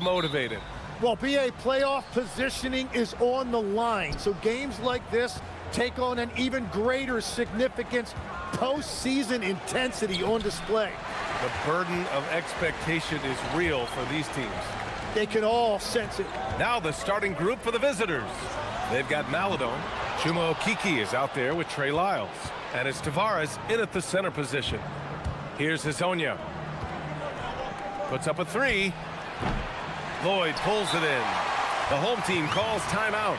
motivated. Well, BA playoff positioning is on the line, so games like this take on an even greater significance. Postseason intensity on display. The burden of expectation is real for these teams. They can all sense it. Now the starting group for the visitors. They've got Maladon. Chuma Okiki is out there with Trey Lyles. And it's Tavares in at the center position. Here's Hazonia. Puts up a three. Lloyd pulls it in. The home team calls timeout.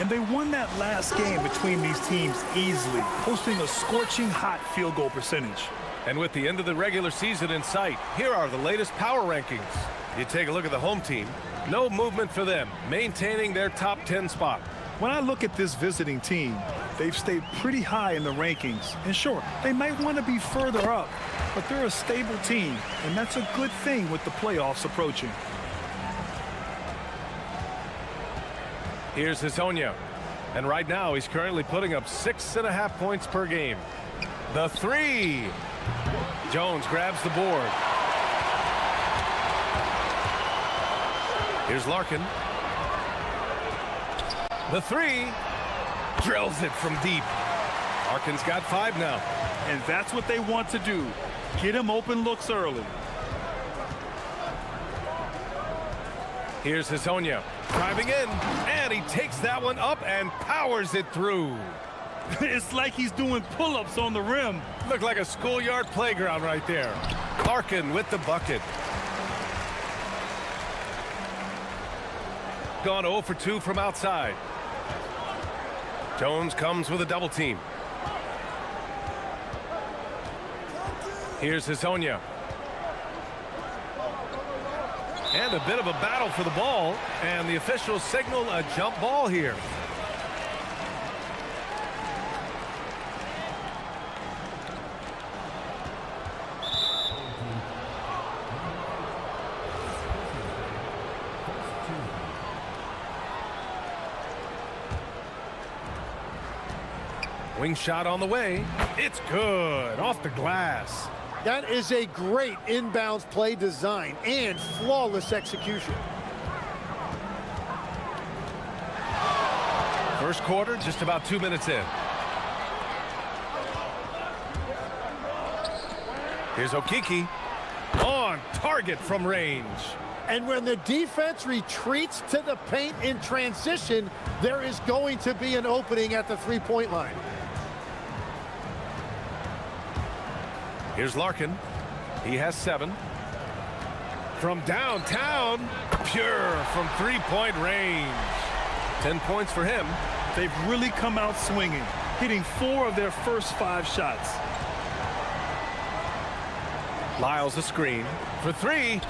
And they won that last game between these teams easily, posting a scorching hot field goal percentage. And with the end of the regular season in sight, here are the latest power rankings. You take a look at the home team. No movement for them, maintaining their top 10 spot. When I look at this visiting team, they've stayed pretty high in the rankings. And sure, they might want to be further up, but they're a stable team, and that's a good thing with the playoffs approaching. Here's Hazonia. And right now, he's currently putting up 6.5 points per game. The three. Jones grabs the board. Here's Larkin. The three. Drills it from deep. Larkin's got 5 now. And that's what they want to do. Get him open looks early. Here's Hazonia. Driving in. And he takes that one up and powers it through. It's like he's doing pull-ups on the rim. Looked like a schoolyard playground right there. Larkin with the bucket. Gone 0 for 2 from outside. Jones comes with a double team. Here's Hazonia. And a bit of a battle for the ball. And the officials signal a jump ball here. Wing shot on the way. It's good. Off the glass. That is a great inbounds play design and flawless execution. First quarter, just about 2 minutes in. Here's Okiki. On target from range. And when the defense retreats to the paint in transition, there is going to be an opening at the three-point line. Here's Larkin. He has 7. From downtown, pure from three-point range. 10 points for him. They've really come out swinging, hitting 4 of their first 5 shots. Lyles a screen for 3.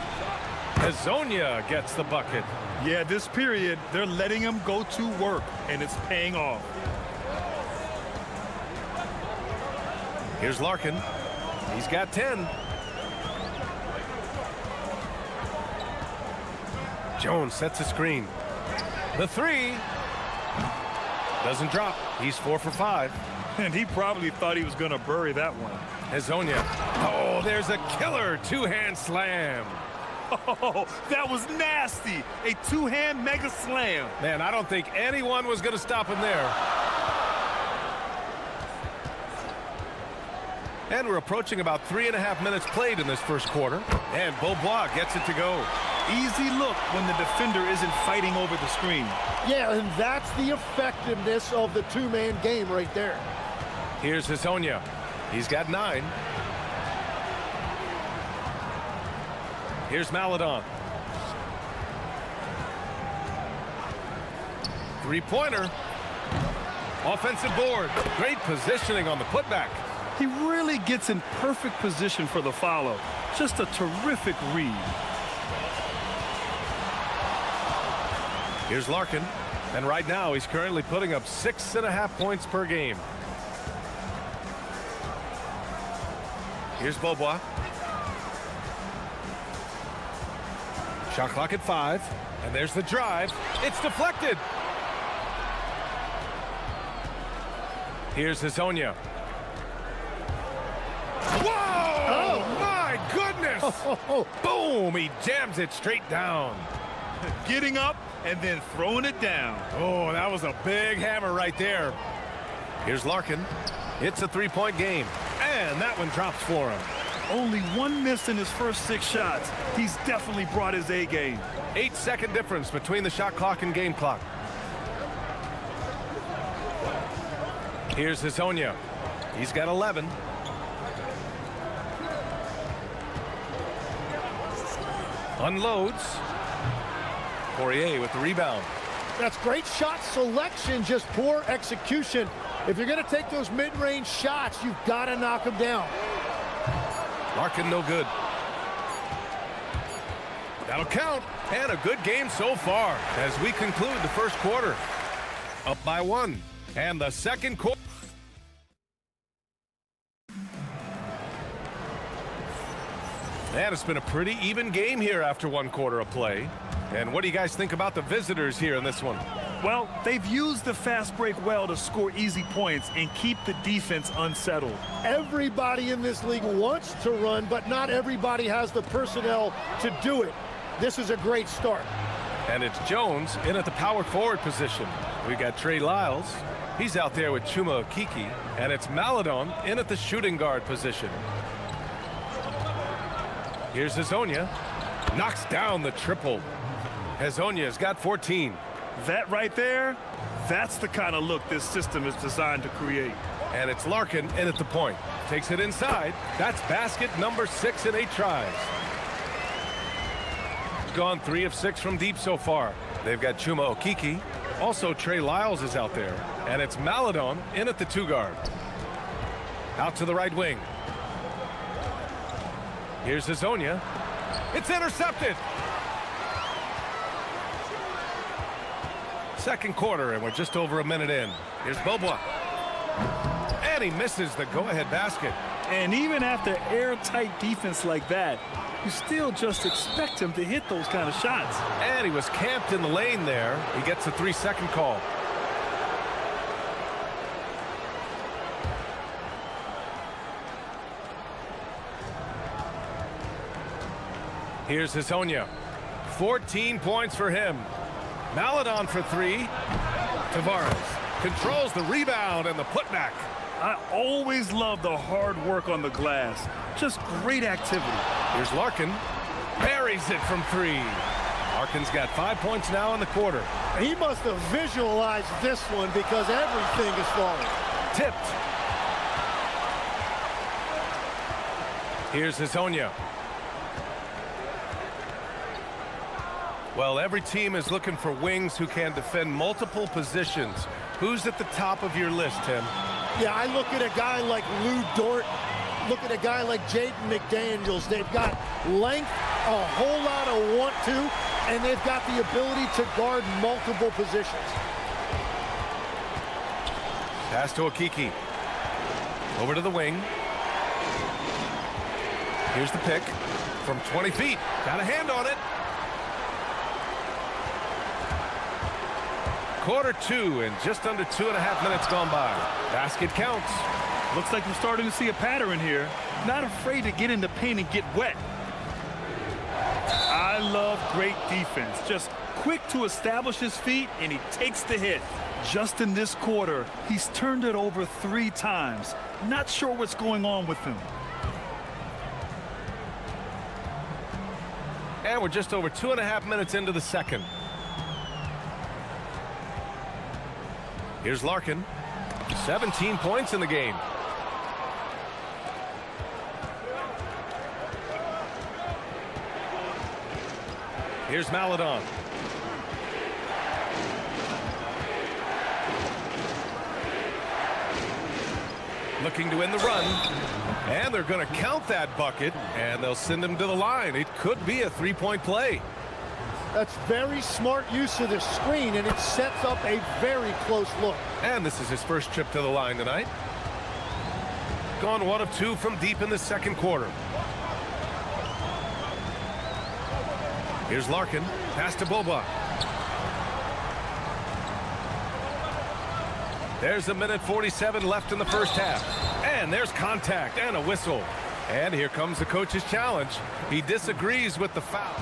Hazonia gets the bucket. Yeah, this period, they're letting him go to work, and it's paying off. Here's Larkin. He's got 10. Jones sets a screen. The 3. Doesn't drop. He's 4 for 5. And he probably thought he was going to bury that one. Hazonia. Oh, there's a killer two-hand slam. Oh, that was nasty. A two-hand mega slam. Man, I don't think anyone was going to stop him there. And we're approaching about 3.5 minutes played in this first quarter. And Beaubois gets it to go. Easy look when the defender isn't fighting over the screen. Yeah, and that's the effectiveness of the two-man game right there. Here's Hazonia. He's got 9. Here's Maladon. Three-pointer. Offensive board. Great positioning on the putback. He really gets in perfect position for the follow. Just a terrific read. Here's Larkin. And right now, he's currently putting up 6.5 points per game. Here's Beaubois. Shot clock at 5. And there's the drive. It's deflected. Here's Hazonia. Whoa! Oh, my goodness! Boom! He jams it straight down. Getting up and then throwing it down. Oh, that was a big hammer right there. Here's Larkin. It's a three-point game. And that one drops for him. Only one miss in his first 6 shots. He's definitely brought his A game. 8-second difference between the shot clock and game clock. Here's Hazonia. He's got 11. Unloads. Poirier with the rebound. That's great shot selection, just poor execution. If you're going to take those mid-range shots, you've got to knock them down. Larkin no good. That'll count. And a good game so far as we conclude the first quarter. Up by 1. And the second quarter. And it's been a pretty even game here after 1 quarter of play. And what do you guys think about the visitors here in this one? Well, they've used the fast break well to score easy points and keep the defense unsettled. Everybody in this league wants to run, but not everybody has the personnel to do it. This is a great start. And it's Jones in at the power forward position. We got Trey Lyles. He's out there with Chuma Okiki. And it's Maladon in at the shooting guard position. Here's Hazonia. Knocks down the triple. Hazonia's got 14. That right there, that's the kind of look this system is designed to create. And it's Larkin in at the point. Takes it inside. That's basket number 6 in 8 tries. He's gone 3 of 6 from deep so far. They've got Chuma Okiki. Also, Trey Lyles is out there. And it's Maladon in at the 2 guard. Out to the right wing. Here's Hazonia. It's intercepted. Second quarter, and we're just over a minute in. Here's Bobois. And he misses the go-ahead basket. And even after airtight defense like that, you still just expect him to hit those kind of shots. And he was camped in the lane there. He gets a 3-second call. Here's Hazonia. 14 points for him. Maladon for 3. Tavares controls the rebound and the putback. I always love the hard work on the glass. Just great activity. Here's Larkin. Buries it from 3. Larkin's got 5 points now in the quarter. He must have visualized this one because everything is falling. Tipped. Here's Hazonia. Well, every team is looking for wings who can defend multiple positions. Who's at the top of your list, Tim? Yeah, I look at a guy like Lou Dort, look at a guy like Jaden McDaniels. They've got length, a whole lot of want to, and they've got the ability to guard multiple positions. Pass to Okiki. Over to the wing. Here's the pick from 20 feet. Got a hand on it. Quarter 2 and just under 2.5 minutes gone by. Basket counts. Looks like we're starting to see a pattern here. Not afraid to get in the paint and get wet. I love great defense. Just quick to establish his feet, and he takes the hit. Just in this quarter, he's turned it over 3 times. Not sure what's going on with him. And we're just over 2.5 minutes into the second. Here's Larkin. 17 points in the game. Here's Maladon. Looking to win the run. And they're going to count that bucket, and they'll send him to the line. It could be a 3-point play. That's very smart use of the screen, and it sets up a very close look. And this is his first trip to the line tonight. Gone 1 of 2 from deep in the second quarter. Here's Larkin. Pass to Boba. There's a minute 47 left in the first half. And there's contact and a whistle. And here comes the coach's challenge. He disagrees with the foul.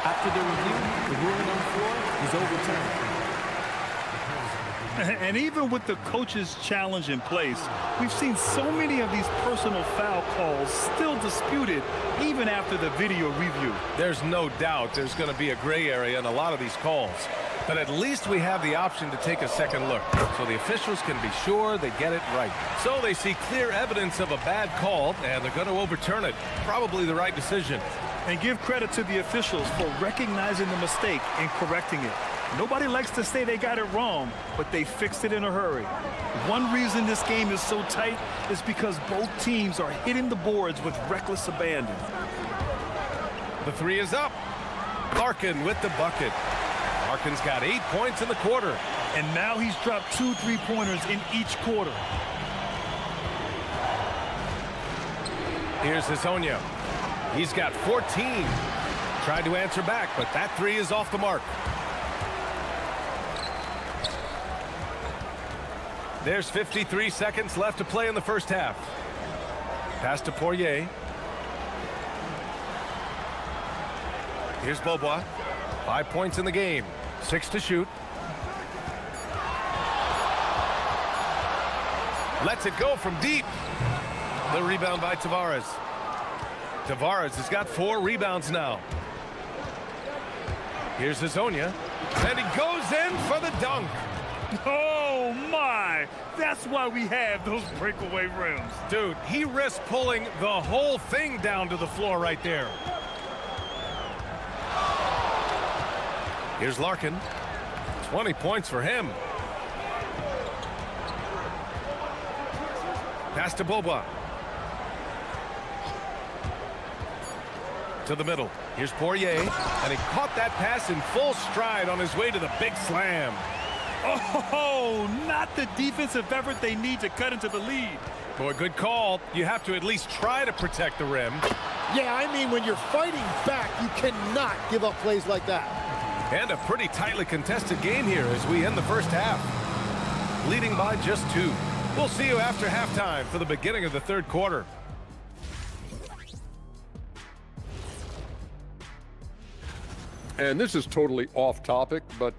After the review, the ruling on the floor is overturned. And even with the coach's challenge in place, we've seen so many of these personal foul calls still disputed even after the video review. There's no doubt there's going to be a gray area in a lot of these calls. But at least we have the option to take a second look, so the officials can be sure they get it right. So they see clear evidence of a bad call, and they're going to overturn it. Probably the right decision. And give credit to the officials for recognizing the mistake and correcting it. Nobody likes to say they got it wrong, but they fixed it in a hurry. One reason this game is so tight is because both teams are hitting the boards with reckless abandon. The three is up. Larkin with the bucket. Larkin's got 8 points in the quarter. And now he's dropped 2 3-pointers in each quarter. Here's Hazonia. He's got 14. Tried to answer back, but that three is off the mark. There's 53 seconds left to play in the first half. Pass to Poirier. Here's Beaubois. 5 points in the game. 6 to shoot. Lets it go from deep. The rebound by Tavares. Tavares has got 4 rebounds now. Here's Hazonia. And he goes in for the dunk. Oh, my! That's why we have those breakaway rims. Dude, he risked pulling the whole thing down to the floor right there. Here's Larkin. 20 points for him. Pass to Beaubois. To the middle. Here's Poirier. And he caught that pass in full stride on his way to the big slam. Oh, not the defensive effort they need to cut into the lead. Boy, good call. You have to at least try to protect the rim. Yeah, I mean, when you're fighting back, you cannot give up plays like that. And a pretty tightly contested game here as we end the first half. Leading by just 2. We'll see you after halftime for the beginning of the third quarter. And this is totally off topic, but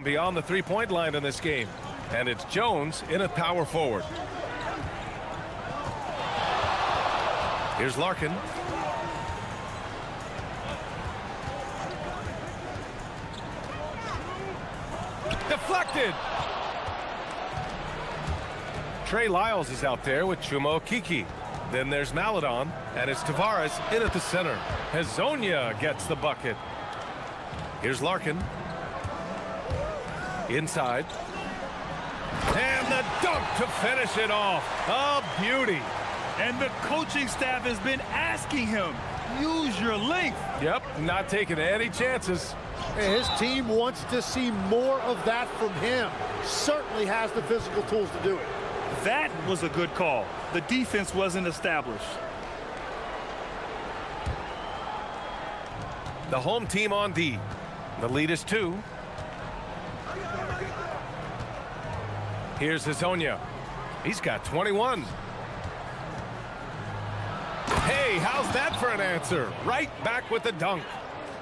beyond the three-point line in this game. And it's Jones in a power forward. Here's Larkin. Deflected. Trey Lyles is out there with Chuma Okeke. Then there's Maladon, and it's Tavares in at the center. Hazonia gets the bucket. Here's Larkin. Inside. And the dunk to finish it off. A beauty. And the coaching staff has been asking him, use your length. Yep, not taking any chances. And his team wants to see more of that from him. Certainly has the physical tools to do it. That was a good call. The defense wasn't established. The home team on D. The lead is 2. Here's Hazonia. He's got 21. Hey, how's that for an answer? Right back with the dunk.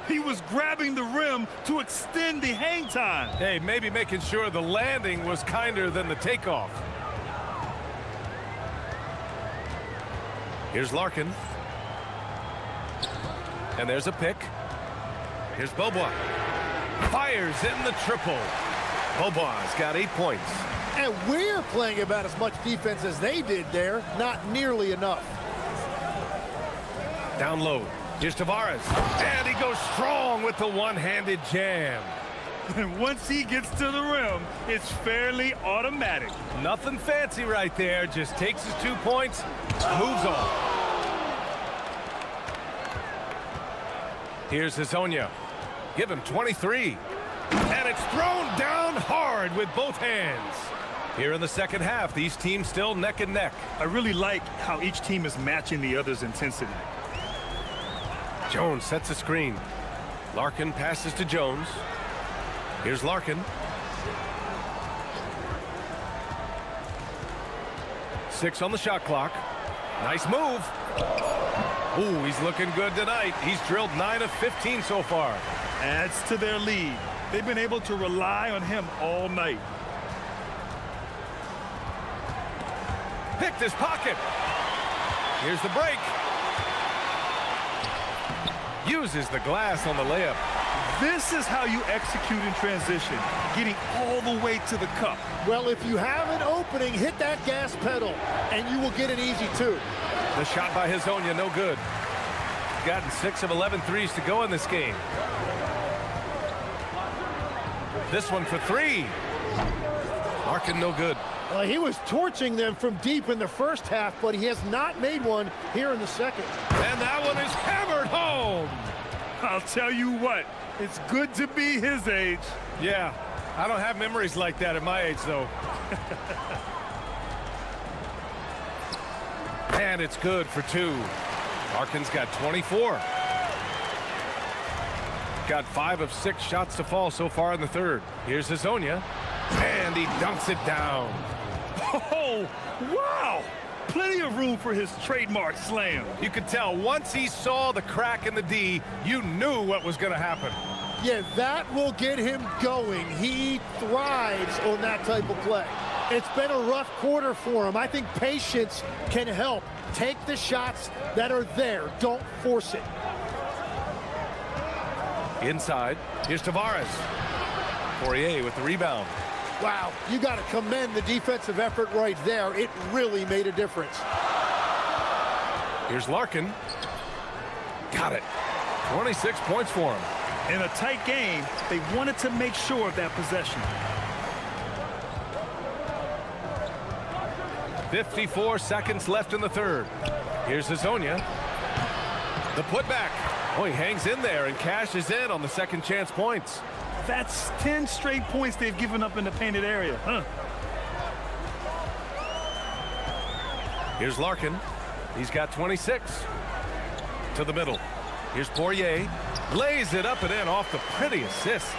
He was grabbing the rim to extend the hang time. Hey, maybe making sure the landing was kinder than the takeoff. Here's Larkin. And there's a pick. Here's Bobois. Fires in the triple. Bobois got 8 points. And we're playing about as much defense as they did there. Not nearly enough. Down low. Here's Tavares. And he goes strong with the one-handed jam. And once he gets to the rim, it's fairly automatic. Nothing fancy right there. Just takes his 2 points, moves on. Here's Hazonia. Give him 23. And it's thrown down hard with both hands. Here in the second half, these teams still neck and neck. I really like how each team is matching the other's intensity. Jones sets a screen. Larkin passes to Jones. Here's Larkin. 6 on the shot clock. Nice move. Ooh, he's looking good tonight. He's drilled 9 of 15 so far. Adds to their lead. They've been able to rely on him all night. Picked his pocket. Here's the break. Uses the glass on the layup. This is how you execute in transition, getting all the way to the cup. Well, if you have an opening, hit that gas pedal, and you will get an easy 2. The shot by Hazonia, no good. Gotten 6 of 11 threes to go in this game. This one for 3. Larkin, no good. He was torching them from deep in the first half, but he has not made one here in the second. And that one is hammered home. I'll tell you what, it's good to be his age. Yeah, I don't have memories like that at my age, though. And it's good for 2. Larkin's got 24. Got 5 of 6 shots to fall so far in the third. Here's Hazonia. And he dunks it down. Oh, wow! Plenty of room for his trademark slam. You could tell once he saw the crack in the D, you knew what was going to happen. Yeah, that will get him going. He thrives on that type of play. It's been a rough quarter for him. I think patience can help. Take the shots that are there. Don't force it. Inside, here's Tavares. Poirier with the rebound. Wow, you got to commend the defensive effort right there. It really made a difference. Here's Larkin. Got it. 26 points for him. In a tight game, they wanted to make sure of that possession. 54 seconds left in the third. Here's Hazonia. The putback. Oh, he hangs in there and cashes in on the second chance points. That's 10 straight points they've given up in the painted area, huh? Here's Larkin. He's got 26. To the middle. Here's Poirier. Lays it up and in off the pretty assist.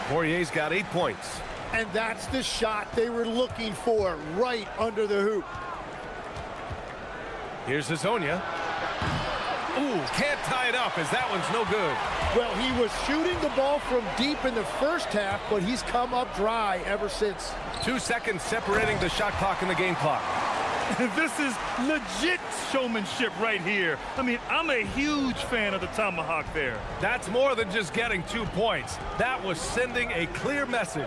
Poirier's got 8 points. And that's the shot they were looking for, right under the hoop. Here's Hazonia. Ooh, can't tie it up as that one's no good. Well, he was shooting the ball from deep in the first half, but he's come up dry ever since. 2 seconds separating the shot clock and the game clock. This is legit showmanship right here. I mean, I'm a huge fan of the tomahawk there. That's more than just getting 2 points. That was sending a clear message.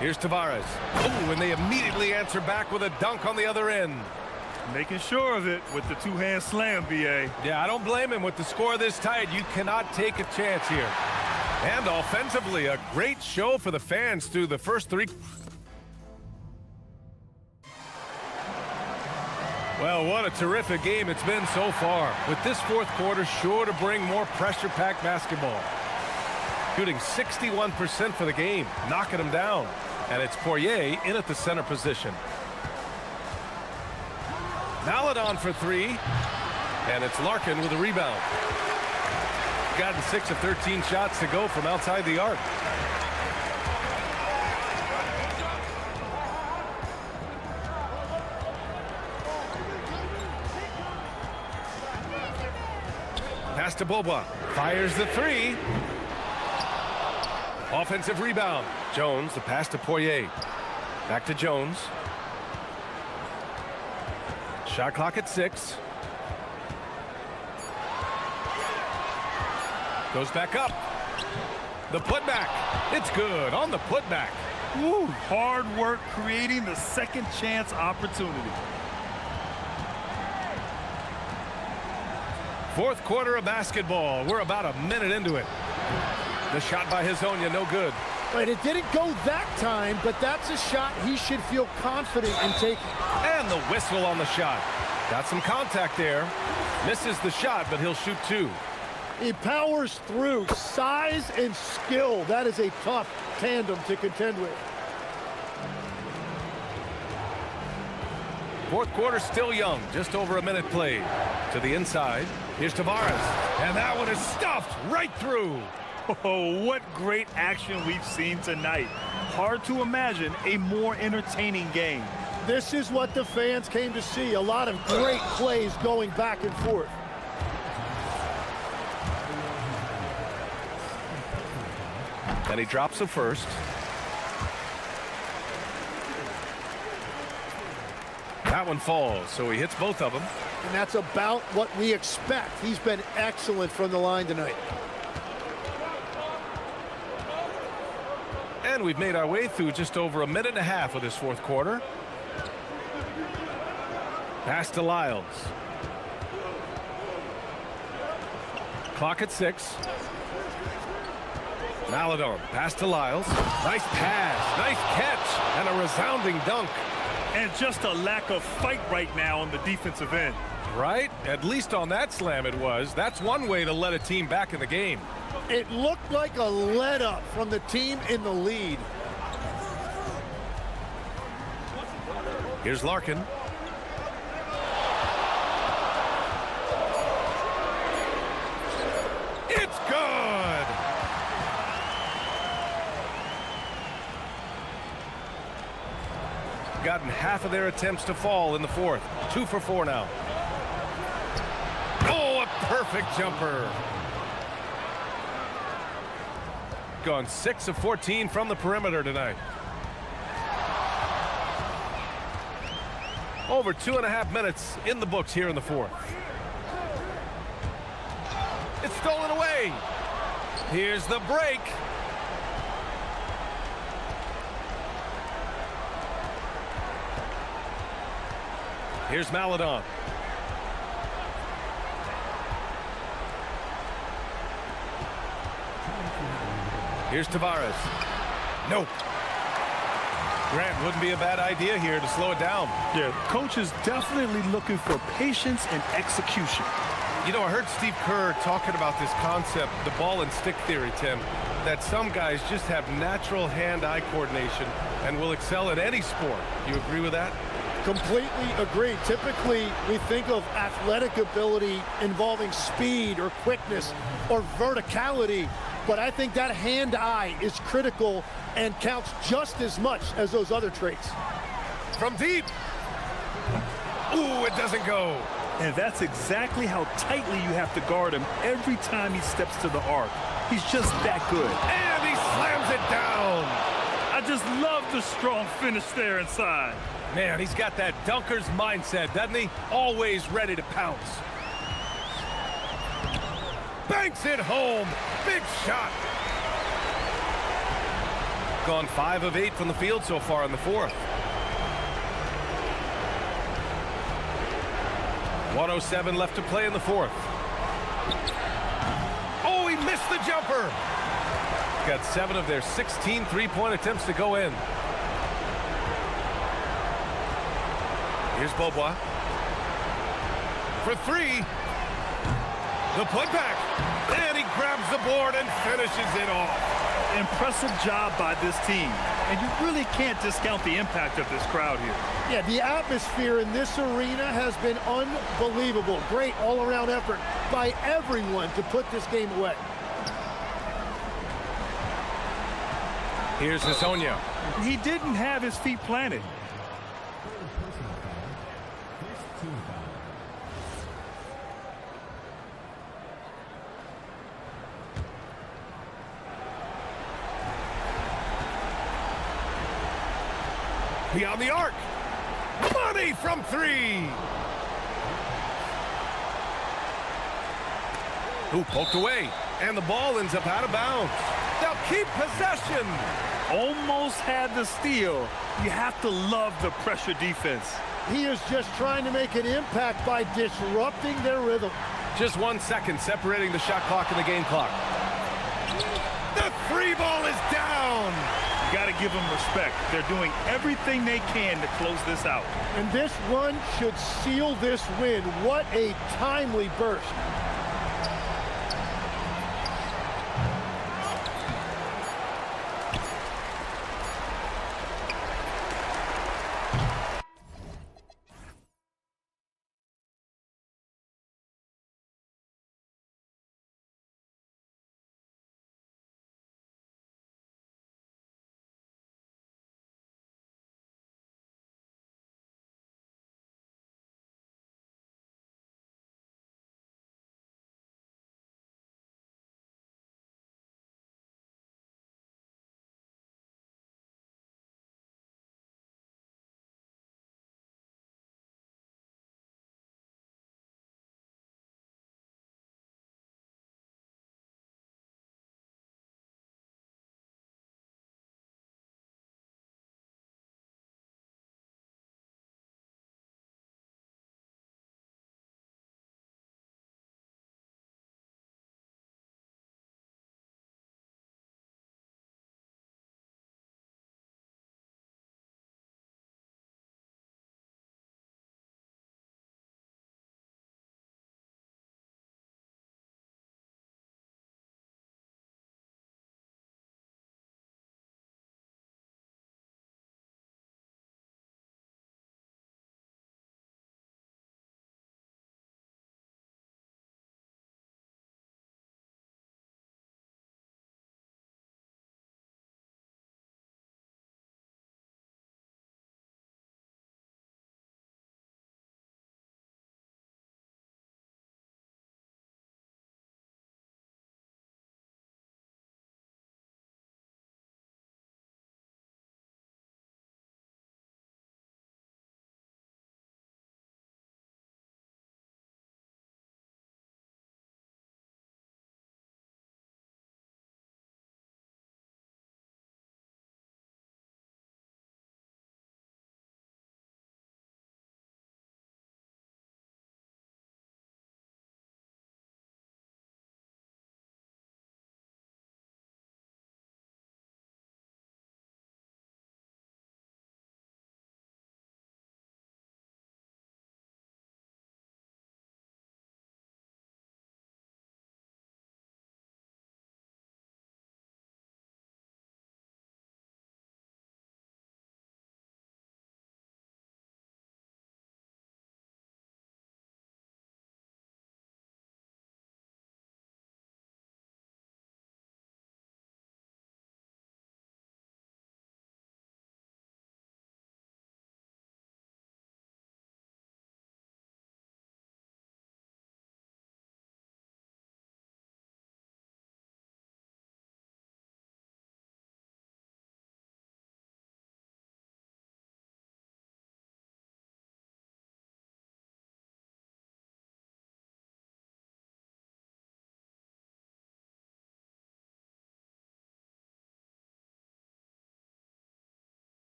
Here's Tavares. Oh, and they immediately answer back with a dunk on the other end. Making sure of it with the two-hand slam, B.A. Yeah, I don't blame him. With the score this tight, you cannot take a chance here. And offensively, a great show for the fans through the first 3. Well, what a terrific game it's been so far. With this fourth quarter sure to bring more pressure-packed basketball. Shooting 61% for the game, knocking them down. And it's Poirier in at the center position. Maladon for 3. And it's Larkin with a rebound. Gotten 6 of 13 shots to go from outside the arc. Pass to Bobois. Fires the 3. Offensive rebound. Jones, the pass to Poirier. Back to Jones. Shot clock at 6. Goes back up. The putback. It's good on the putback. Woo, hard work creating the second chance opportunity. Fourth quarter of basketball. We're about a minute into it. The shot by Hezonja, no good. Right, it didn't go that time, but that's a shot he should feel confident in taking. And the whistle on the shot. Got some contact there. Misses the shot, but he'll shoot 2. He powers through. Size and skill. That is a tough tandem to contend with. Fourth quarter still young. Just over a minute played. To the inside. Here's Tavares. And that one is stuffed right through. Oh, what great action we've seen tonight. Hard to imagine a more entertaining game. This is what the fans came to see. A lot of great plays going back and forth. And he drops the first. That one falls, so he hits both of them. And that's about what we expect. He's been excellent from the line tonight. And we've made our way through just over a minute and a half of this fourth quarter. Pass to Lyles. Clock at 6. Maladon, pass to Lyles. Nice pass, nice catch, and a resounding dunk. And just a lack of fight right now on the defensive end. Right? At least on that slam it was. That's one way to let a team back in the game. It looked like a let-up from the team in the lead. Here's Larkin. It's good! Gotten half of their attempts to fall in the fourth. 2 for 4 now. Oh, a perfect jumper. Gone 6 of 14 from the perimeter tonight. Over 2.5 minutes in the books here in the fourth. It's stolen away. Here's the break. Here's Maladon. Here's Tavares. Nope. Grant, wouldn't be a bad idea here to slow it down. Yeah, coach is definitely looking for patience and execution. You know, I heard Steve Kerr talking about this concept, the ball and stick theory, Tim, that some guys just have natural hand-eye coordination and will excel at any sport. You agree with that? Completely agree. Typically, we think of athletic ability involving speed or quickness or verticality, but I think that hand-eye is critical and counts just as much as those other traits. From deep. Ooh, it doesn't go. And that's exactly how tightly you have to guard him every time he steps to the arc. He's just that good. And he slams it down. I just love the strong finish there inside. Man, he's got that dunker's mindset, doesn't he? Always ready to pounce. Banks it home. Big shot. Gone 5 of 8 from the field so far in the fourth. 1:07 left to play in the fourth. Oh, he missed the jumper. Got 7 of their 16 three-point attempts to go in. Here's Beaubois. For 3. The putback. And he grabs the board and finishes it off. Impressive job by this team. And you really can't discount the impact of this crowd here. Yeah, the atmosphere in this arena has been unbelievable. Great all-around effort by everyone to put this game away. Here's Hezonja. He didn't have his feet planted. Beyond the arc. Money from 3. Ooh, poked away. And the ball ends up out of bounds. They'll keep possession. Almost had the steal. You have to love the pressure defense. He is just trying to make an impact by disrupting their rhythm. Just 1 second separating the shot clock and the game clock. The free ball is down. You got to give them respect. They're doing everything they can to close this out. And this run should seal this win. What a timely burst.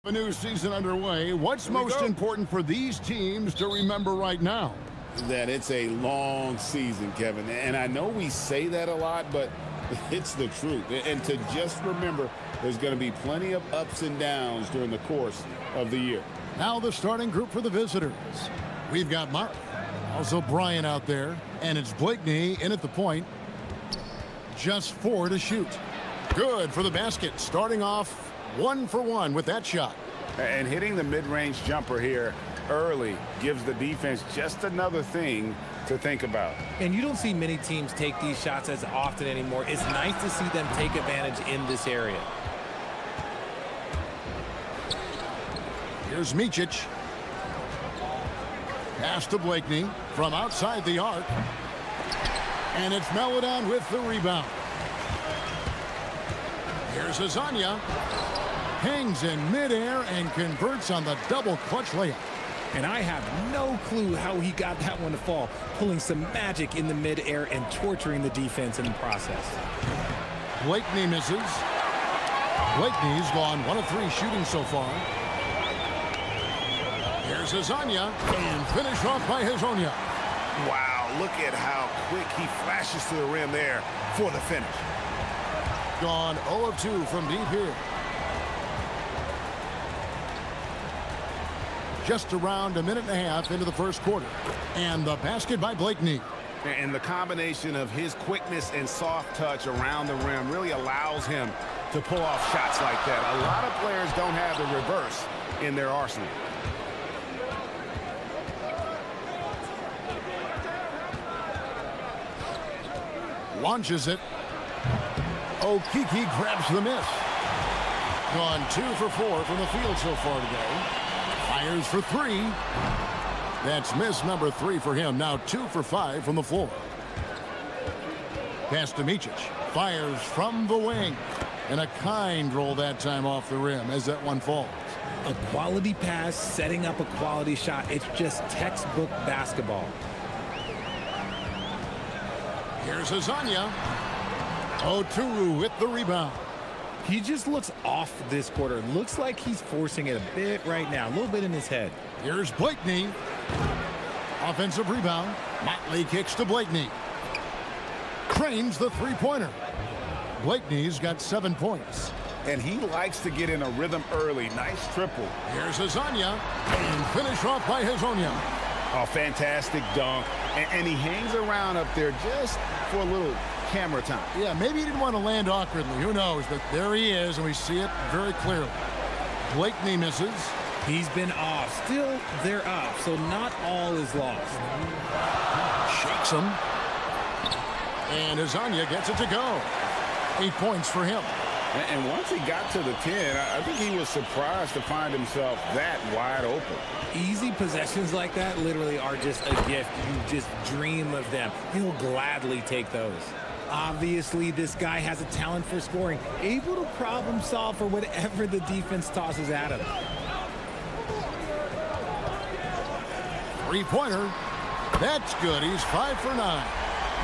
A new season underway. What's most important for these teams to remember right now? That it's a long season, Kevin. And I know we say that a lot, but it's the truth. And to just remember, there's going to be plenty of ups and downs during the course of the year. Now the starting group for the visitors. We've got Mark, also Brian out there, and it's Blakeney in at the point. Just 4 to shoot. Good for the basket, starting off 1 for 1 with that shot. And hitting the mid-range jumper here early gives the defense just another thing to think about. And you don't see many teams take these shots as often anymore. It's nice to see them take advantage in this area. Here's Micic. Pass to Blakeney from outside the arc. And it's Melodon with the rebound. Here's Azania. Hangs in midair and converts on the double clutch layup. And I have no clue how he got that one to fall, pulling some magic in the midair and torturing the defense in the process. Blakeney misses. Blakeney's gone 1 of 3 shooting so far. Here's Azania, and finish off by Hazonia. Wow, look at how quick he flashes to the rim there for the finish. Gone 0 of 2 from deep here. Just around a minute and a half into the first quarter. And the basket by Blakeney. And the combination of his quickness and soft touch around the rim really allows him to pull off shots like that. A lot of players don't have the reverse in their arsenal. Launches it. Okiki grabs the miss. Gone 2 for 4 from the field so far today. Fires for 3. That's miss number 3 for him. Now 2 for 5 from the floor. Pass to Micic. Fires from the wing. And a kind roll that time off the rim as that one falls. A quality pass, setting up a quality shot. It's just textbook basketball. Here's Azania. Oturu with the rebound. He just looks off this quarter. Looks like he's forcing it a bit right now. A little bit in his head. Here's Blakeney. Offensive rebound. Motley kicks to Blakeney. Cranes the three-pointer. Blakeney's got 7 points. And he likes to get in a rhythm early. Nice triple. Here's Azania. And finish off by Hazonia. A fantastic dunk. And he hangs around up there just for a little camera time. Yeah, maybe he didn't want to land awkwardly. Who knows? But there he is, and we see it very clearly. Blakeney misses. He's been off. Still, they're up, so not all is lost. Shakes him. And Azania gets it to go. 8 points for him. And once he got to the 10, I think he was surprised to find himself that wide open. Easy possessions like that literally are just a gift. You just dream of them. He'll gladly take those. Obviously, this guy has a talent for scoring, able to problem solve for whatever the defense tosses at him. Three-pointer. That's good. He's 5 for 9.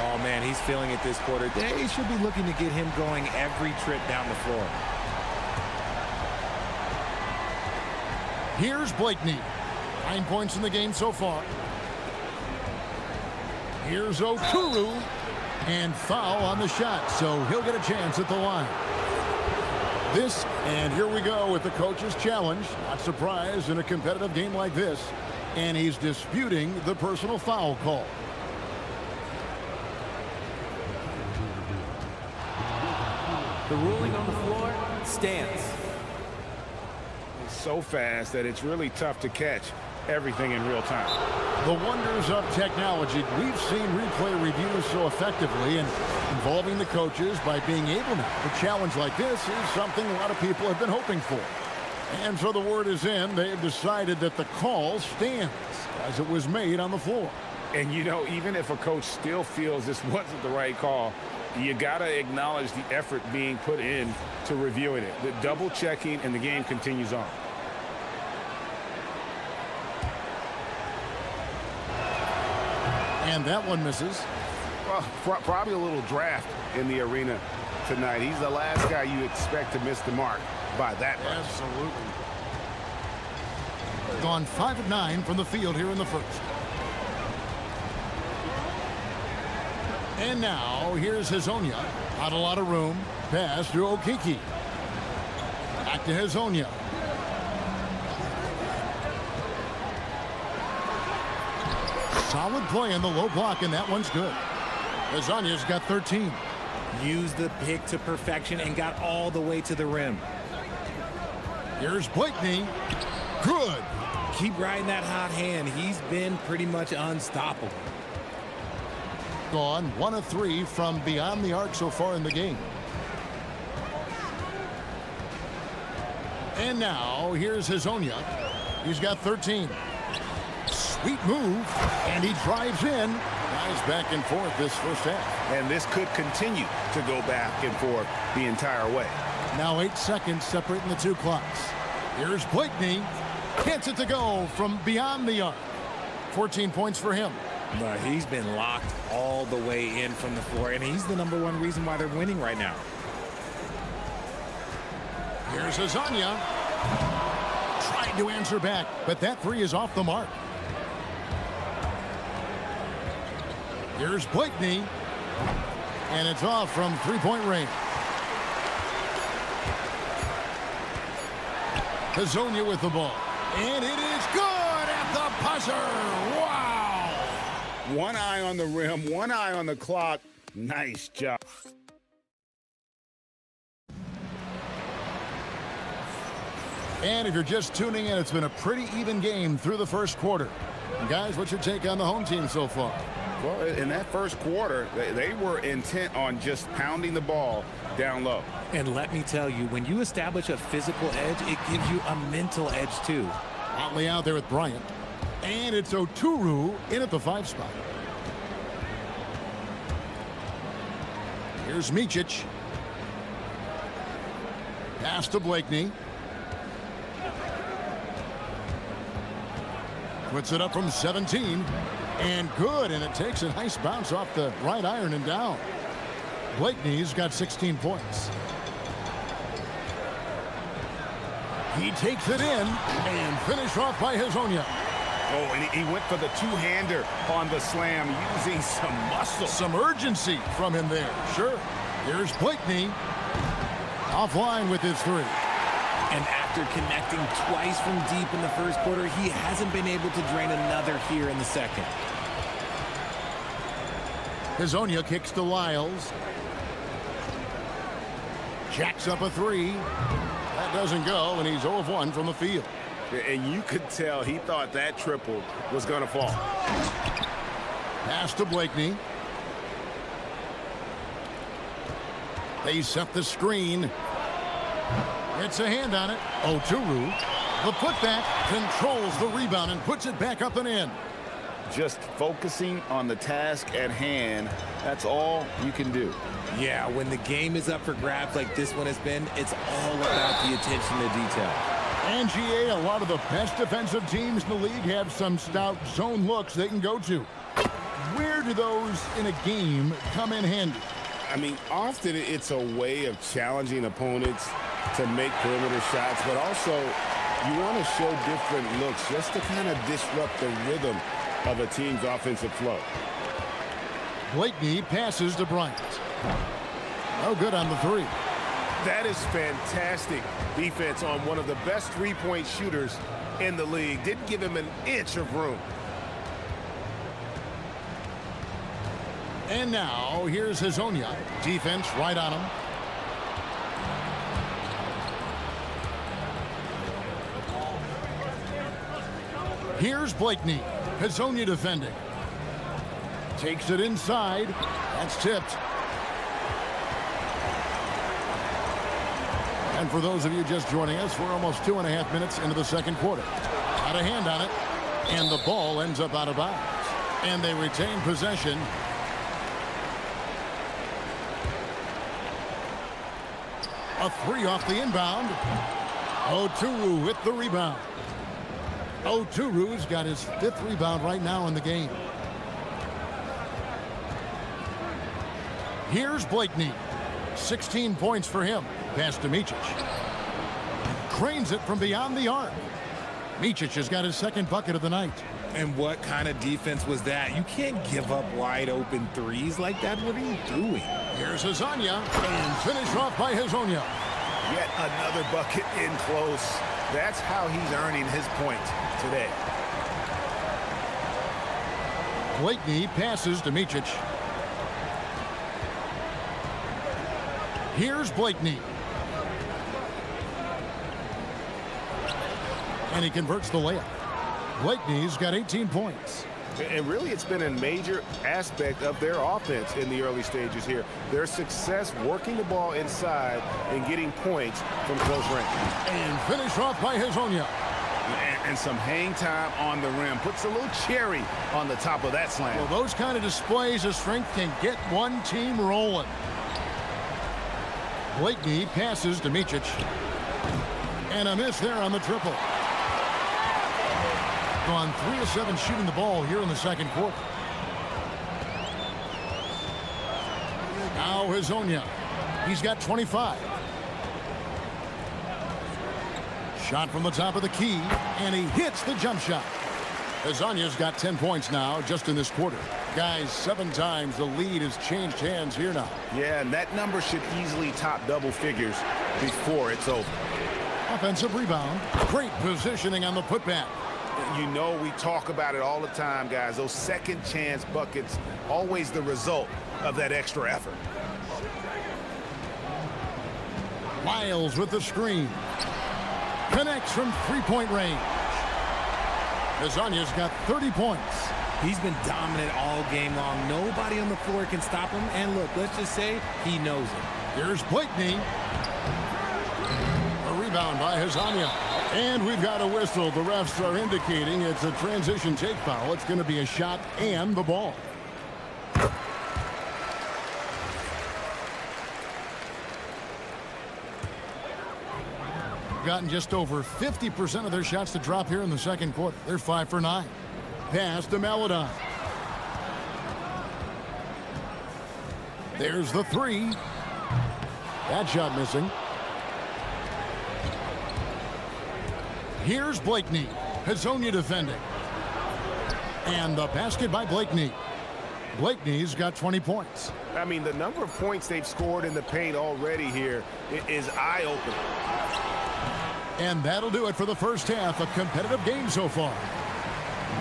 Oh, man, he's feeling it this quarter. They should be looking to get him going every trip down the floor. Here's Blakeney. 9 points in the game so far. Here's Okuru. And foul on the shot, so he'll get a chance at the line. This, and here we go with the coach's challenge. Not surprised in a competitive game like this. And he's disputing the personal foul call. The ruling on the floor stands. It's so fast that it's really tough to catch everything in real time. The wonders of technology. We've seen replay reviews so effectively, and involving the coaches by being able to. A challenge like this is something a lot of people have been hoping for. And so the word is in. They've decided that the call stands as it was made on the floor. And, you know, even if a coach still feels this wasn't the right call, you got to acknowledge the effort being put in to reviewing it. The double checking, and the game continues on. And that one misses. Well, probably a little draft in the arena tonight. He's the last guy you expect to miss the mark by that much. Absolutely. Gone 5 of 9 from the field here in the first. And now, here's Hazonia. Not a lot of room. Pass to Okiki. Back to Hazonia. Solid play in the low block, and that one's good. Hazonia's got 13. Used the pick to perfection and got all the way to the rim. Here's Blakeney. Good. Keep riding that hot hand. He's been pretty much unstoppable. Gone 1 of 3 from beyond the arc so far in the game. And now, here's Hazonia. He's got 13. Sweet move, and he drives in. Guys back and forth this first half. And this could continue to go back and forth the entire way. Now 8 seconds separating the two clocks. Here's Blakeney. Gets it to go from beyond the arc. 14 points for him. He's been locked all the way in from the floor, and he's the #1 reason why they're winning right now. Here's Hazonia. Tried to answer back, but that three is off the mark. Here's Blakeney. And it's off from three-point range. Hazonia with the ball. And it is good at the buzzer. Wow! One eye on the rim, one eye on the clock. Nice job. And if you're just tuning in, it's been a pretty even game through the first quarter. And guys, what's your take on the home team so far? Well, in that first quarter, they were intent on just pounding the ball down low. And let me tell you, when you establish a physical edge, it gives you a mental edge too. Watley out there with Bryant. And it's Oturu in at the 5 spot. Here's Micic. Pass to Blakeney. Puts it up from 17. And good, and it takes a nice bounce off the right iron and down. Blakeney's got 16 points. He takes it in and finished off by Hazonia. Oh, and he went for the two-hander on the slam, using some muscle. Some urgency from him there. Sure. Here's Blakeney. Offline with his three. And after connecting twice from deep in the first quarter, he hasn't been able to drain another here in the second. Hazonia kicks to Lyles. Jacks up a three. That doesn't go, and he's 0 of 1 from the field. And you could tell he thought that triple was going to fall. Pass to Blakeney. They set the screen. It's a hand on it. Oturu. The putback controls the rebound and puts it back up and in. Just focusing on the task at hand, that's all you can do. Yeah, when the game is up for grabs like this one has been, it's all about the attention to detail. And GA, a lot of the best defensive teams in the league have some stout zone looks they can go to. Where do those in a game come in handy? I mean, often it's a way of challenging opponents to make perimeter shots, but also you want to show different looks just to kind of disrupt the rhythm of a team's offensive flow. Blakeney passes to Bryant. No good on the three. That is fantastic defense on one of the best three-point shooters in the league. Didn't give him an inch of room. And now, here's Hazonia. Defense right on him. Here's Blakeney. Hazonia defending. Takes it inside. That's tipped. And for those of you just joining us, we're almost 2.5 minutes into the second quarter. Got a hand on it. And the ball ends up out of bounds. And they retain possession. A three off the inbound. Oturu with the rebound. Oturu's got his 5th rebound right now in the game. Here's Blakeney. 16 points for him. Pass to Micic. Cranes it from beyond the arc. Micic has got his second bucket of the night. And what kind of defense was that? You can't give up wide open threes like that. What are you doing? Here's Hezonja, and finished off by Hezonja. Yet another bucket in close. That's how he's earning his points today. Blakeney passes to Micic. Here's Blakeney. And he converts the layup. Blakeney's got 18 points. And really, it's been a major aspect of their offense in the early stages here. Their success working the ball inside and getting points from close range. And finish off by Hezonja. And some hang time on the rim. Puts a little cherry on the top of that slam. Well, those kind of displays of strength can get one team rolling. Blakeney passes to Micic. And a miss there on the triple. Gone 3 of 7 shooting the ball here in the second quarter. Now Hezonja. He's got 25. Shot from the top of the key, and he hits the jump shot. Hezonja's got 10 points now just in this quarter. Guys, 7 times the lead has changed hands here now. Yeah, and that number should easily top double figures before it's over. Offensive rebound. Great positioning on the putback. You know, we talk about it all the time, guys. Those second chance buckets, always the result of that extra effort. Lyles with the screen. Connects from three-point range. Hezonja's got 30 points. He's been dominant all game long. Nobody on the floor can stop him. And look, let's just say he knows it. Here's Blakeney. A rebound by Hezonja. And we've got a whistle. The refs are indicating it's a transition take foul. It's going to be a shot and the ball. Gotten just over 50% of their shots to drop here in the second quarter. They're 5 for 9. Pass to Maladon. There's the 3. That shot missing. Here's Blakeney. Hezonja defending. And the basket by Blakeney. Blakeney's got 20 points. I mean, the number of points they've scored in the paint already here is eye-opening. And that'll do it for the first half. A competitive game so far.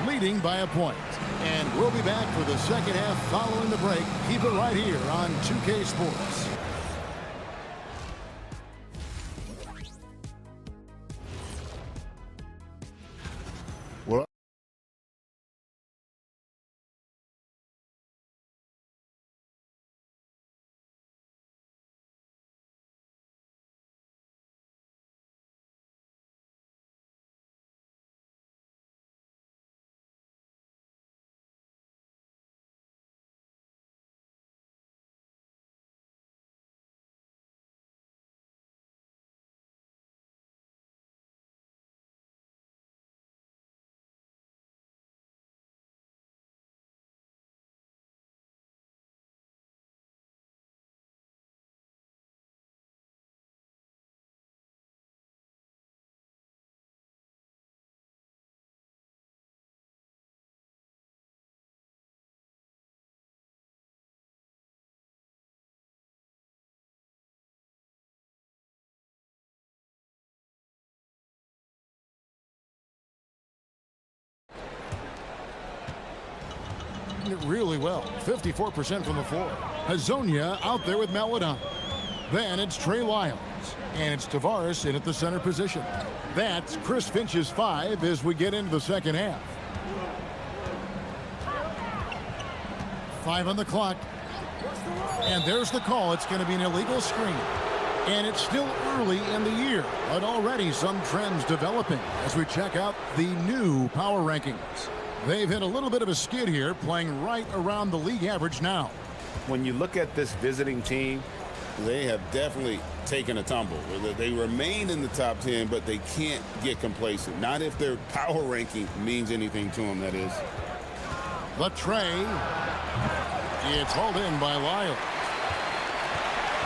Leading by a point. And we'll be back for the second half following the break. Keep it right here on 2K Sports. It really well. 54% from the floor. Hezonja out there with Maladon. Then it's Trey Lyles. And it's Tavares in at the center position. That's Chris Finch's 5 as we get into the second half. 5 on the clock. And there's the call. It's going to be an illegal screen. And it's still early in the year, but already some trends developing as we check out the new power rankings. They've hit a little bit of a skid here, playing right around the league average now. When you look at this visiting team, They have definitely taken a tumble. They remain in the top 10, but they can't get complacent. Not if their power ranking means anything to them, that is. The tray. It's hauled in by Lyles.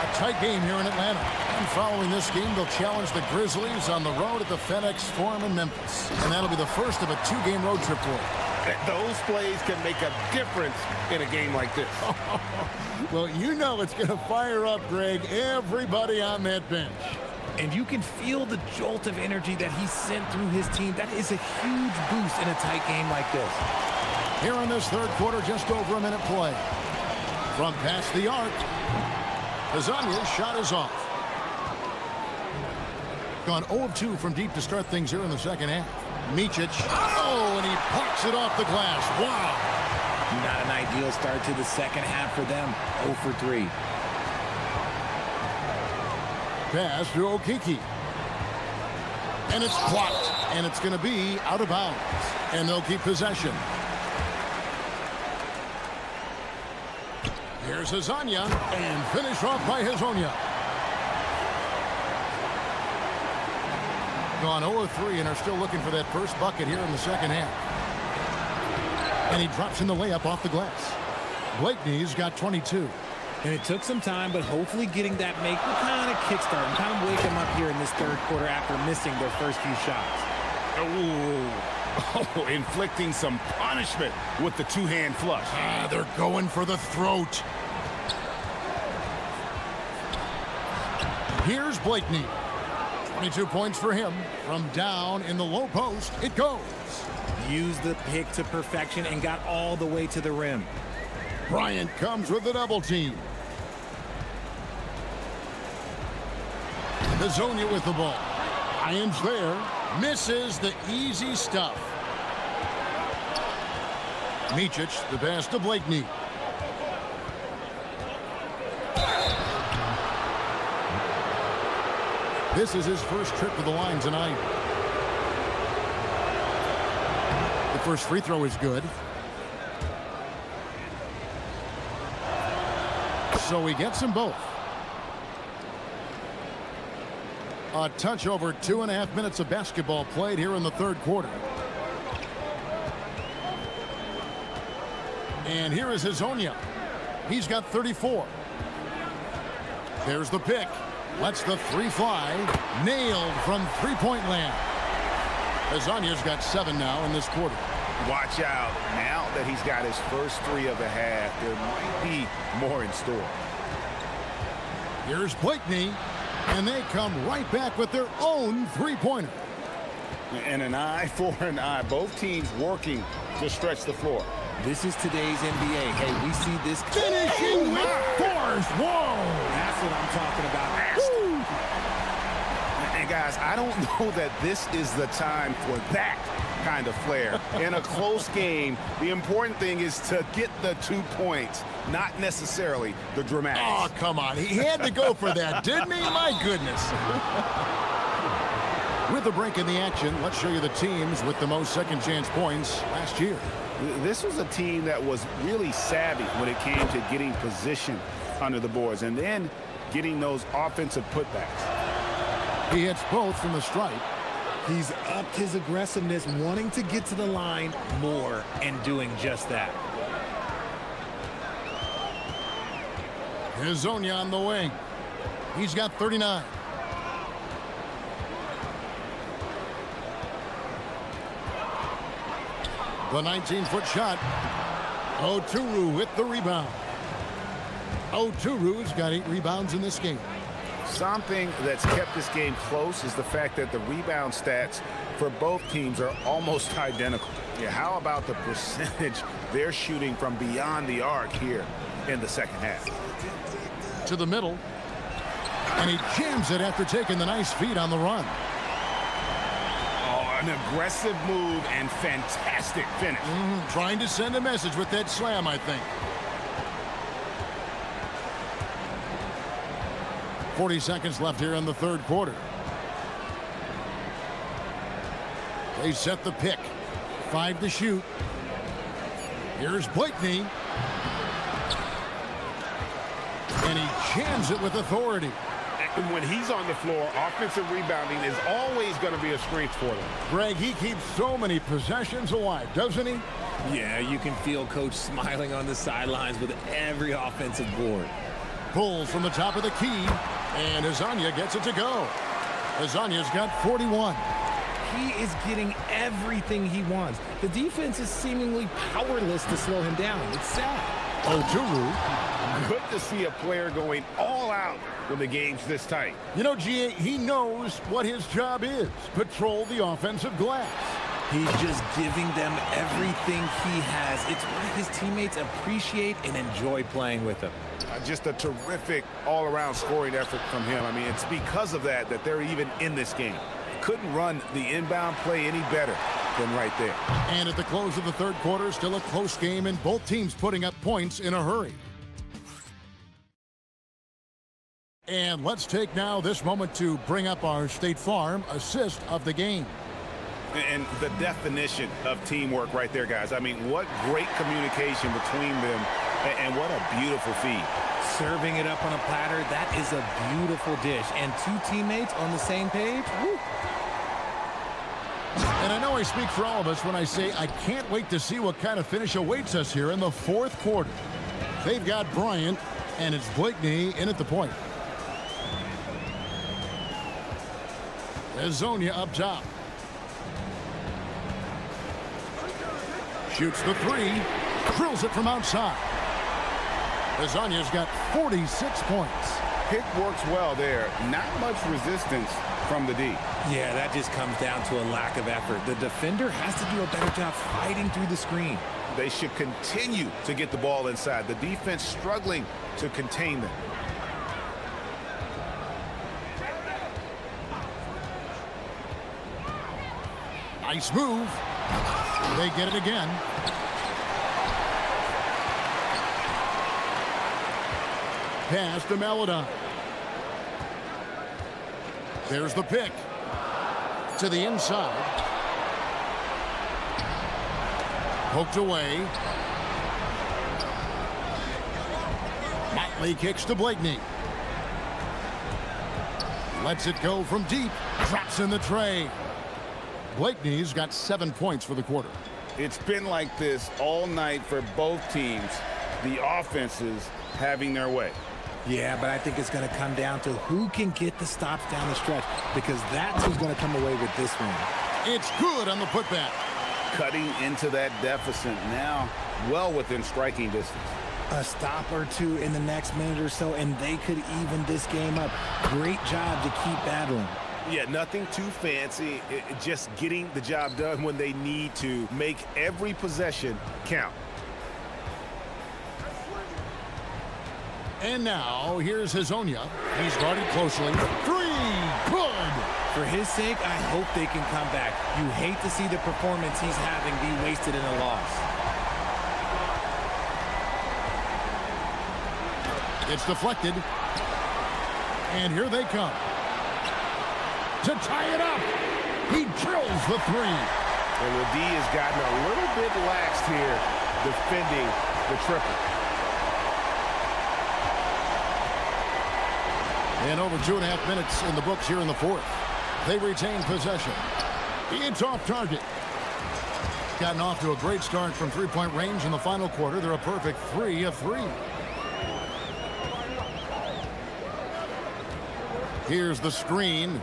A tight game here in Atlanta. And following this game, they'll challenge the Grizzlies on the road at the FedEx Forum in Memphis. And that'll be the first of a 2-game road trip for them. Those plays can make a difference in a game like this. Well, you know it's going to fire up, Greg, everybody on that bench. And you can feel the jolt of energy that he sent through his team. That is a huge boost in a tight game like this. Here in this third quarter, just over a minute play. From past the arc, Hazanya's shot is off. Gone 0 of 2 from deep to start things here in the second half. Micic, oh, and he pucks it off the glass. Wow. Not an ideal start to the second half for them. 0 for 3. Pass to Okiki. And it's blocked. And it's going to be out of bounds. And they'll keep possession. Here's Hazanya. And finish off by Hazonia. Gone 0-3 and are still looking for that first bucket here in the second half. And he drops in the layup off the glass. Blakeney's got 22. And it took some time, but hopefully getting that make will kind of kickstart and kind of wake them up here in this third quarter after missing their first few shots. Oh, inflicting some punishment with the two-hand flush. They're going for the throat. Here's Blakeney. 22 points for him. From down in the low post, it goes. Used the pick to perfection and got all the way to the rim. Bryant comes with the double team. Hazonia with the ball. Bryant's there. Misses the easy stuff. Micic, the pass to Blakeney. This is his first trip to the line tonight. The first free throw is good. So he gets them both. A touch over 2.5 minutes of basketball played here in the third quarter. And here is Hazonia. He's got 34. There's the pick. Lets the three fly. Nailed from three-point land. Hazanya's got 7 now in this quarter. Watch out. Now that he's got his first 3 of the half, there might be more in store. Here's Blakeney. And they come right back with their own three-pointer. And an eye for an eye. Both teams working to stretch the floor. This is today's NBA. Hey, we see this Finishing with force. Whoa! That's what I'm talking about. And guys, I don't know that this is the time for that kind of flair. In a close game, the important thing is to get the 2 points, not necessarily the dramatics. Oh, come on. He had to go for that, didn't he? My goodness. With a break in the action, let's show you the teams with the most second-chance points last year. This was a team that was really savvy when it came to getting position under the boards and then getting those offensive putbacks. He hits both from the stripe. He's upped his aggressiveness, wanting to get to the line more and doing just that. Hazonia on the wing. He's got 39. The 19-foot shot. Oturu with the rebound. Oturu's got 8 rebounds in this game. Something that's kept this game close is the fact that the rebound stats for both teams are almost identical. Yeah, how about the percentage they're shooting from beyond the arc here in the second half? To the middle. And he jams it after taking the nice feed on the run. Oh, an aggressive move and fantastic finish. Trying to send a message with that slam, I think. 40 seconds left here in the third quarter. They set the pick. 5 to shoot. Here's Blakeney. And he jams it with authority. And when he's on the floor, offensive rebounding is always going to be a strength for them. Greg, he keeps so many possessions alive, doesn't he? Yeah, you can feel Coach smiling on the sidelines with every offensive board. Pulls from the top of the key, and Azania gets it to go. Azania's got 41. He is getting everything he wants. The defense is seemingly powerless to slow him down. It's sad. Oturu. Good to see a player going all out when the game's this tight. You know, G.A., he knows what his job is. Patrol the offensive glass. He's just giving them everything he has. It's why his teammates appreciate and enjoy playing with him. Just a terrific all-around scoring effort from him. I mean, it's because of that that they're even in this game. Couldn't run the inbound play any better than right there. And at the close of the third quarter, still a close game, and both teams putting up points in a hurry. And let's take now this moment to bring up our State Farm assist of the game. And the definition of teamwork right there, guys. I mean, what great communication between them, and what a beautiful feed. Serving it up on a platter, that is a beautiful dish. And two teammates on the same page, woo. And I know I speak for all of us when I say I can't wait to see what kind of finish awaits us here in the fourth quarter. They've got Bryant, and it's Blakeney in at the point. Azonia up top. Shoots the three, drills it from outside. Azania's got 46 points. Pick works well there. Not much resistance from the D. Yeah, that just comes down to a lack of effort. The defender has to do a better job fighting through the screen. They should continue to get the ball inside. The defense struggling to contain them. Nice move. They get it again. Pass to Maladon. There's the pick. To the inside. Poked away. Motley kicks to Blakeney. Lets it go from deep. Drops in the tray. Blakeney's got 7 points for the quarter. It's been like this all night for both teams. The offenses having their way. Yeah, but I think it's going to come down to who can get the stops down the stretch, because that's who's going to come away with this one. It's good on the putback. Cutting into that deficit now, well within striking distance. A stop or two in the next minute or so, and they could even this game up. Great job to keep battling. Yeah, nothing too fancy. Just getting the job done when they need to. Make every possession count. And now, here's Hazonia. He's guarded closely. Three! Good! For his sake, I hope they can come back. You hate to see the performance he's having be wasted in a loss. It's deflected. And here they come. To tie it up. He drills the three. And the D has gotten a little bit laxed here defending the triple. And over 2.5 minutes in the books here in the fourth. They retain possession. It's off target. Gotten off to a great start from three-point range in the final quarter. They're a perfect 3 of 3. Here's the screen.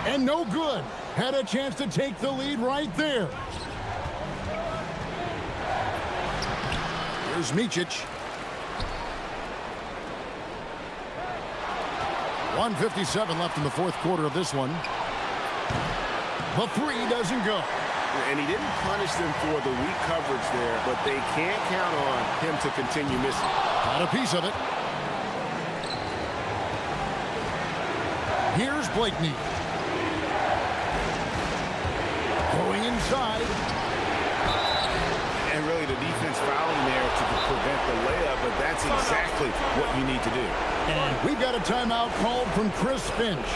And no good. Had a chance to take the lead right there. Here's Micic. 1:57 left in the fourth quarter of this one. The three doesn't go. And he didn't punish them for the weak coverage there, but they can't count on him to continue missing. Got a piece of it. Here's Blakeney. Going inside. And really the defense fouling there to prevent the layup, but that's exactly what you need to do. And we've got a timeout called from Chris Finch.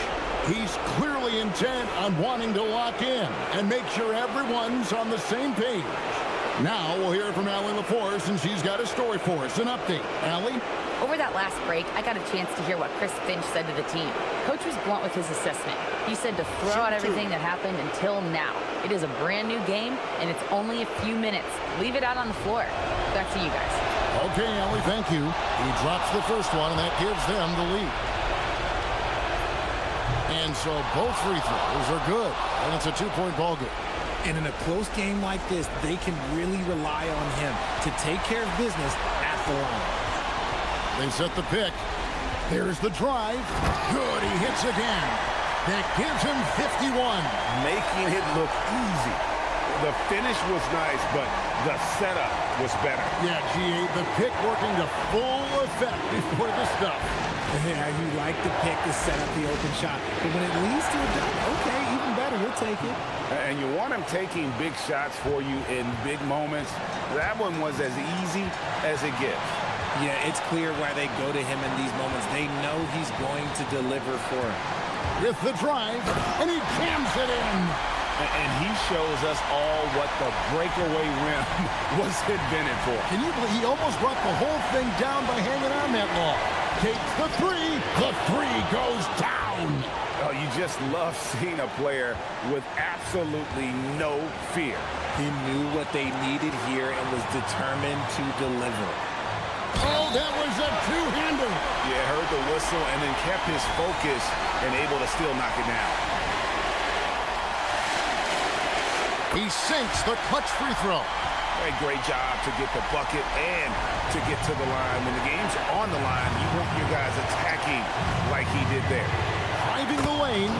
He's clearly intent on wanting to lock in and make sure everyone's on the same page. Now we'll hear from Allie LaForce, and she's got a story for us. An update. Allie? Over that last break, I got a chance to hear what Chris Finch said to the team. Coach was blunt with his assessment. He said to throw out everything that happened until now. It is a brand new game, and it's only a few minutes. Leave it out on the floor. Back to you guys. Okay, Ellie, thank you. He drops the first one, and that gives them the lead. And so both free throws are good, and it's a two-point ball game. And in a close game like this, they can really rely on him to take care of business at the line. They set the pick. There's the drive. Good, he hits again. That gives him 51. Making it look easy. The finish was nice, but the setup was better. Yeah, G8, the pick working to full effect before the stuff. Yeah, you like the pick to set up the open shot. But when it leads to a dunk, okay, even better, he'll take it. And you want him taking big shots for you in big moments. That one was as easy as it gets. Yeah, it's clear why they go to him in these moments. They know he's going to deliver for him. With the drive, and he jams it in. And he shows us all what the breakaway rim was invented for. Can you believe he almost brought the whole thing down by hanging on that long? Takes the three. The three goes down. Oh, you just love seeing a player with absolutely no fear. He knew what they needed here and was determined to deliver. Oh, that was a two-hander. Yeah, heard the whistle and then kept his focus and able to still knock it down. He sinks the clutch free throw. A great job to get the bucket and to get to the line. When the game's on the line, you want your guys attacking like he did there. Driving the lane.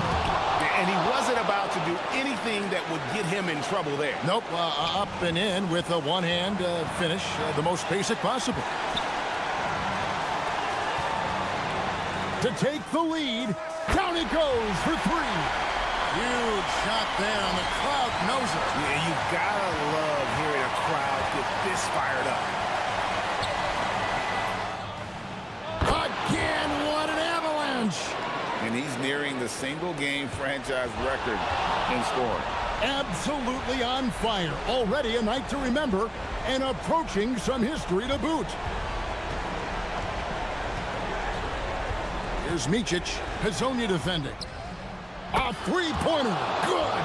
And he wasn't about to do anything that would get him in trouble there. Nope, up and in with a one-hand finish, the most basic possible. To take the lead, down he goes for three. Huge shot there, and the crowd knows it. Yeah, you gotta love hearing a crowd get this fired up. Again, what an avalanche! And he's nearing the single-game franchise record in scoring. Absolutely on fire. Already a night to remember, and approaching some history to boot. Here's Micic, Hazonia defending. A three-pointer, good!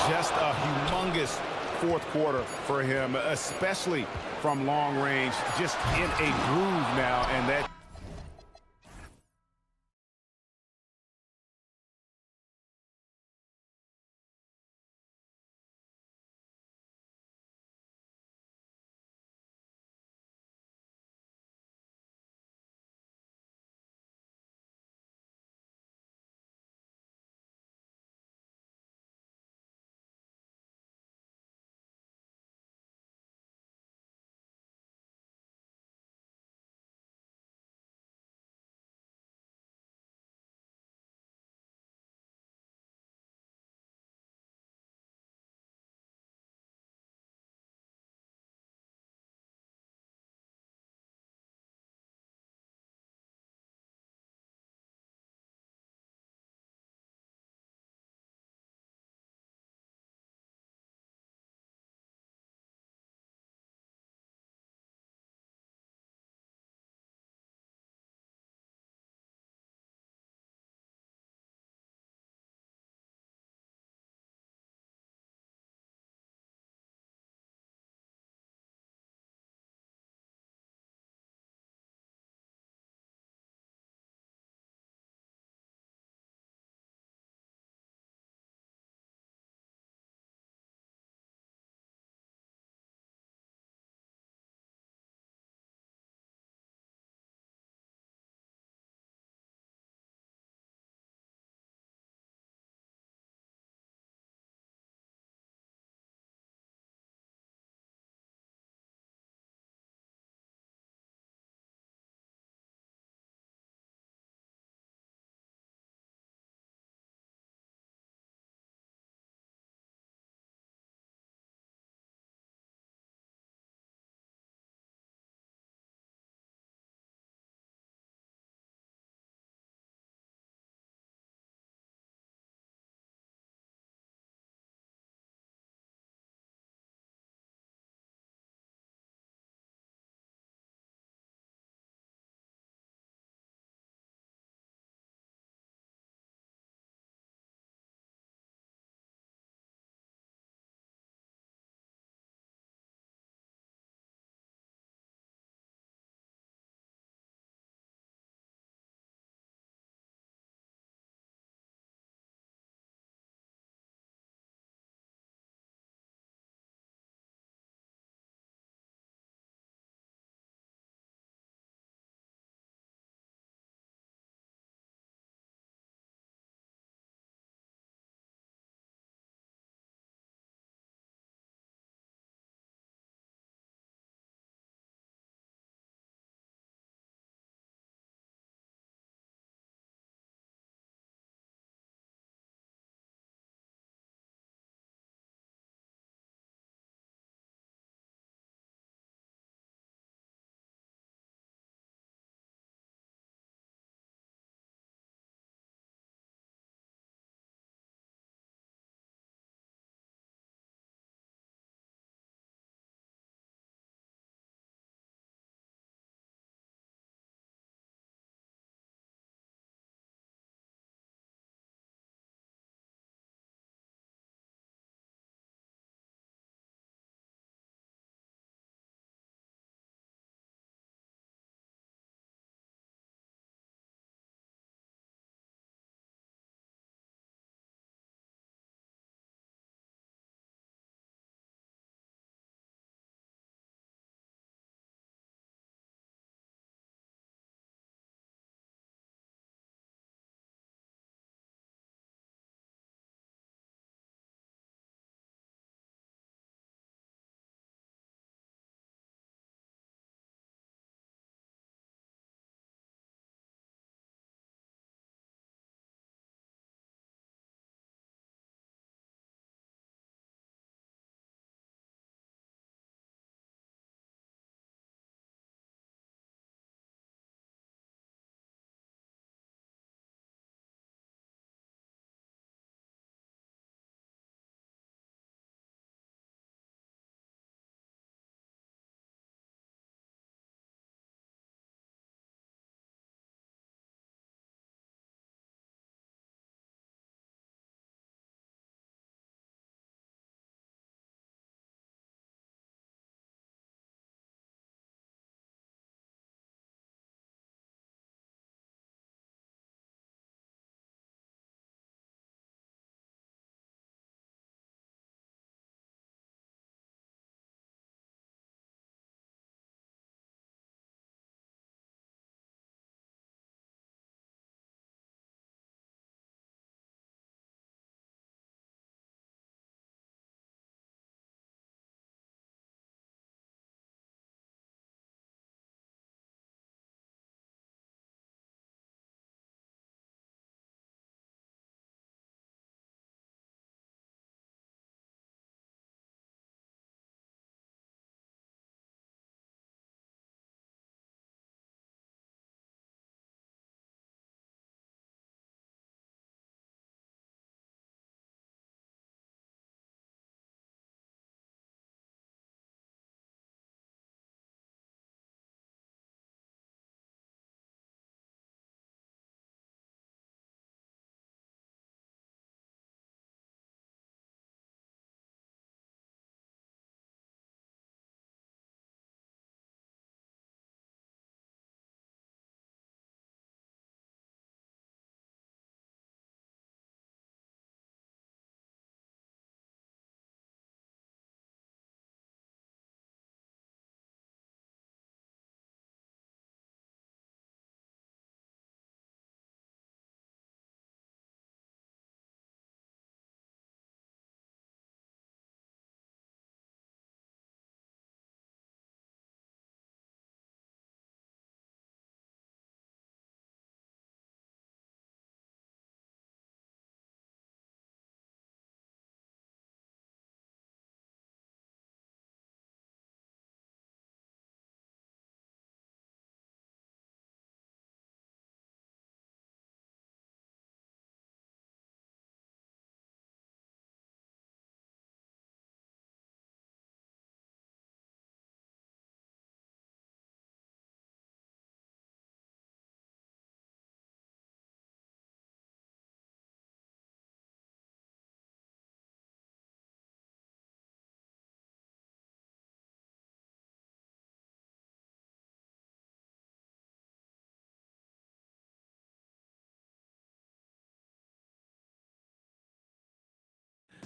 Just a humongous fourth quarter for him, especially from long range. Just in a groove now, and that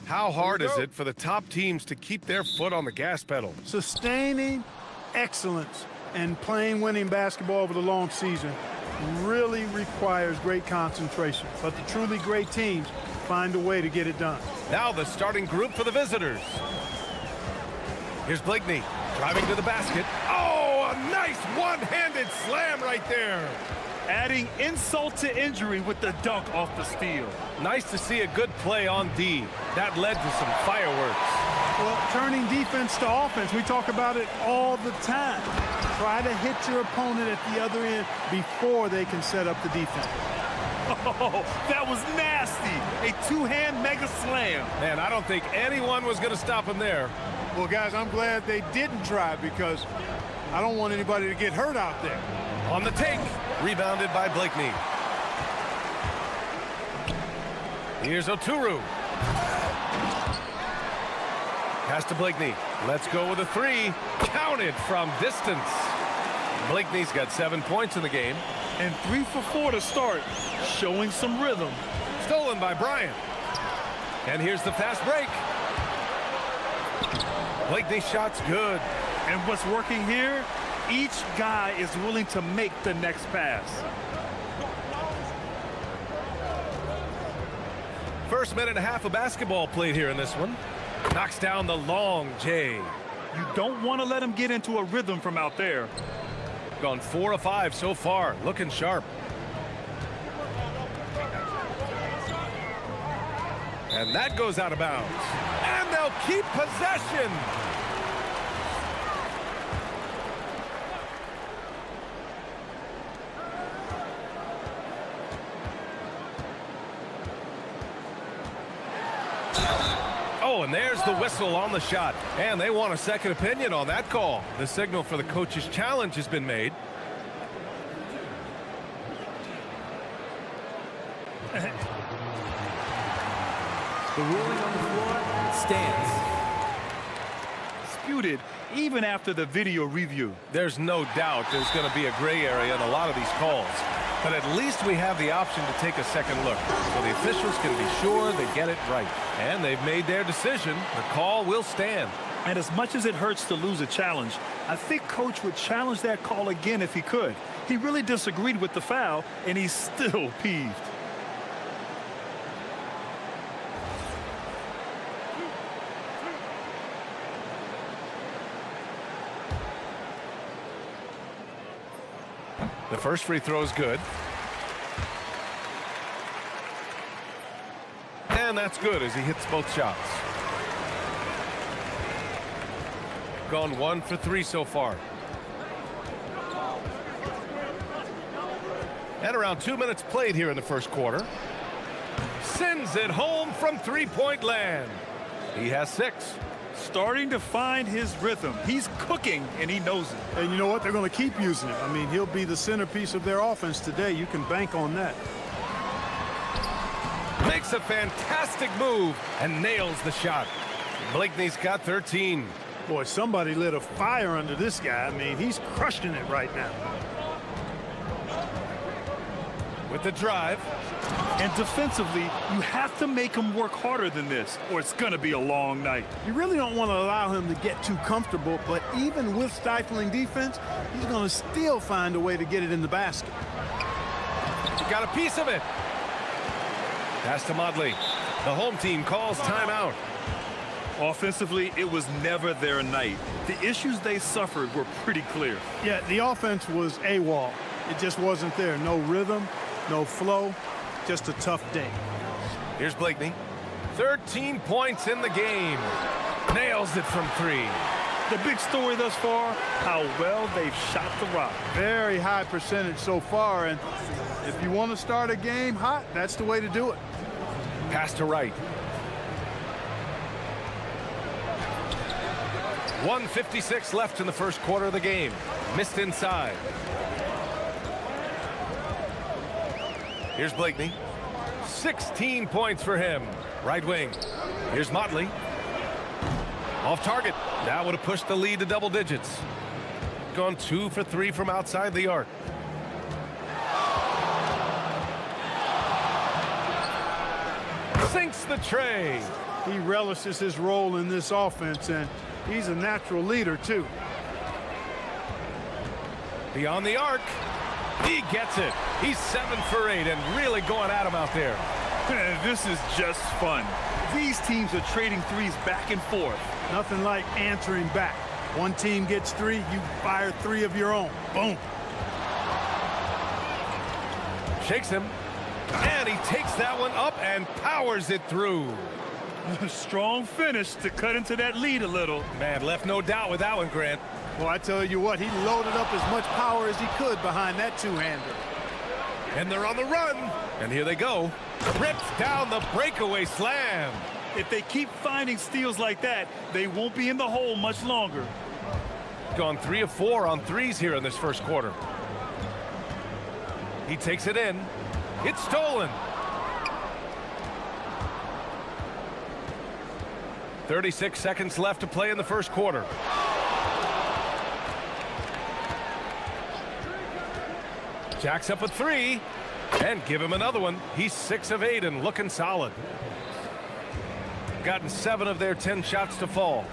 How hard is it for the top teams to keep their foot on the gas pedal? Sustaining excellence and playing winning basketball over the long season really requires great concentration. But the truly great teams find a way to get it done. Now the starting group for the visitors. Here's Blakeney driving to the basket. Oh, a nice one-handed slam right there. Adding insult to injury with the dunk off the steal. Nice to see a good play on D. That led to some fireworks. Well, turning defense to offense, we talk about it all the time. Try to hit your opponent at the other end before they can set up the defense. Oh, that was nasty. A two-hand mega slam. Man, I don't think anyone was going to stop him there. Well, guys, I'm glad they didn't try because I don't want anybody to get hurt out there. On the take, rebounded by Blakeney. Here's Oturu. Pass to Blakeney. Let's go with a three. Counted from distance. Blakeney's got 7 points in the game. And 3 for 4 to start, showing some rhythm. Stolen by Bryant. And here's the fast break. Blakeney's shot's good. And what's working here? Each guy is willing to make the next pass. First minute and a half of basketball played here in this one. Knocks down the long J. You don't want to let him get into a rhythm from out there. Gone 4 of 5 so far. Looking sharp. And that goes out of bounds. And they'll keep possession. Oh, and there's the whistle on the shot. And they want a second opinion on that call. The signal for the coach's challenge has been made. The ruling on the floor stands. Disputed even after the video review. There's no doubt there's going to be a gray area in a lot of these calls. But at least we have the option to take a second look, so the officials can be sure they get it right. And they've made their decision. The call will stand. And as much as it hurts to lose a challenge, I think Coach would challenge that call again if he could. He really disagreed with the foul, and he's still peeved. The first free throw is good. And that's good as he hits both shots. Gone 1 for 3 so far. And around 2 minutes played here in the first quarter. Sends it home from three-point land. He has 6. Starting to find his rhythm. He's cooking, and he knows it. And you know what? They're going to keep using him. I mean, he'll be the centerpiece of their offense today. You can bank on that. Makes a fantastic move and nails the shot. Blakeney's got 13. Boy, somebody lit a fire under this guy. I mean, he's crushing it right now. With the drive. And defensively, you have to make him work harder than this, or it's going to be a long night. You really don't want to allow him to get too comfortable, but even with stifling defense, he's going to still find a way to get it in the basket. He got a piece of it. Pass to Modley. The home team calls timeout. Offensively, it was never their night. The issues they suffered were pretty clear. Yeah, the offense was AWOL. It just wasn't there. No rhythm, no flow, just a tough day. Here's Blakeney. 13 points in the game. Nails it from 3. The big story thus far, how well they've shot the rock. Very high percentage so far, and if you want to start a game hot, that's the way to do it. Pass to Wright. 1:56 left in the first quarter of the game. Missed inside. Here's Blakeney. 16 points for him. Right wing. Here's Motley. Off target. That would have pushed the lead to double digits. Gone 2 for 3 from outside the arc. Sinks the tray. He relishes his role in this offense, and he's a natural leader, too. Beyond the arc. He gets it. He's 7 for 8 and really going at him out there. This is just fun. These teams are trading threes back and forth. Nothing like answering back. One team gets 3, you fire 3 of your own. Boom. Shakes him. And he takes that one up and powers it through. Strong finish to cut into that lead a little. Man, left no doubt with that one, Grant. Well, I tell you what, he loaded up as much power as he could behind that two-hander. And they're on the run. And here they go. Rips down the breakaway slam. If they keep finding steals like that, they won't be in the hole much longer. Gone 3 of 4 on threes here in this first quarter. He takes it in. It's stolen. 36 seconds left to play in the first quarter. Jacks up a 3 and give him another one. He's 6 of 8 and looking solid. Gotten 7 of their 10 shots to fall.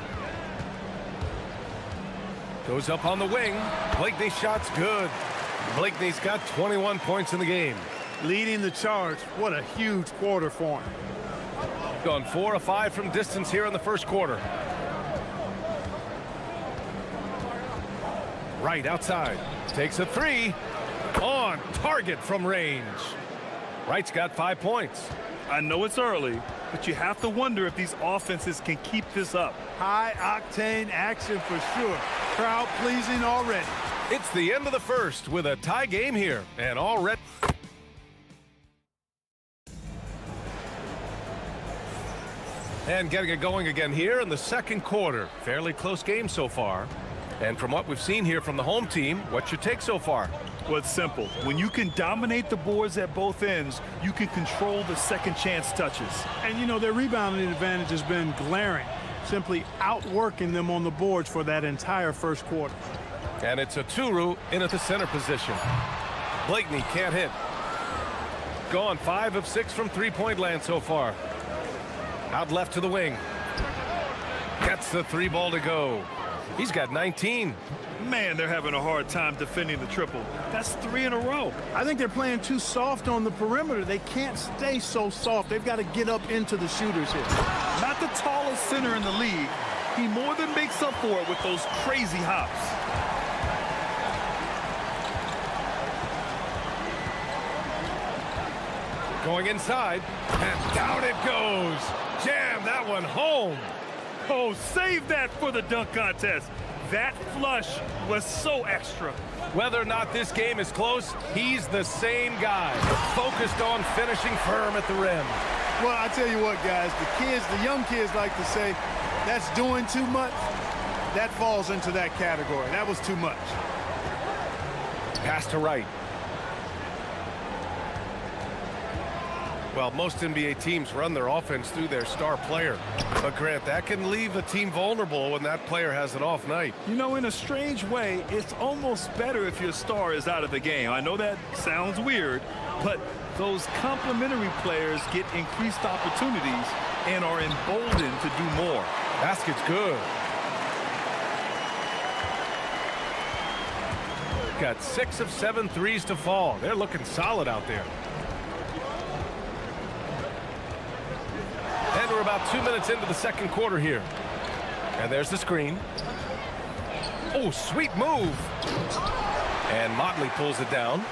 Goes up on the wing. Blakeney's shot's good. Blakeney's got 21 points in the game. Leading the charge. What a huge quarter for him. Gone 4 of 5 from distance here in the first quarter. Right outside. Takes a 3. On target from range. Wright's got 5 points. I know it's early, but you have to wonder if these offenses can keep this up. High-octane action for sure. Crowd-pleasing already. It's the end of the first with a tie game here, and already. And getting it going again here in the second quarter. Fairly close game so far. And from what we've seen here from the home team, what's your take so far? Well, it's simple. When you can dominate the boards at both ends, you can control the second chance touches. And, you know, their rebounding advantage has been glaring, simply outworking them on the boards for that entire first quarter. And it's a Turu in at the center position. Blakeney can't hit. Gone 5 of 6 from three-point land so far. Out left to the wing. Gets the 3 ball to go. He's got 19. Man, they're having a hard time defending the triple. That's 3 in a row. I think they're playing too soft on the perimeter. They can't stay so soft. They've got to get up into the shooters here. Not the tallest center in the league. He more than makes up for it with those crazy hops. Going inside, and down it goes. Jam that one home. Oh, save that for the dunk contest. That flush was so extra. Whether or not this game is close, he's the same guy, focused on finishing firm at the rim. Well, I tell you what, guys, the young kids like to say, that's doing too much. That falls into that category. That was too much. Pass to Wright. Well, most NBA teams run their offense through their star player. But, Grant, that can leave a team vulnerable when that player has an off night. You know, in a strange way, it's almost better if your star is out of the game. I know that sounds weird, but those complementary players get increased opportunities and are emboldened to do more. Basket's good. Got 6 of 7 threes to fall. They're looking solid out there. And we're about 2 minutes into the second quarter here. And there's the screen. Oh, sweet move. And Motley pulls it down.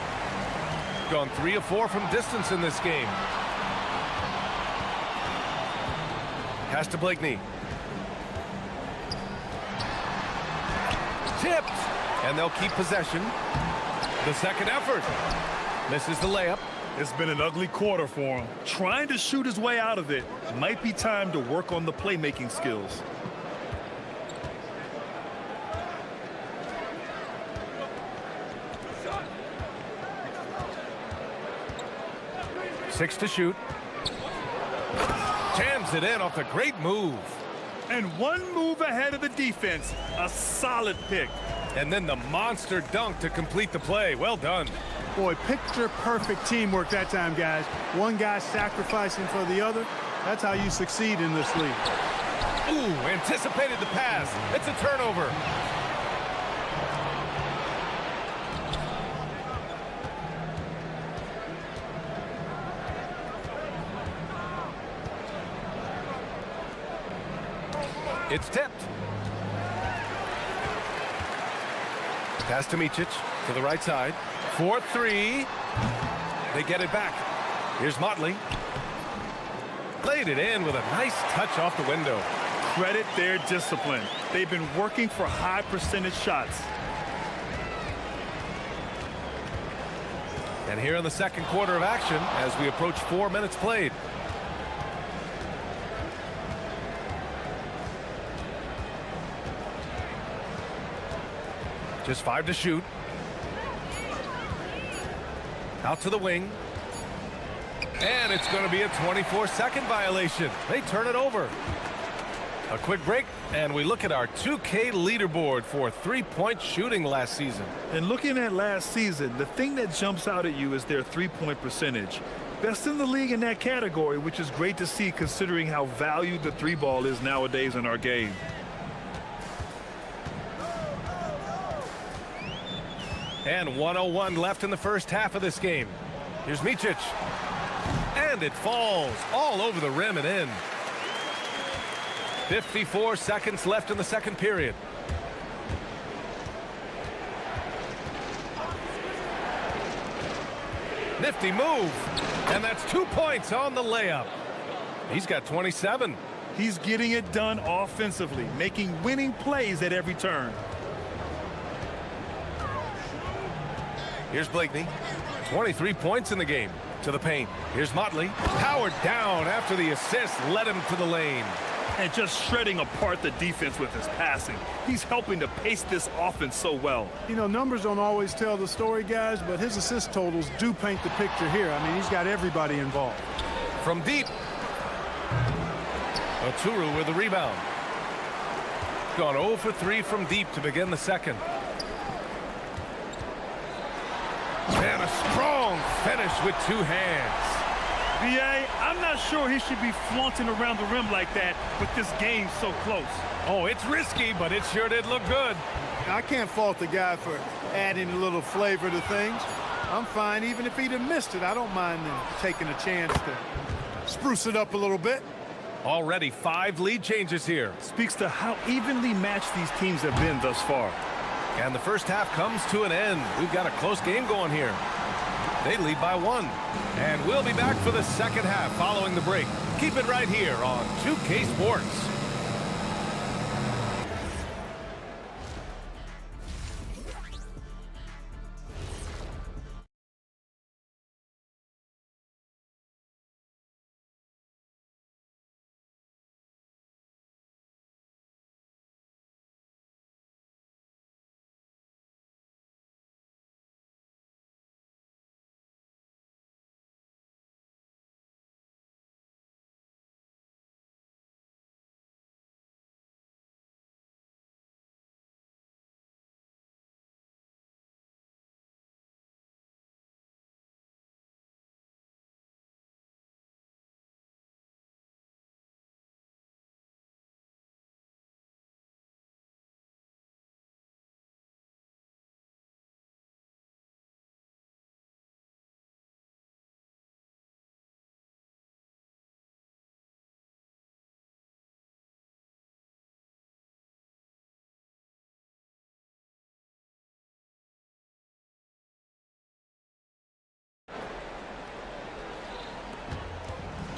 Gone 3 of 4 from distance in this game. Pass to Blakeney. Tipped. And they'll keep possession. The second effort. Misses the layup. It's been an ugly quarter for him. Trying to shoot his way out of it. Might be time to work on the playmaking skills. Six to shoot. Jams it in off the great move. And one move ahead of the defense. A solid pick. And then the monster dunk to complete the play. Well done. Boy, picture-perfect teamwork that time, guys. One guy sacrificing for the other. That's how you succeed in this league. Ooh, anticipated the pass. It's a turnover. It's tipped. Pass to Micic to the right side. 4-3. They get it back. Here's Motley. Laid it in with a nice touch off the window. Credit their discipline. They've been working for high percentage shots. And here in the second quarter of action as we approach 4 minutes played. Just 5 to shoot. Out to the wing. And it's going to be a 24-second violation. They turn it over. A quick break, and we look at our 2K leaderboard for three-point shooting last season. And looking at last season, the thing that jumps out at you is their three-point percentage. Best in the league in that category, which is great to see considering how valued the three ball is nowadays in our game. And 1:01 left in the first half of this game. Here's Micic. And it falls all over the rim and in. 54 seconds left in the second period. Nifty move. And that's 2 points on the layup. He's got 27. He's getting it done offensively, making winning plays at every turn. Here's Blakeney. 23 points in the game. To the paint. Here's Motley. Powered down after the assist led him to the lane. And just shredding apart the defense with his passing. He's helping to pace this offense so well. You know, numbers don't always tell the story, guys, but his assist totals do paint the picture here. I mean, he's got everybody involved. From deep. Oturu with the rebound. Gone 0 for 3 from deep to begin the second. And a strong finish with 2 hands. B.A., I'm not sure he should be flaunting around the rim like that with this game so close. Oh, it's risky, but it sure did look good. I can't fault the guy for adding a little flavor to things. I'm fine. Even if he'd have missed it, I don't mind him taking a chance to spruce it up a little bit. Already 5 lead changes here. Speaks to how evenly matched these teams have been thus far. And the first half comes to an end. We've got a close game going here. They lead by 1. And we'll be back for the second half following the break. Keep it right here on 2K Sports.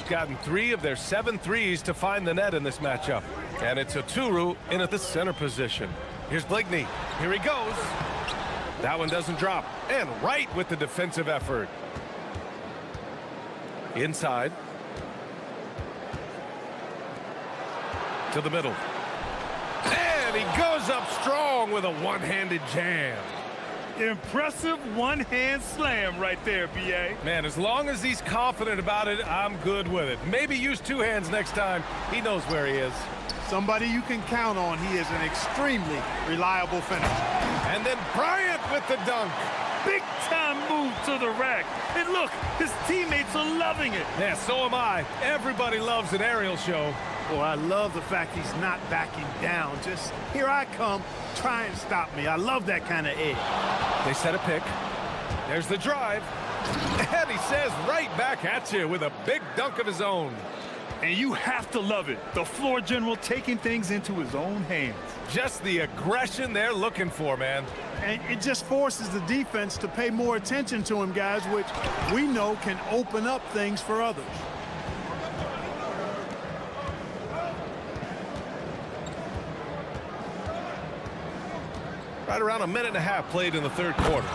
Gotten 3 of their 7 threes to find the net in this matchup. And it's Oturu in at the center position. Here's Blakeney. Here he goes. That one doesn't drop. And right with the defensive effort. Inside. To the middle. And he goes up strong with a one-handed jam. Impressive one-hand slam right there, B.A. Man, as long as he's confident about it, I'm good with it. Maybe use 2 hands next time. He knows where he is. Somebody you can count on. He is an extremely reliable finisher. And then Bryant with the dunk. big-time move to the rack. And look, his teammates are loving it. Yeah, so am I. Everybody loves an aerial show. Well, I love the fact he's not backing down. Just, here I come, try and stop me. I love that kind of edge. They set a pick. There's the drive. And he says right back at you with a big dunk of his own. And you have to love it. The floor general taking things into his own hands. Just the aggression they're looking for, man. And it just forces the defense to pay more attention to him, guys, which we know can open up things for others. Right around a minute and a half played in the third quarter.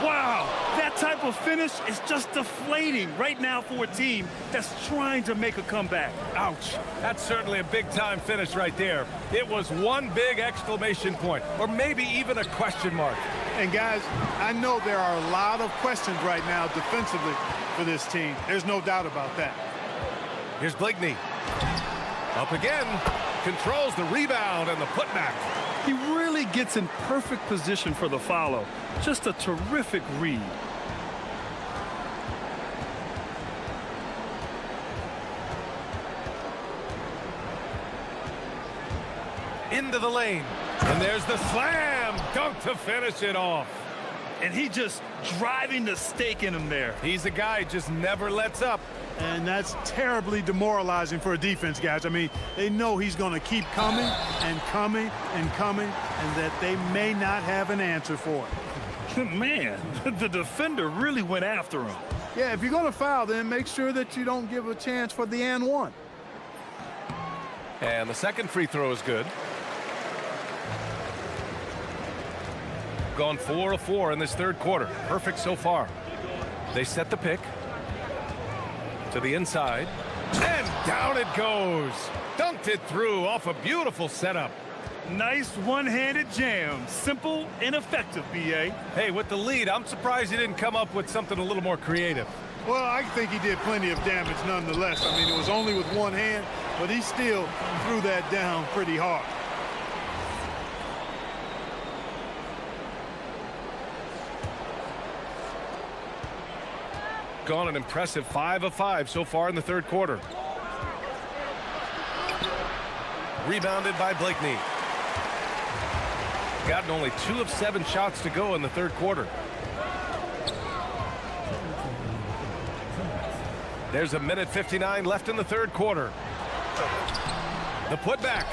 Wow, that type of finish is just deflating right now for a team that's trying to make a comeback. Ouch. That's certainly a big-time finish right there. It was one big exclamation point, or maybe even a question mark. And guys, I know there are a lot of questions right now defensively for this team. There's no doubt about that. Here's Bligney. Up again. Controls the rebound and the putback. He really gets in perfect position for the follow. Just a terrific read. Into the lane. And there's the slam dunk to finish it off. And he just driving the stake in him there. He's a guy who just never lets up. And that's terribly demoralizing for a defense, guys. I mean, they know he's going to keep coming and coming and coming, and that they may not have an answer for it. Man, the defender really went after him. Yeah, if you're going to foul, then make sure that you don't give a chance for the and one. And the second free throw is good. Gone 4 of 4 in this third quarter. Perfect so far. They set the pick. To the inside. And down it goes. Dunked it through off a beautiful setup. Nice one-handed jam. Simple and effective, B.A. Hey, with the lead, I'm surprised he didn't come up with something a little more creative. Well, I think he did plenty of damage nonetheless. I mean, it was only with one hand, but he still threw that down pretty hard. Gone an impressive 5 of 5 so far in the third quarter. Rebounded by Blakeney. Gotten only 2 of 7 shots to go in the third quarter. There's a minute 59 left in the third quarter. The putback.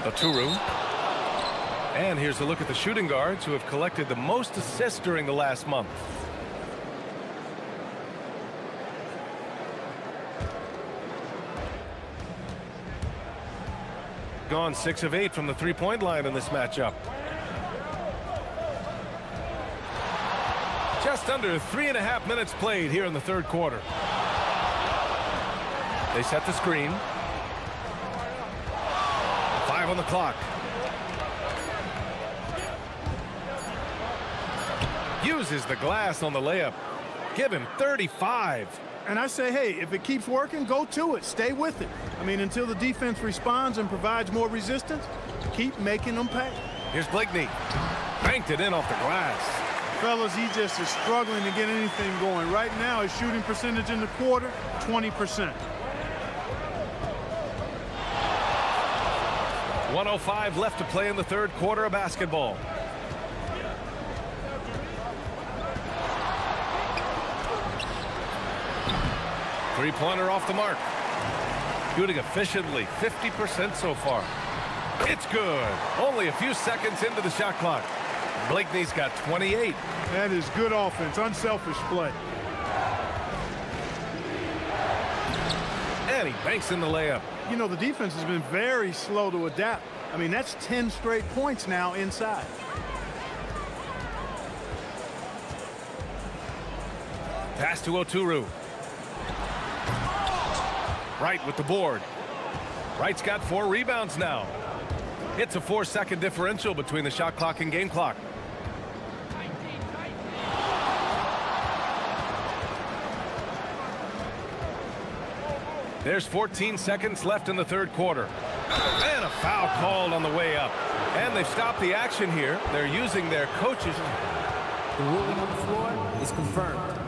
Oturu. And here's a look at the shooting guards who have collected the most assists during the last month. Gone 6 of 8 from the three-point line in this matchup. Just under 3.5 minutes played here in the third quarter. They set the screen. 5 on the clock. Uses the glass on the layup. Give him 35. And I say, hey, if it keeps working, go to it. Stay with it. I mean, until the defense responds and provides more resistance, keep making them pay. Here's Blakeney. Banked it in off the glass. Fellas, he just is struggling to get anything going. Right now, his shooting percentage in the quarter, 20%. 1:05 left to play in the third quarter of basketball. Three-pointer off the mark. Shooting efficiently, 50% so far. It's good. Only a few seconds into the shot clock. Blakeney's got 28. That is good offense, unselfish play. And he banks in the layup. You know, the defense has been very slow to adapt. I mean, that's 10 straight points now inside. Pass to Oturu. Wright with the board. Wright's got 4 rebounds now. It's a 4-second differential between the shot clock and game clock. There's 14 seconds left in the third quarter. And a foul called on the way up. And they've stopped the action here. They're using their coaches. The ruling on the floor is confirmed.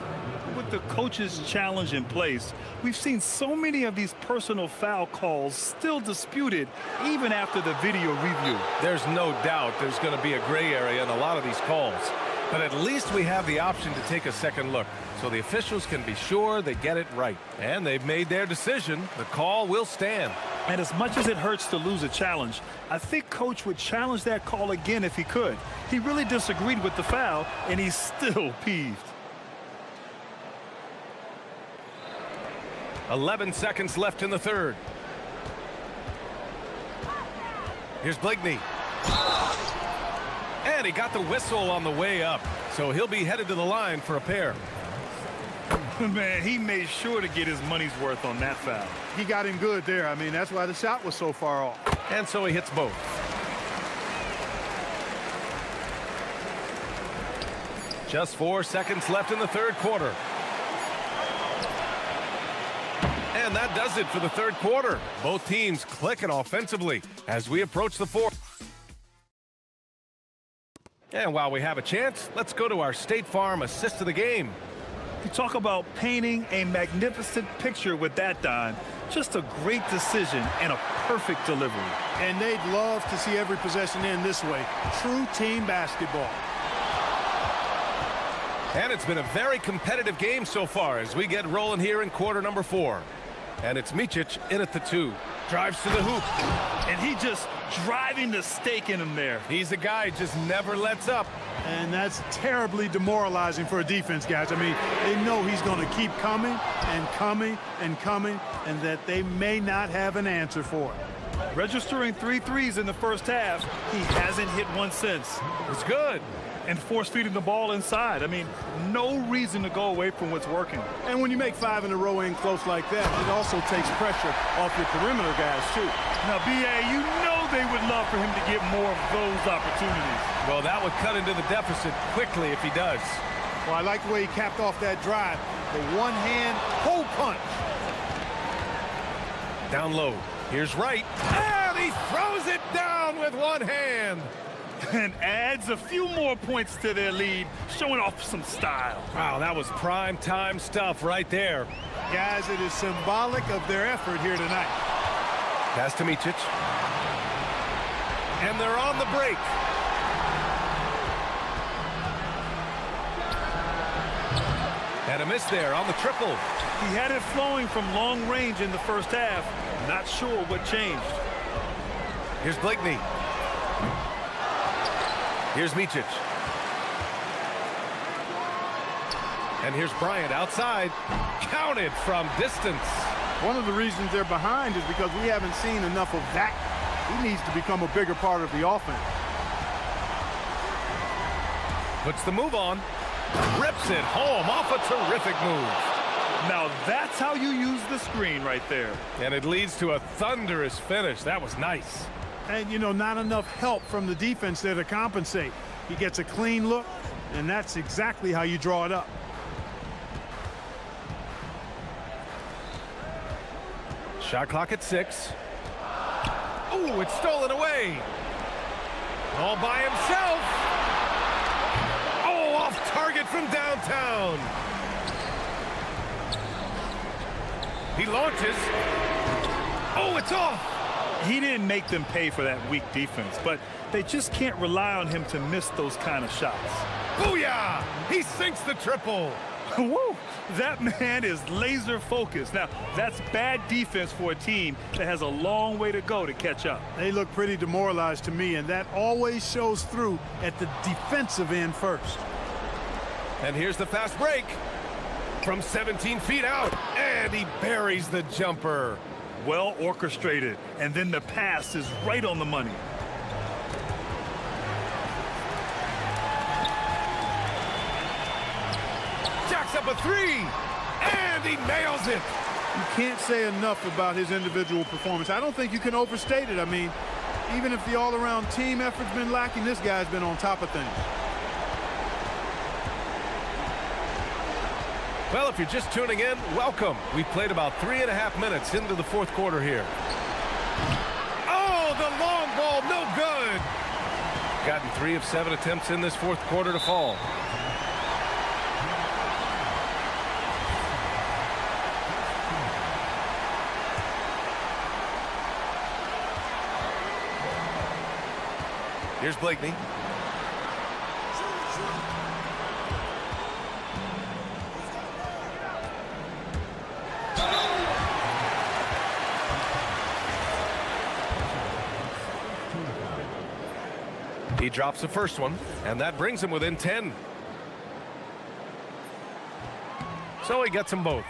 With the coach's challenge in place, we've seen so many of these personal foul calls still disputed even after the video review. There's no doubt there's going to be a gray area in a lot of these calls. But at least we have the option to take a second look, so the officials can be sure they get it right. And they've made their decision. The call will stand. And as much as it hurts to lose a challenge, I think Coach would challenge that call again if he could. He really disagreed with the foul, and he's still peeved. 11 seconds left in the third. Here's Blakeney. And he got the whistle on the way up, so he'll be headed to the line for a pair. Man, he made sure to get his money's worth on that foul. He got him good there. I mean, that's why the shot was so far off. And so he hits both. Just 4 seconds left in the third quarter. And that does it for the third quarter. Both teams clicking offensively as we approach the fourth. And while we have a chance, let's go to our State Farm assist of the game. You talk about painting a magnificent picture with that, Don. Just a great decision and a perfect delivery. And they'd love to see every possession end this way. True team basketball. And it's been a very competitive game so far as we get rolling here in quarter number 4. And it's Micic in at the 2. Drives to the hoop. And he just driving the stake in him there. He's a guy who just never lets up. And that's terribly demoralizing for a defense, guys. I mean, they know he's going to keep coming and coming and coming, and that they may not have an answer for it. Registering 3 threes in the first half, he hasn't hit one since. It's good. And force-feeding the ball inside. I mean, no reason to go away from what's working. And when you make 5 in a row in close like that, it also takes pressure off your perimeter guys, too. Now, B.A., you know they would love for him to get more of those opportunities. Well, that would cut into the deficit quickly if he does. Well, I like the way he capped off that drive. The one-hand hole punch. Down low. Here's Wright. And he throws it down with one hand. And adds a few more points to their lead, showing off some style. Wow, that was prime time stuff right there. Guys, it is symbolic of their effort here tonight. Pass to Micic. And they're on the break. And a miss there on the triple. He had it flowing from long range in the first half. Not sure what changed. Here's Blakeney. Here's Micic. And here's Bryant outside. Counted from distance. One of the reasons they're behind is because we haven't seen enough of that. He needs to become a bigger part of the offense. Puts the move on. Rips it home off a terrific move. Now that's how you use the screen right there. And it leads to a thunderous finish. That was nice. And, you know, not enough help from the defense there to compensate. He gets a clean look, and that's exactly how you draw it up. Shot clock at 6. Ooh, it's stolen away. All by himself. Oh, off target from downtown. He launches. Oh, it's off. He didn't make them pay for that weak defense, but they just can't rely on him to miss those kind of shots. Booyah! He sinks the triple. Woo! That man is laser focused. Now, that's bad defense for a team that has a long way to go to catch up. They look pretty demoralized to me, and that always shows through at the defensive end first. And here's the fast break from 17 feet out, and he buries the jumper. Well orchestrated, and then the pass is right on the money. Jacks up a 3, and he nails it. You can't say enough about his individual performance. I don't think you can overstate it. I mean, even if the all-around team effort's been lacking, this guy's been on top of things. Well, if you're just tuning in, welcome. We've played about 3.5 minutes into the fourth quarter here. Oh, the long ball, no good. Gotten 3 of 7 attempts in this fourth quarter to fall. Here's Blakeney. He drops the first one, and that brings him within 10. So he gets them both.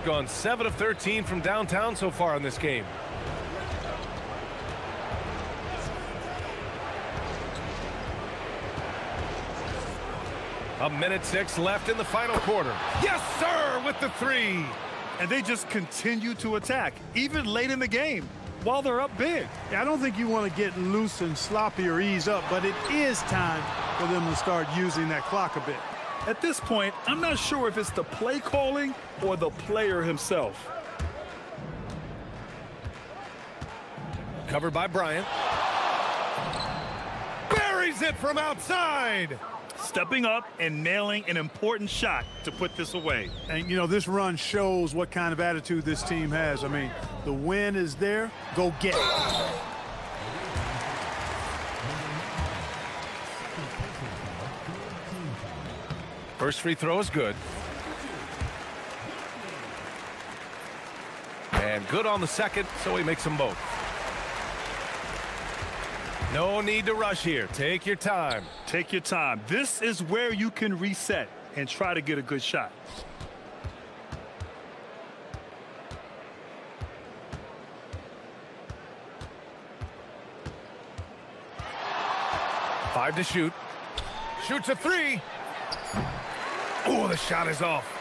Gone 7 of 13 from downtown so far in this game. A minute 6 left in the final quarter. Yes, sir, with the 3. And they just continue to attack, even late in the game, while they're up big. Yeah, I don't think you want to get loose and sloppy or ease up, but it is time for them to start using that clock a bit. At this point, I'm not sure if it's the play calling or the player himself. Covered by Bryant. Buries it from outside. Stepping up and nailing an important shot to put this away. And, you know, this run shows what kind of attitude this team has. I mean, the win is there. Go get it. First free throw is good. And good on the second, so he makes them both. No need to rush here. Take your time. Take your time. This is where you can reset and try to get a good shot. Five to shoot. Shoots a 3. Oh, the shot is off.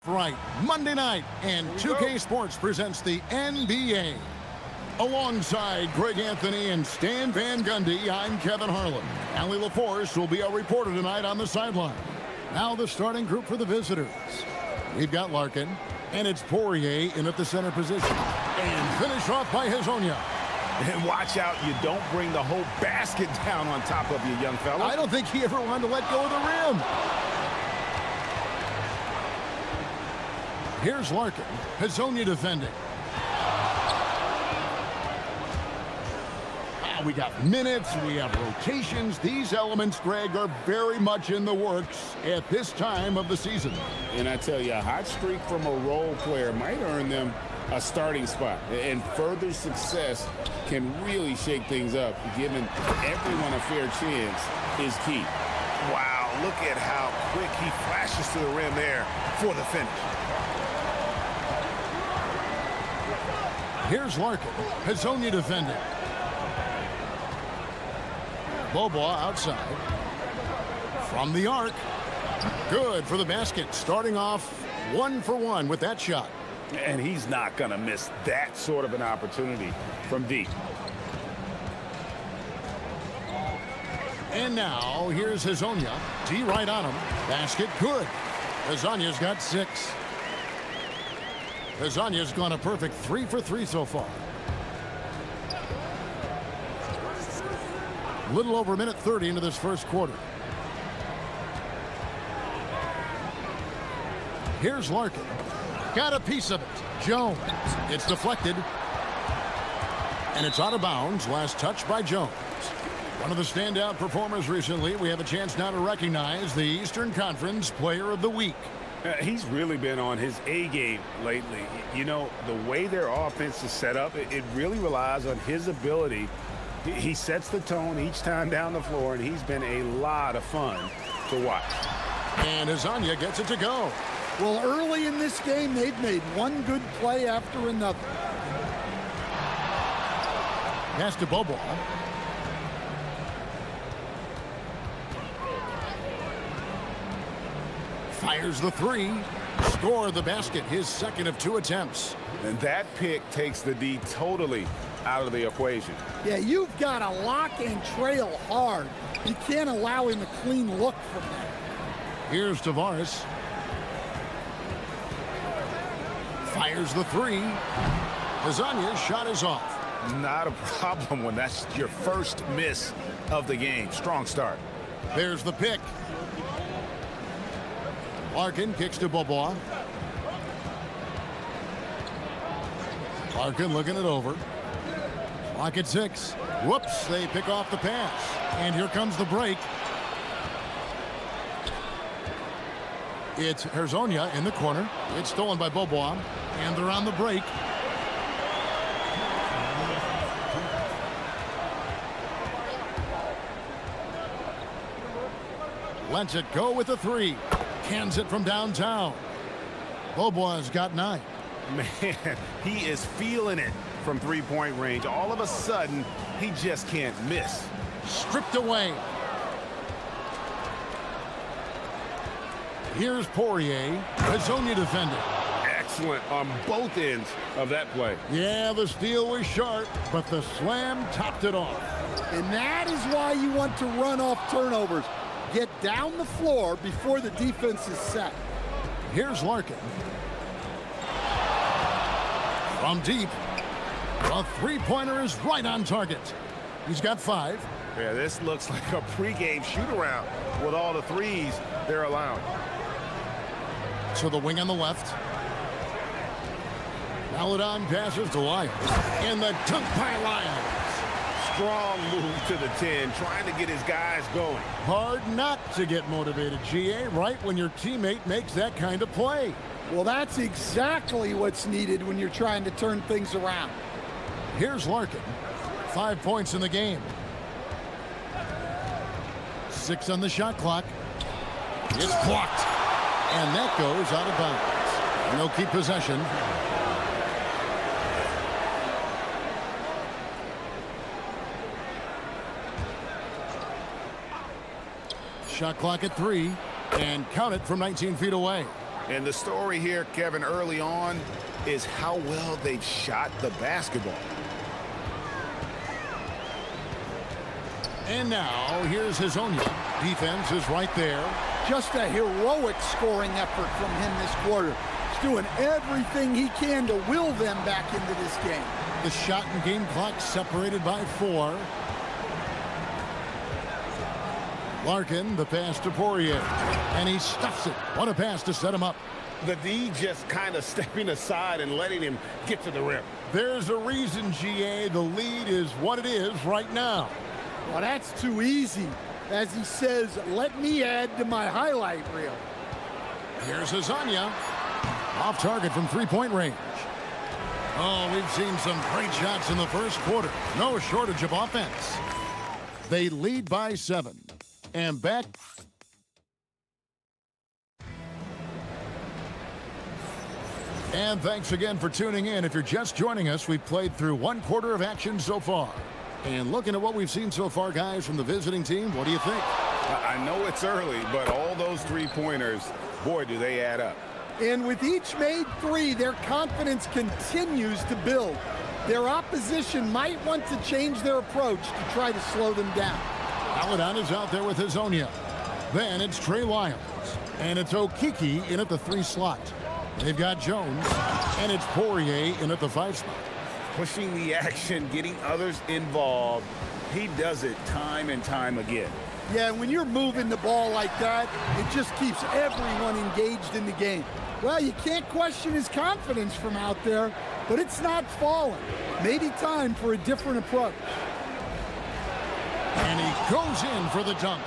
Right, Monday night, and 2K Sports presents the NBA. Alongside Greg Anthony and Stan Van Gundy, I'm Kevin Harlan. Allie LaForce will be our reporter tonight on the sideline. Now the starting group for the visitors. We've got Larkin, and it's Poirier in at the center position. And finish off by Hezonja. And watch out, you don't bring the whole basket down on top of you, young fella. I don't think he ever wanted to let go of the rim. Here's Larkin. Hezonja defending. We got minutes, we have rotations. These elements, Greg, are very much in the works at this time of the season. And I tell you, a hot streak from a role player might earn them a starting spot. And further success can really shake things up. Giving everyone a fair chance is key. Wow, look at how quick he flashes to the rim there for the finish. Here's Larkin. Hezonja defending. Bobois outside. From the arc. Good for the basket. Starting off 1 for 1 with that shot. And he's not going to miss that sort of an opportunity from deep. And now here's Hezonja. D right on him. Basket good. Hezonja's got 6. Hezonja's gone a perfect 3 for 3 so far. A little over a minute 30 into this first quarter. Here's Larkin. Got a piece of it. Jones. It's deflected. And it's out of bounds. Last touch by Jones. One of the standout performers recently. We have a chance now to recognize the Eastern Conference Player of the Week. He's really been on his A game lately. You know, the way their offense is set up, it really relies on his ability. He sets the tone each time down the floor, and he's been a lot of fun to watch. And Hezonja gets it to go. Well, early in this game, they've made one good play after another. Pass to Bobois. Fires the 3. Score the basket, his second of 2 attempts. And that pick takes the D totally out of the equation. Yeah, you've got to lock and trail hard. You can't allow him a clean look from that. Here's Tavares. Fires the 3. Hezonja's shot is off. Not a problem when that's your first miss of the game. Strong start. There's the pick. Larkin kicks to Bobois. Larkin looking it over. Clock at 6. Whoops, they pick off the pass. And here comes the break. It's Hezonja in the corner. It's stolen by Bobois. And they're on the break. Lets it go with a 3. Cans it from downtown. Bobois got 9. Man, he is feeling it from three-point range. All of a sudden, he just can't miss. Stripped away. Here's Poirier. Hezonja defending. Excellent on both ends of that play. Yeah, the steal was sharp, but the slam topped it off. And that is why you want to run off turnovers. Get down the floor before the defense is set. Here's Larkin. From deep. A three-pointer is right on target. He's got 5. Yeah, this looks like a pregame shoot-around with all the threes they're allowing. To the wing on the left. Maladon passes to Lyons. And the dunk by Lyons. Strong move to the 10, trying to get his guys going. Hard not to get motivated, GA, right when your teammate makes that kind of play. Well, that's exactly what's needed when you're trying to turn things around. Here's Larkin. 5 points in the game. 6 on the shot clock. It's blocked. And that goes out of bounds. And they'll keep possession. Shot clock at 3. And count it from 19 feet away. And the story here, Kevin, early on is how well they've shot the basketball. And now, here's Hazonia. Defense is right there. Just a heroic scoring effort from him this quarter. He's doing everything he can to will them back into this game. The shot and game clock separated by 4. Larkin, the pass to Poirier. And he stuffs it. What a pass to set him up. The D just kind of stepping aside and letting him get to the rim. There's a reason, GA, the lead is what it is right now. Well, that's too easy. As he says, let me add to my highlight reel. Here's Hazonia. Off target from three-point range. Oh, we've seen some great shots in the first quarter. No shortage of offense. They lead by 7. And back. And thanks again for tuning in. If you're just joining us, we've played through 1 quarter of action so far. And looking at what we've seen so far, guys, from the visiting team, what do you think? I know it's early, but all those three-pointers, boy, do they add up. And with each made 3, their confidence continues to build. Their opposition might want to change their approach to try to slow them down. Paladon is out there with Hazonia. Then it's Trey Lyles. And it's Okiki in at the 3 slot. They've got Jones. And it's Poirier in at the 5 spot. Pushing the action, getting others involved. He does it time and time again. Yeah, when you're moving the ball like that, it just keeps everyone engaged in the game. Well, you can't question his confidence from out there, but it's not falling. Maybe time for a different approach. And he goes in for the dunk.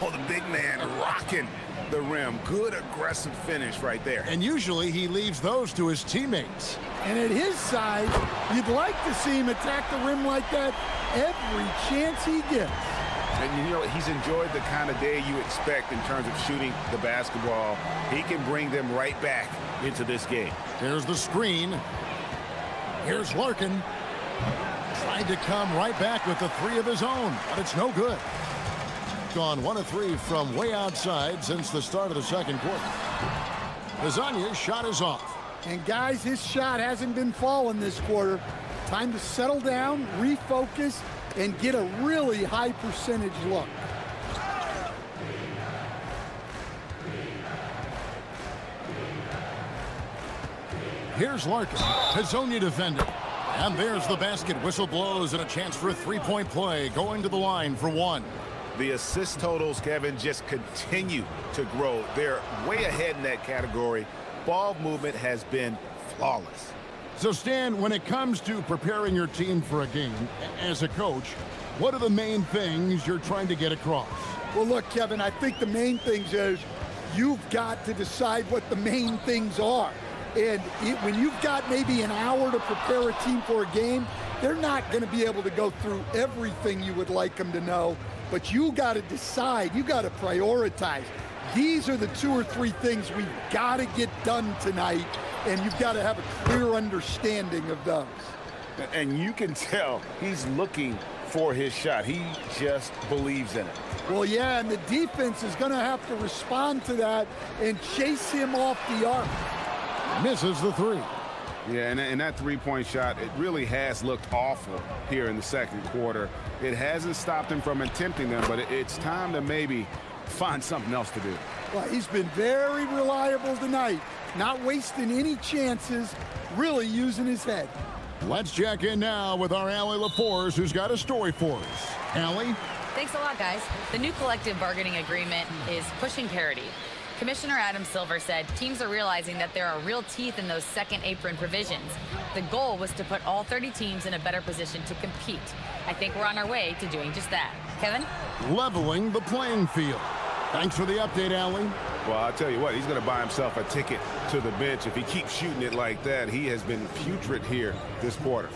Oh, the big man rocking the rim. Good aggressive finish right there. And usually he leaves those to his teammates. And at his size, you'd like to see him attack the rim like that every chance he gets. And you know, he's enjoyed the kind of day you expect in terms of shooting the basketball. He can bring them right back into this game. Here's the screen. Here's Larkin. Tried to come right back with the 3 of his own, but it's no good. Gone 1 of 3 from way outside since the start of the second quarter. Hazonia's shot is off. And guys, his shot hasn't been falling this quarter. Time to settle down, refocus, and get a really high percentage look. Here's Larkin. Hazonia defending. And there's the basket. Whistle blows and a chance for a 3-point play. Going to the line for 1. The assist totals, Kevin, just continue to grow. They're way ahead in that category. Ball movement has been flawless. So, Stan, when it comes to preparing your team for a game, as a coach, what are the main things you're trying to get across? Well, look, Kevin, I think the main things is you've got to decide what the main things are. And when you've got maybe an hour to prepare a team for a game, they're not going to be able to go through everything you would like them to know. But you got to decide. You got to prioritize. These are the 2 or 3 things we've got to get done tonight, and you've got to have a clear understanding of those. And you can tell he's looking for his shot. He just believes in it. Well, yeah, and the defense is going to have to respond to that and chase him off the arc. Misses the 3. Yeah, and that 3-point shot, it really has looked awful here in the second quarter. It hasn't stopped him from attempting them, but it's time to maybe find something else to do. Well, he's been very reliable tonight, not wasting any chances, really using his head. Let's check in now with our Allie LaForce, who's got a story for us. Allie? Thanks a lot, guys. The new collective bargaining agreement is pushing parity. Commissioner Adam Silver said teams are realizing that there are real teeth in those second apron provisions. The goal was to put all 30 teams in a better position to compete. I think we're on our way to doing just that. Kevin? Leveling the playing field. Thanks for the update, Allie. Well, I'll tell you what, he's going to buy himself a ticket to the bench. If he keeps shooting it like that, he has been putrid here this quarter.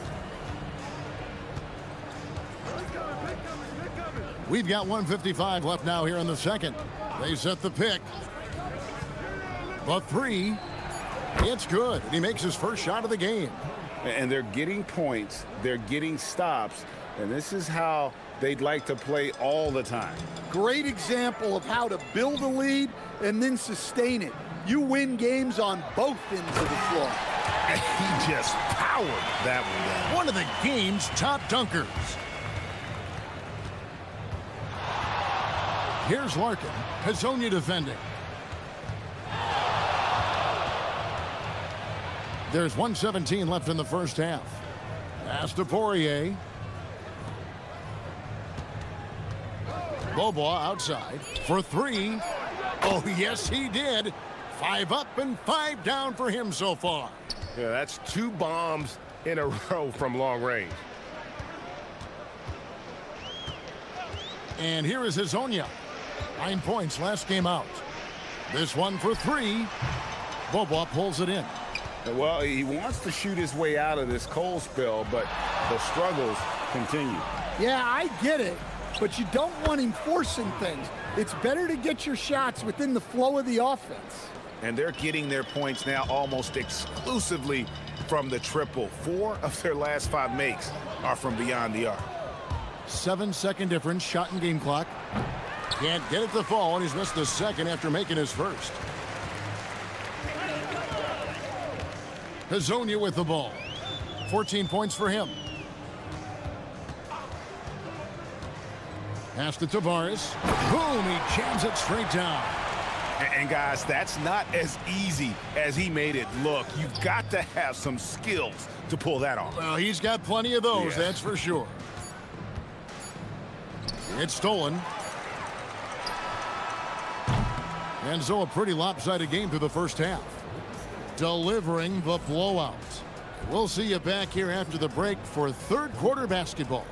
We've got 1:55 left now here in the second. They set the pick. The 3, it's good. He makes his first shot of the game. And they're getting points, they're getting stops, and this is how they'd like to play all the time. Great example of how to build a lead and then sustain it. You win games on both ends of the floor. He just powered that one down. One of the game's top dunkers. Here's Larkin. Hazonia defending. There's 1:17 left in the first half. Pass to Poirier. Bobois outside for three. Oh, yes, he did. 5 up and 5 down for him so far. Yeah, that's 2 bombs in a row from long range. And here is Hazonia. 9 points last game out. This one for 3. Bobois pulls it in. Well, he wants to shoot his way out of this cold spell, but the struggles continue. Yeah, I get it, but you don't want him forcing things. It's better to get your shots within the flow of the offense. And they're getting their points now almost exclusively from the triple. 4 of their last 5 makes are from beyond the arc. 7-second difference, shot and game clock. Can't get it to fall, and he's missed the second after making his first. Hazonia with the ball. 14 points for him. Pass to Tavares. Boom, he jams it straight down. And guys, that's not as easy as he made it look. You've got to have some skills to pull that off. Well, he's got plenty of those, that's for sure. It's stolen. And so a pretty lopsided game through the first half. Delivering the blowout. We'll see you back here after the break for third quarter basketball.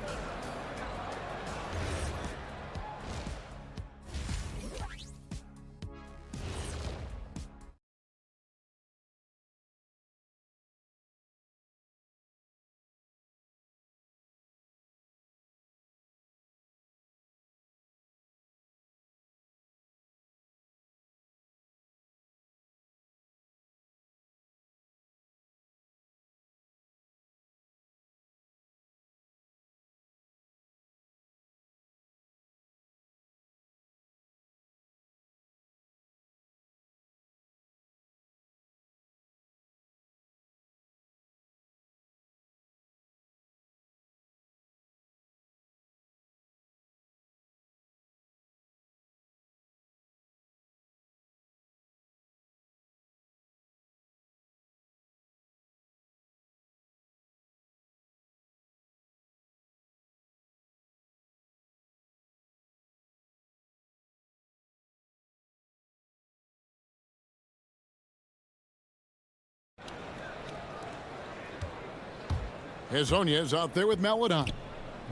Hazonia's out there with Maladon.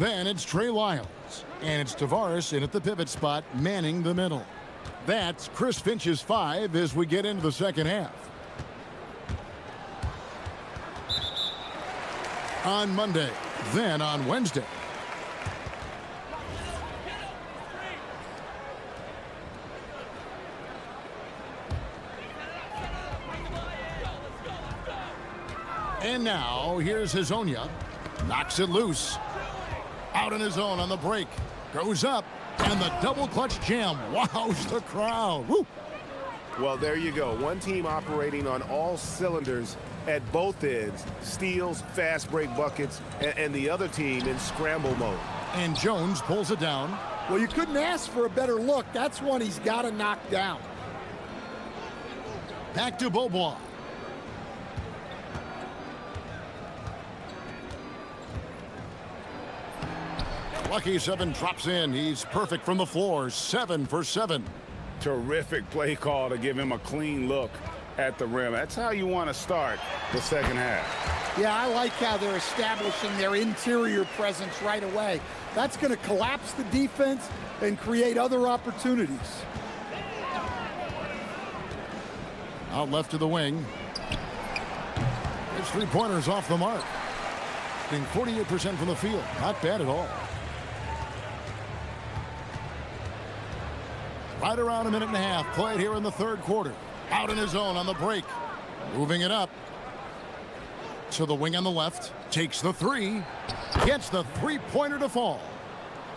Then it's Trey Lyles. And it's Tavares in at the pivot spot, manning the middle. That's Chris Finch's 5 as we get into the second half. On Monday, then on Wednesday. And now, here's Hazonia. Knocks it loose. Out on his own on the break. Goes up. And the double clutch jam. Wows the crowd. Woo. Well, there you go. One team operating on all cylinders at both ends. Steals, fast break buckets, and the other team in scramble mode. And Jones pulls it down. Well, you couldn't ask for a better look. That's one he's got to knock down. Back to Bobois. Lucky 7 drops in. He's perfect from the floor. 7 for 7. Terrific play call to give him a clean look at the rim. That's how you want to start the second half. Yeah, I like how they're establishing their interior presence right away. That's going to collapse the defense and create other opportunities. Out left to the wing. His 3-pointers off the mark. Being 48% from the field. Not bad at all. Right around a minute and a half played here in the third quarter. Out in his own on the break. Moving it up. To the wing on the left. Takes the 3. Gets the 3-pointer to fall.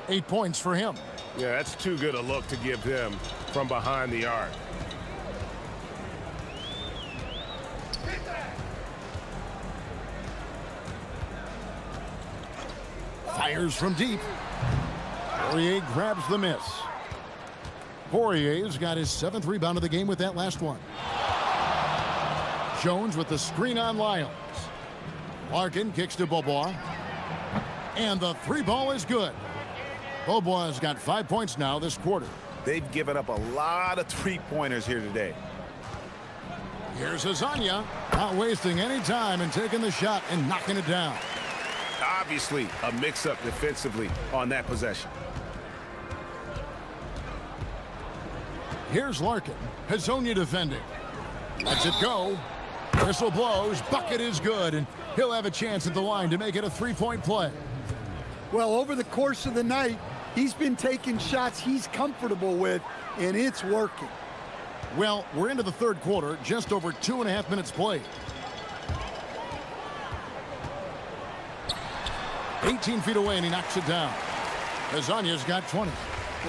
8 points for him. Yeah, that's too good a look to give him from behind the arc. Fires from deep. Poirier grabs the miss. Poirier's got his 7th rebound of the game with that last one. Jones with the screen on Lyles. Larkin kicks to Beaubois. And the 3 ball is good. Beaubois has got 5 points now this quarter. They've given up a lot of 3-pointers here today. Here's Azania, not wasting any time and taking the shot and knocking it down. Obviously, a mix-up defensively on that possession. Here's Larkin. Hazonia defending. Lets it go. Whistle blows. Bucket is good, and he'll have a chance at the line to make it a 3-point play. Well, over the course of the night, he's been taking shots he's comfortable with, and it's working. Well, we're into the 3rd quarter, just over 2.5 minutes played. 18 feet away, and he knocks it down. Hazania's got 20.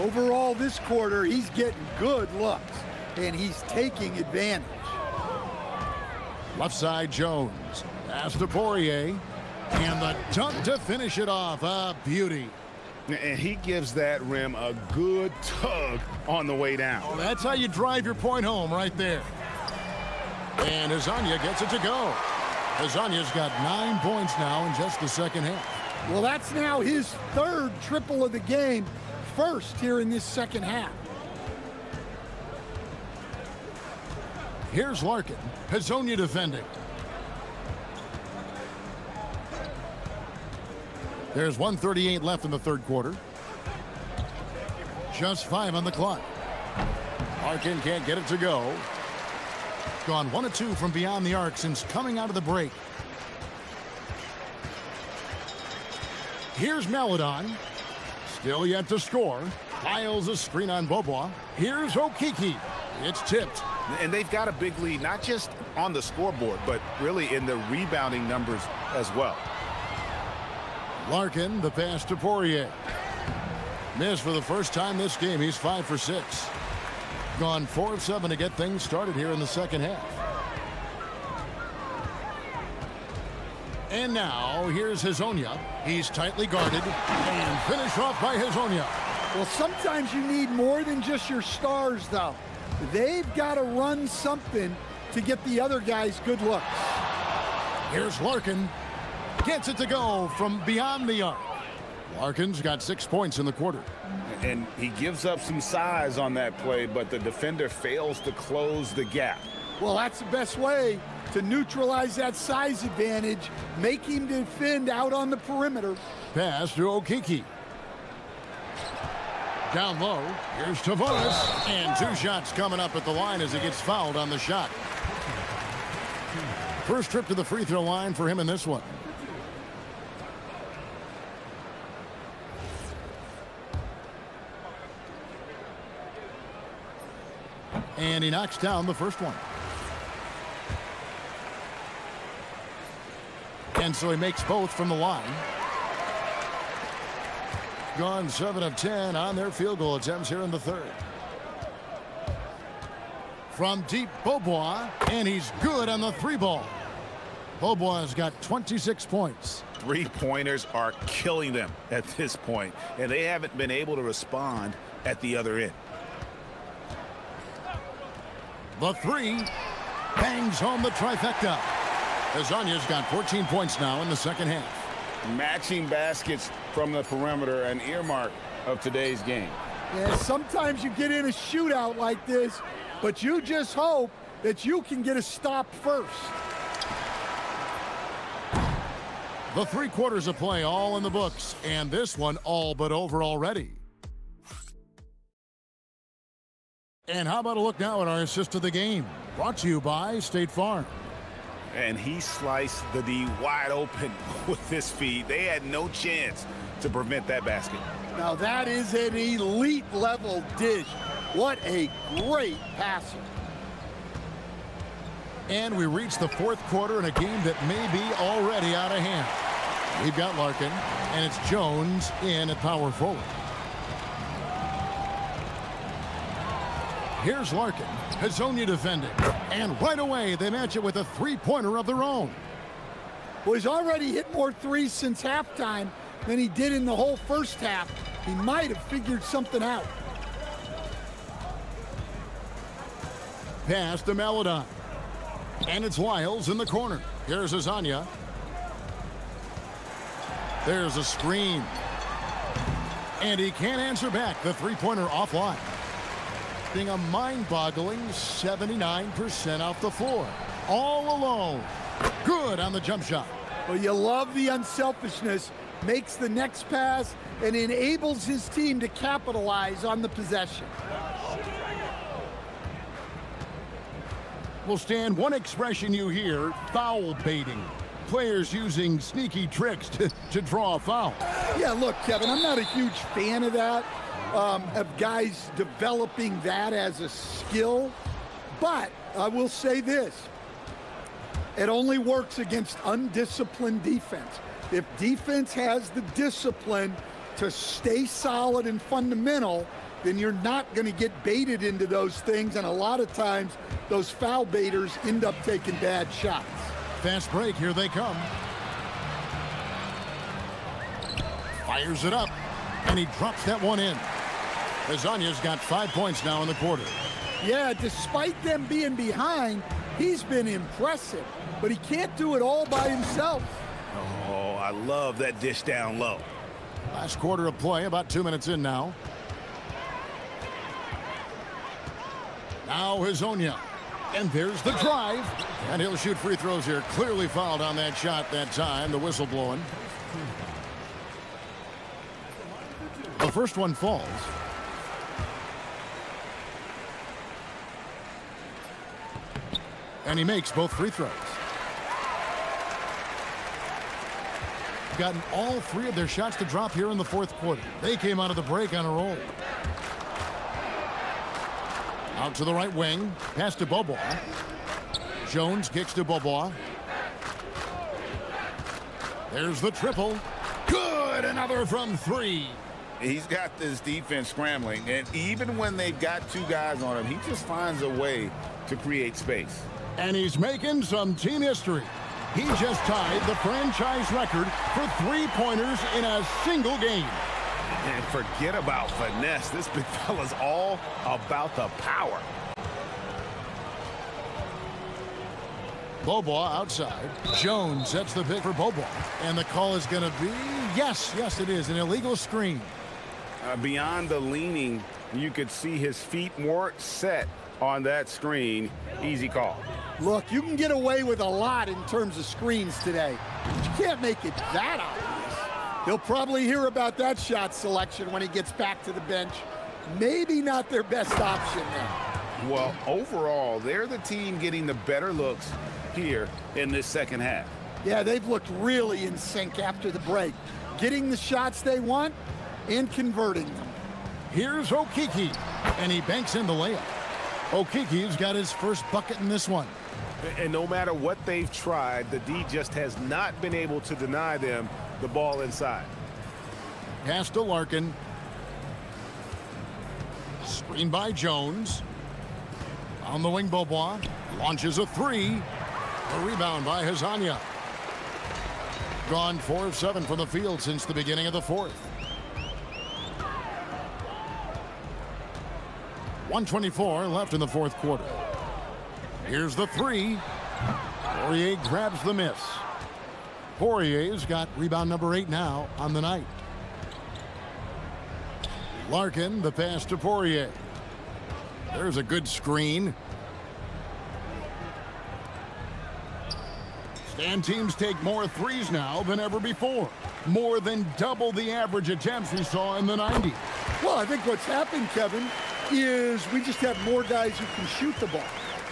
Overall, this quarter, he's getting good looks, and he's taking advantage. Left side, Jones. Pass to Poirier. And the dunk to finish it off. A beauty. And he gives that rim a good tug on the way down. Oh, that's how you drive your point home right there. And Hazania gets it to go. Hazania's got 9 points now in just the second half. Well, that's now his 3rd triple of the game, first here in this second half. Here's Larkin. Hazonia defending. There's 1:38 left in the 3rd quarter. Just 5 on the clock. Larkin can't get it to go. Gone 1 of 2 from beyond the arc since coming out of the break. Here's Maladon. Still yet to score. Piles a screen on Beaubois. Here's Okiki. It's tipped. And they've got a big lead, not just on the scoreboard, but really in the rebounding numbers as well. Larkin, the pass to Poirier. Missed for the first time this game. He's 5 for 6. Gone 4 of 7 to get things started here in the second half. And now, here's Hazonia. He's tightly guarded. And finished off by Hazonia. Well, sometimes you need more than just your stars, though. They've got to run something to get the other guys good looks. Here's Larkin. Gets it to go from beyond the arc. Larkin's got 6 points in the quarter. And he gives up some size on that play, but the defender fails to close the gap. Well, that's the best way to neutralize that size advantage. Make him defend out on the perimeter. Pass to Okiki. Down low. Here's Tavares. And 2 shots coming up at the line as he gets fouled on the shot. First trip to the free throw line for him in this one. And he knocks down the first one. And so he makes both from the line. Gone 7 of 10 on their field goal attempts here in the 3rd. From deep, Beaubois, and he's good on the 3 ball. Beaubois has got 26 points. 3-pointers are killing them at this point, and they haven't been able to respond at the other end. The 3 bangs home the trifecta. Hazania's got 14 points now in the second half. Matching baskets from the perimeter, an earmark of today's game. Yeah, sometimes you get in a shootout like this, but you just hope that you can get a stop first. The 3 quarters of play all in the books, and this one all but over already. And how about a look now at our assist of the game? Brought to you by State Farm. And he sliced the D wide open with this feed. They had no chance to prevent that basket. Now that is an elite level dish. What a great passer. And we reach the 4th quarter in a game that may be already out of hand. We've got Larkin, and it's Jones in at power forward. Here's Larkin. Hazonia defending. And right away, they match it with a 3-pointer of their own. Well, he's already hit more threes since halftime than he did in the whole first half. He might have figured something out. Pass to Maladon. And it's Lyles in the corner. Here's Azania. There's a screen. And he can't answer back. The three-pointer offline. Being a mind-boggling 79% off the floor. All alone. Good on the jump shot. Well, you love the unselfishness. Makes the next pass and enables his team to capitalize on the possession. Will stand one expression you hear, foul baiting. Players using sneaky tricks to draw a foul. Yeah, look, Kevin, I'm not a huge fan of that, of guys developing that as a skill. But I will say this. It only works against undisciplined defense. If defense has the discipline to stay solid and fundamental, then you're not going to get baited into those things, and a lot of times those foul baiters end up taking bad shots. Fast break, here they come. Fires it up, and he drops that one in. Azania's got 5 points now in the quarter. Yeah, despite them being behind, he's been impressive, but he can't do it all by himself. Oh, I love that dish down low. Last quarter of play, about 2 minutes in now. Now Hazonia. And there's the drive. And he'll shoot free throws here. Clearly fouled on that shot that time. The whistle blowing. The first one falls. And he makes both free throws. Gotten all three of their shots to drop here in the fourth quarter. They came out of the break on a roll. Out to the right wing. Pass to Bobois. Jones kicks to Bobois. There's the triple. Good! Another from three. He's got this defense scrambling, and even when they've got two guys on him, he just finds a way to create space. And he's making some team history. He just tied the franchise record for three-pointers in a single game. And forget about finesse. This big fella's all about the power. Bobois outside. Jones sets the pick for Bobois. And the call is going to be, yes, it is, an illegal screen. Beyond the leaning, you could see his feet more set on that screen. Easy call. Look, you can get away with a lot in terms of screens today, but you can't make it that obvious. He'll probably hear about that shot selection when he gets back to the bench. Maybe not their best option now. Well, overall, they're the team getting the better looks here in this second half. Yeah, they've looked really in sync after the break, getting the shots they want and converting them. Here's Okiki, and he banks in the layup. Okiki's got his first bucket in this one. And no matter what they've tried, the D just has not been able to deny them the ball inside. Pass to Larkin. Screen by Jones. On the wing, Bobois launches a three. A rebound by Hazonia. Gone 4 of 7 from the field since the beginning of the fourth. 1:24 left in the fourth quarter. Here's the three. Poirier grabs the miss. Poirier's got rebound number 8 now on the night. Larkin, the pass to Poirier. There's a good screen. And teams take more threes now than ever before. More than double the average attempts we saw in the 90s. Well, I think what's happened, Kevin, is we just have more guys who can shoot the ball.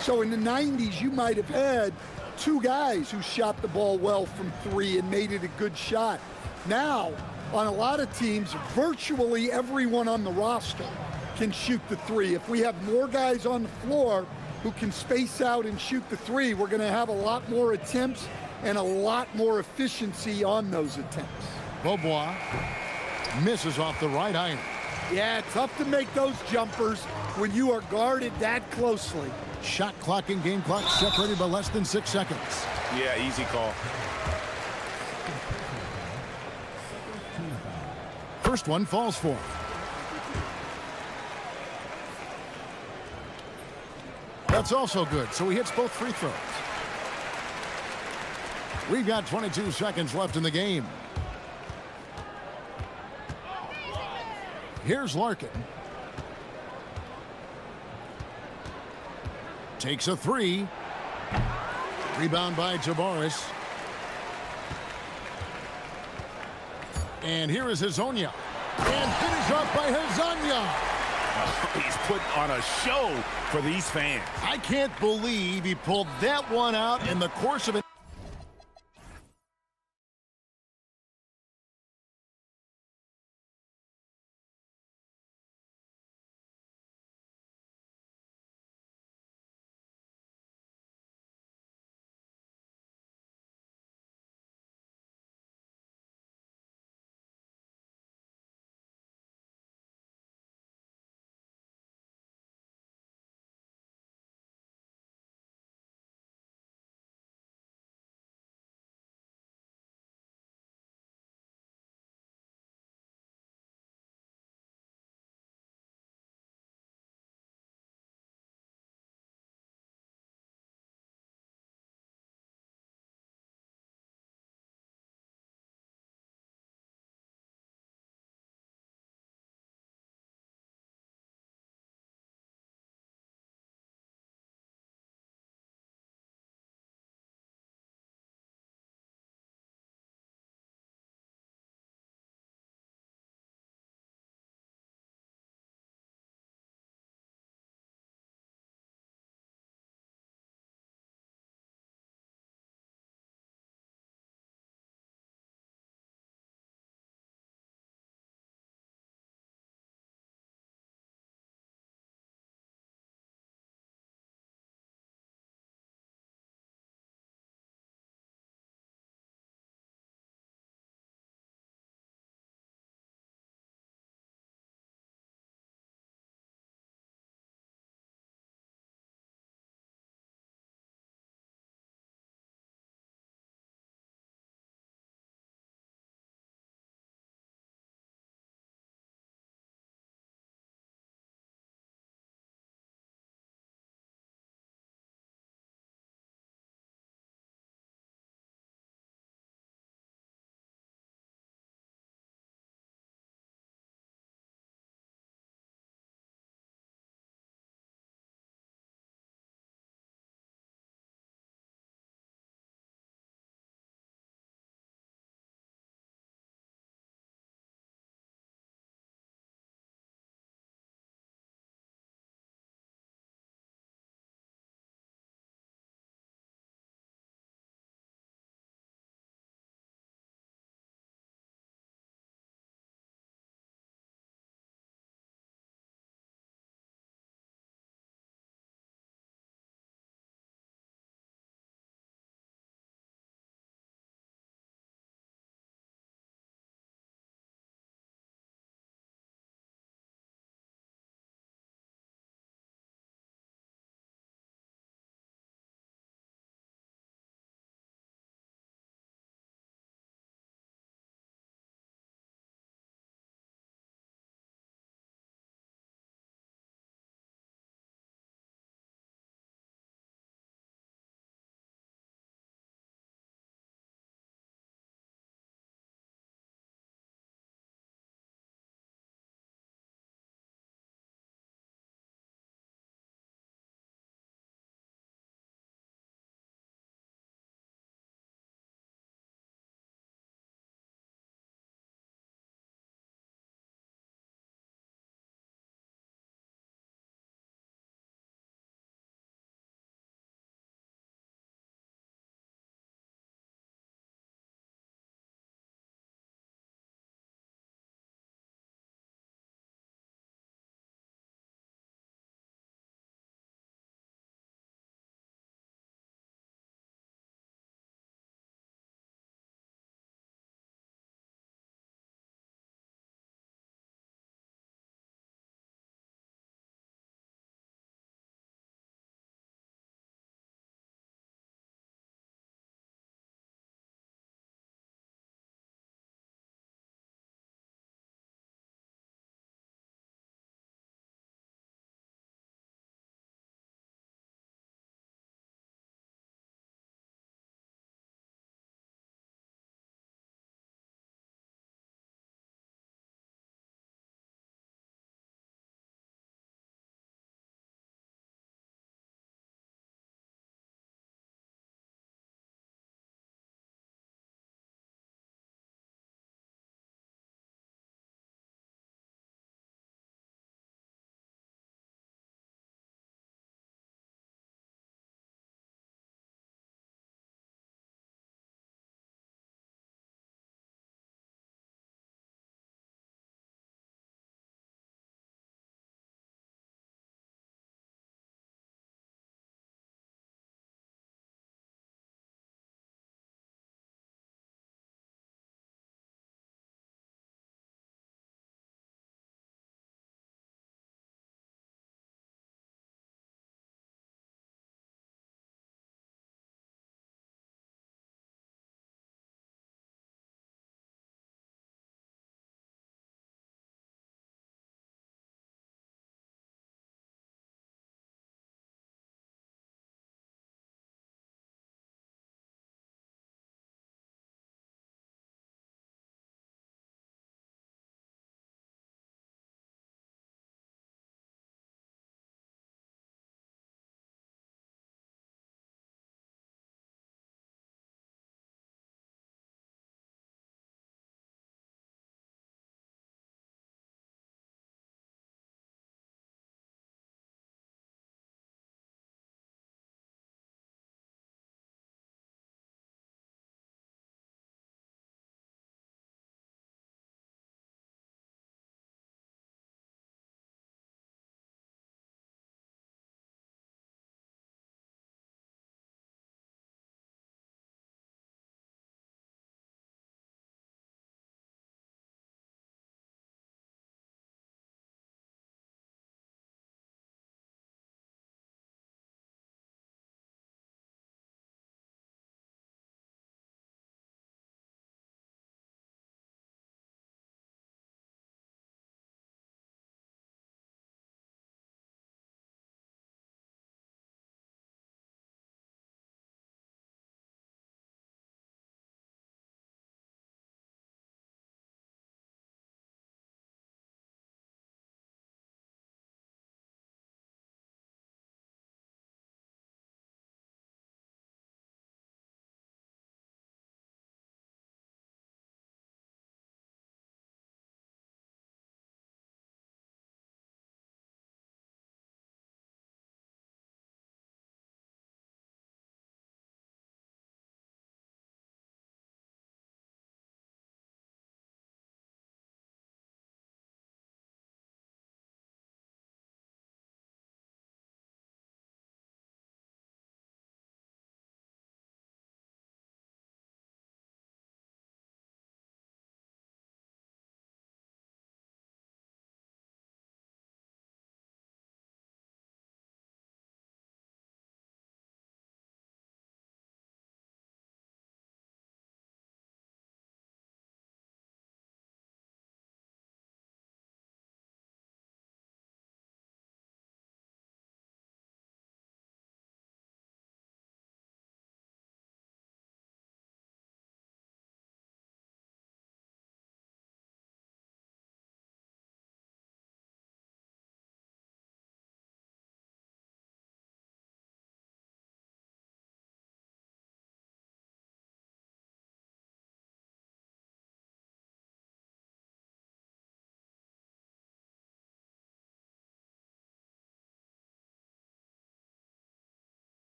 So in the 90s, you might have had 2 guys who shot the ball well from 3 and made it a good shot. Now, on a lot of teams, virtually everyone on the roster can shoot the 3. If we have more guys on the floor who can space out and shoot the 3, we're going to have a lot more attempts and a lot more efficiency on those attempts. Bobois misses off the right iron. Yeah, tough to make those jumpers when you are guarded that closely. Shot clock and game clock separated by less than 6 seconds. Yeah, easy call. first one falls for him. That's also good, so he hits both free throws. We've got 22 seconds left in the game. Here's Larkin. Takes a three. Rebound by Tavares. And here is Hazonia. And finished off by Hazonia. He's putting on a show for these fans. I can't believe he pulled that one out in the course of it.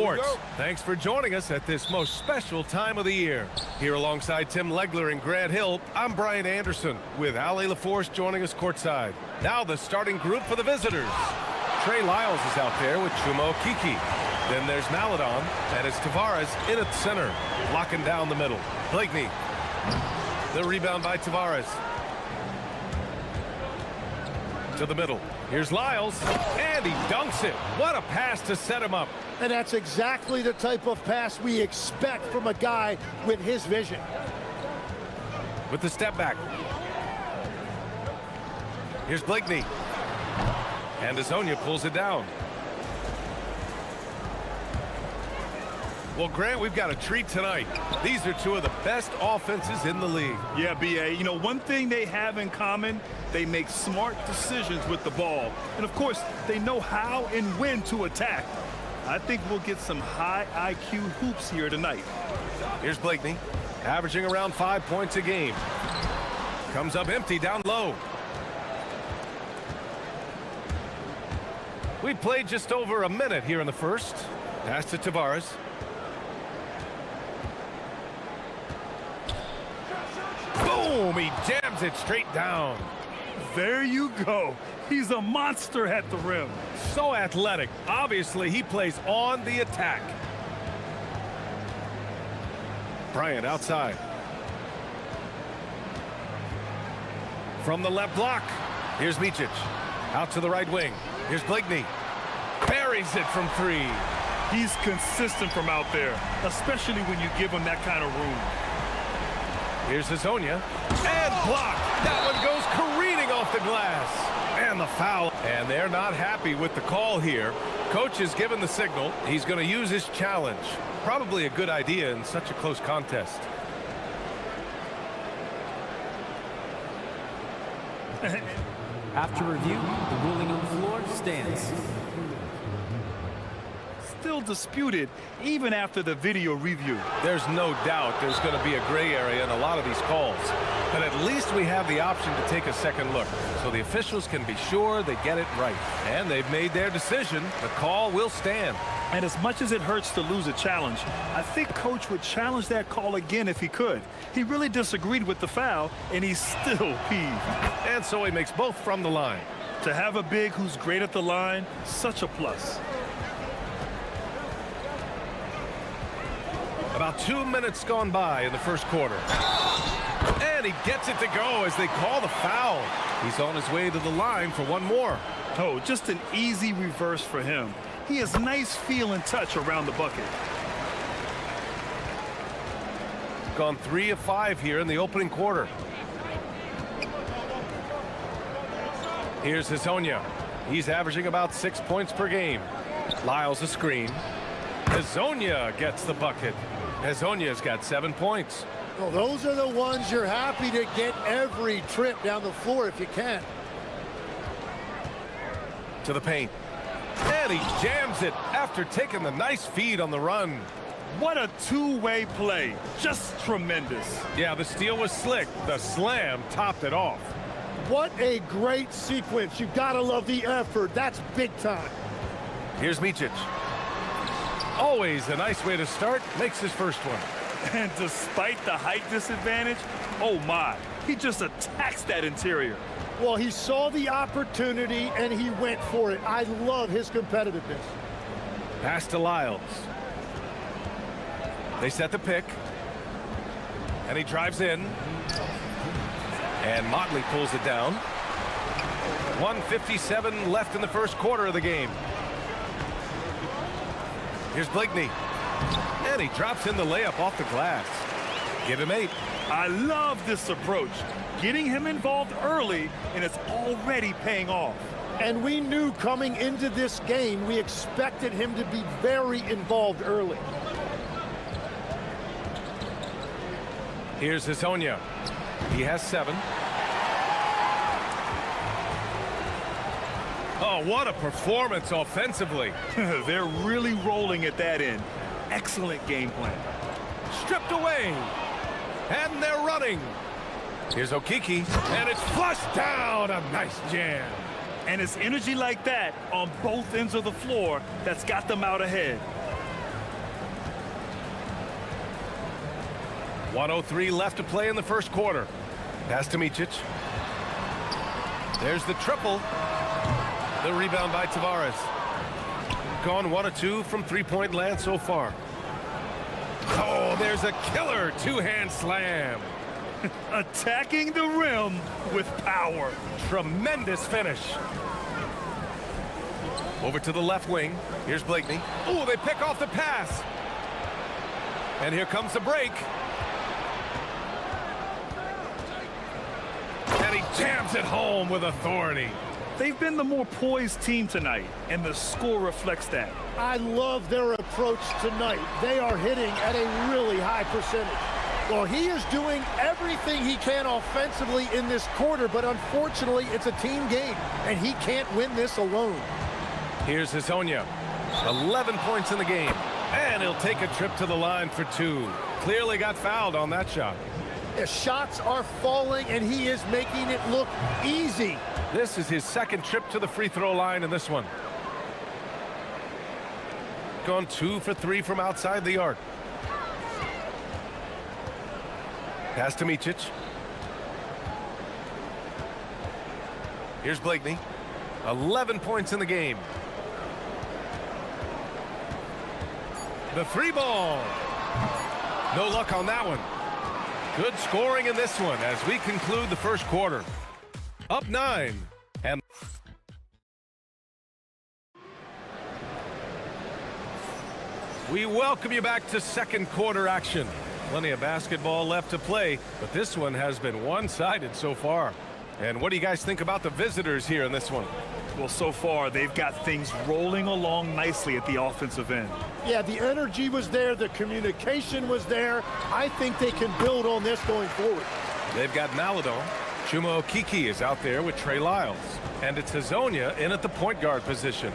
Sports. Thanks for joining us at this most special time of the year. Here alongside Tim Legler and Grant Hill, I'm Brian Anderson with Ali LaForce joining us courtside. Now the starting group for the visitors. Trey Lyles is out there with Chuma Okeke. Then there's Maladon, and it's Tavares in at center, locking down the middle. Blakeney. The rebound by Tavares. To the middle. Here's Lyles, and he dunks it. What a pass to set him up. And that's exactly the type of pass we expect from a guy with his vision. With the step back. Here's Blakeney. And Azonia pulls it down. Well, Grant, we've got a treat tonight. These are two of the best offenses in the league. Yeah, B.A., you know, one thing they have in common, they make smart decisions with the ball. And, of course, they know how and when to attack. I think we'll get some high IQ hoops here tonight. Here's Blakeney, averaging around 5 points a game. Comes up empty down low. We played just over a minute here in the first. Pass to Tavares. Boom! He jams it straight down. There you go. He's a monster at the rim. So athletic. Obviously, he plays on the attack. Bryant outside. From the left block. Here's Micic. Out to the right wing. Here's Blakeney. Buries it from three. He's consistent from out there, especially when you give him that kind of room. Here's Azonia. And blocked. That one goes careening off the glass. And the foul. And they're not happy with the call here. Coach has given the signal. He's going to use his challenge. Probably a good idea in such a close contest. After review, the ruling on the floor stands. Still disputed even after the video review. There's no doubt there's going to be a gray area in a lot of these calls. But at least we have the option to take a second look, so the officials can be sure they get it right. And they've made their decision. The call will stand. And as much as it hurts to lose a challenge, I think Coach would challenge that call again if he could. He really disagreed with the foul, and he's still peeved. And so he makes both from the line. To have a big who's great at the line, such a plus. About 2 minutes gone by in the first quarter. And he gets it to go as they call the foul. He's on his way to the line for one more. Oh, just an easy reverse for him. He has nice feel and touch around the bucket. Gone 3 of 5 here in the opening quarter. Here's Azonia. He's averaging about 6 points per game. Lyles a screen. Azonia gets the bucket. Azonia's got 7 points. Well, those are the ones you're happy to get every trip down the floor if you can. To the paint. And he jams it after taking the nice feed on the run. What a two-way play. Just tremendous. Yeah, the steal was slick. The slam topped it off. What a great sequence. You gotta love the effort. That's big time. Here's Micic. Always a nice way to start. Makes his first one. And despite the height disadvantage, oh my, he just attacks that interior. Well, he saw the opportunity and he went for it. I love his competitiveness. Pass to Lyles. They set the pick. And he drives in. And Motley pulls it down. 1:57 left in the first quarter of the game. Here's Blakeney. And he drops in the layup off the glass. Give him 8. I love this approach. Getting him involved early, and it's already paying off. And we knew coming into this game, we expected him to be very involved early. Here's Azonia. He has 7. Oh, what a performance offensively. They're really rolling at that end. Excellent game plan. Stripped away. And they're running. Here's Okeke. And it's flushed down. A nice jam. And it's energy like that on both ends of the floor that's got them out ahead. 1:03 left to play in the first quarter. Pass to Micic. There's the triple. The rebound by Tavares. Gone 1 of 2 from three-point land so far. Oh, there's a killer two-hand slam. Attacking the rim with power. Tremendous finish. Over to the left wing. Here's Blakeney. Oh, they pick off the pass. And here comes the break. And he jams it home with authority. They've been the more poised team tonight, and the score reflects that. I love their approach tonight. They are hitting at a really high percentage. Well, he is doing everything he can offensively in this quarter, but unfortunately, it's a team game, and he can't win this alone. Here's Hezonja. 11 points in the game. And he'll take a trip to the line for 2. Clearly got fouled on that shot. The shots are falling, and he is making it look easy. This is his second trip to the free throw line in this one. Gone 2 for 3 from outside the arc. Pass to Micic. Here's Blakeney. 11 points in the game. The three ball. No luck on that one. Good scoring in this one as we conclude the first quarter. Up 9. And we welcome you back to second quarter action. Plenty of basketball left to play, but this one has been one-sided so far. And what do you guys think about the visitors here in this one? Well, so far, they've got things rolling along nicely at the offensive end. Yeah, the energy was there. The communication was there. I think they can build on this going forward. They've got Maladon. Chuma Okeke is out there with Trey Lyles. And it's Hezonja in at the point guard position.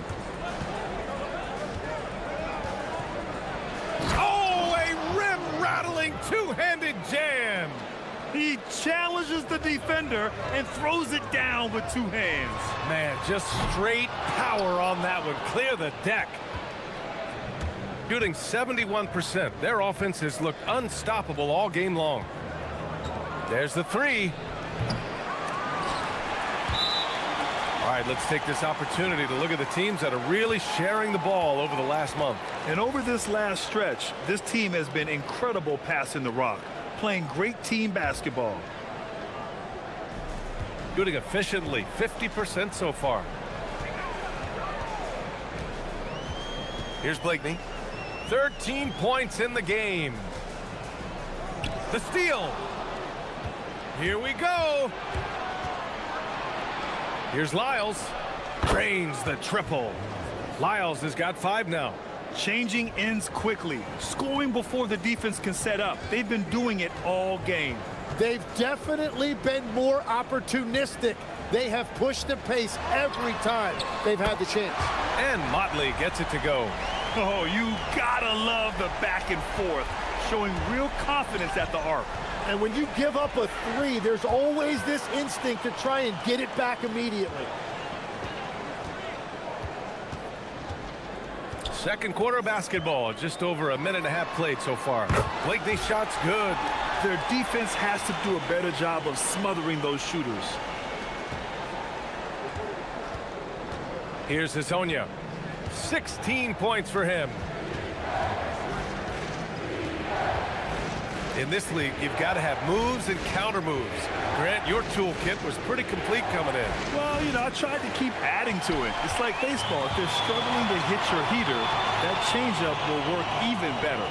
Oh, a rim-rattling two-handed jam. He challenges the defender and throws it down with 2 hands. Man, just straight power on that one. Clear the deck. Shooting 71%. Their offense has looked unstoppable all game long. There's the 3. All right, let's take this opportunity to look at the teams that are really sharing the ball over the last month. And over this last stretch, this team has been incredible passing the rock, playing great team basketball. Shooting efficiently, 50% so far. Here's Blakeney. 13 points in the game. The steal. Here we go. Here's Lyles. Drains the triple. Lyles has got 5 now. Changing ends quickly, scoring before the defense can set up. They've been doing it all game. They've definitely been more opportunistic. They have pushed the pace every time they've had the chance. And Motley gets it to go. Oh, you gotta love the back and forth, showing real confidence at the arc. And when you give up a 3, there's always this instinct to try and get it back immediately. Second quarter basketball, just over a minute and a half played so far. Blakeney's shot's good. Their defense has to do a better job of smothering those shooters. Here's Hezonja. 16 points for him. In this league, you've got to have moves and counter moves. Grant, your toolkit was pretty complete coming in. Well, you know, I tried to keep adding to it. It's like baseball. If they're struggling to hit your heater, that changeup will work even better.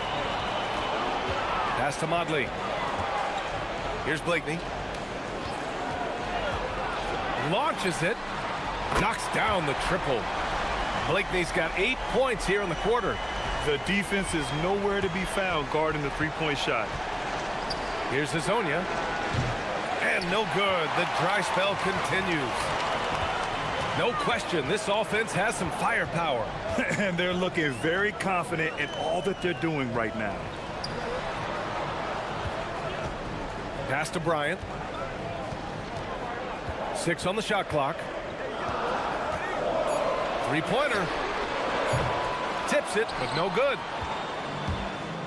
Pass to Motley. Here's Blakeney. Launches it. Knocks down the triple. Blakeney's got 8 points here in the quarter. The defense is nowhere to be found guarding the three-point shot. Here's Hezonja. And no good. The dry spell continues. No question, this offense has some firepower. And they're looking very confident in all that they're doing right now. Pass to Bryant. 6 on the shot clock. Three-pointer. Tips it, but no good.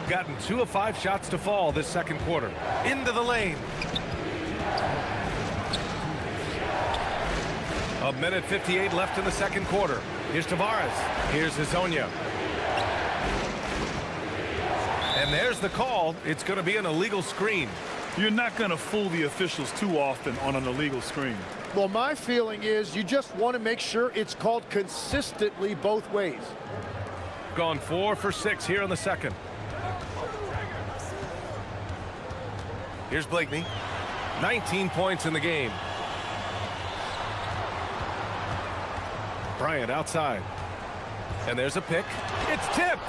They've gotten 2 of 5 shots to fall this second quarter. Into the lane. A minute 58 left in the second quarter. Here's Tavares. Here's Hezonja. And there's the call. It's going to be an illegal screen. You're not going to fool the officials too often on an illegal screen. Well, my feeling is you just want to make sure it's called consistently both ways. Gone 4 for 6 here in the second. Here's Blakeney. 19 points in the game. Bryant outside. And there's a pick. It's tipped.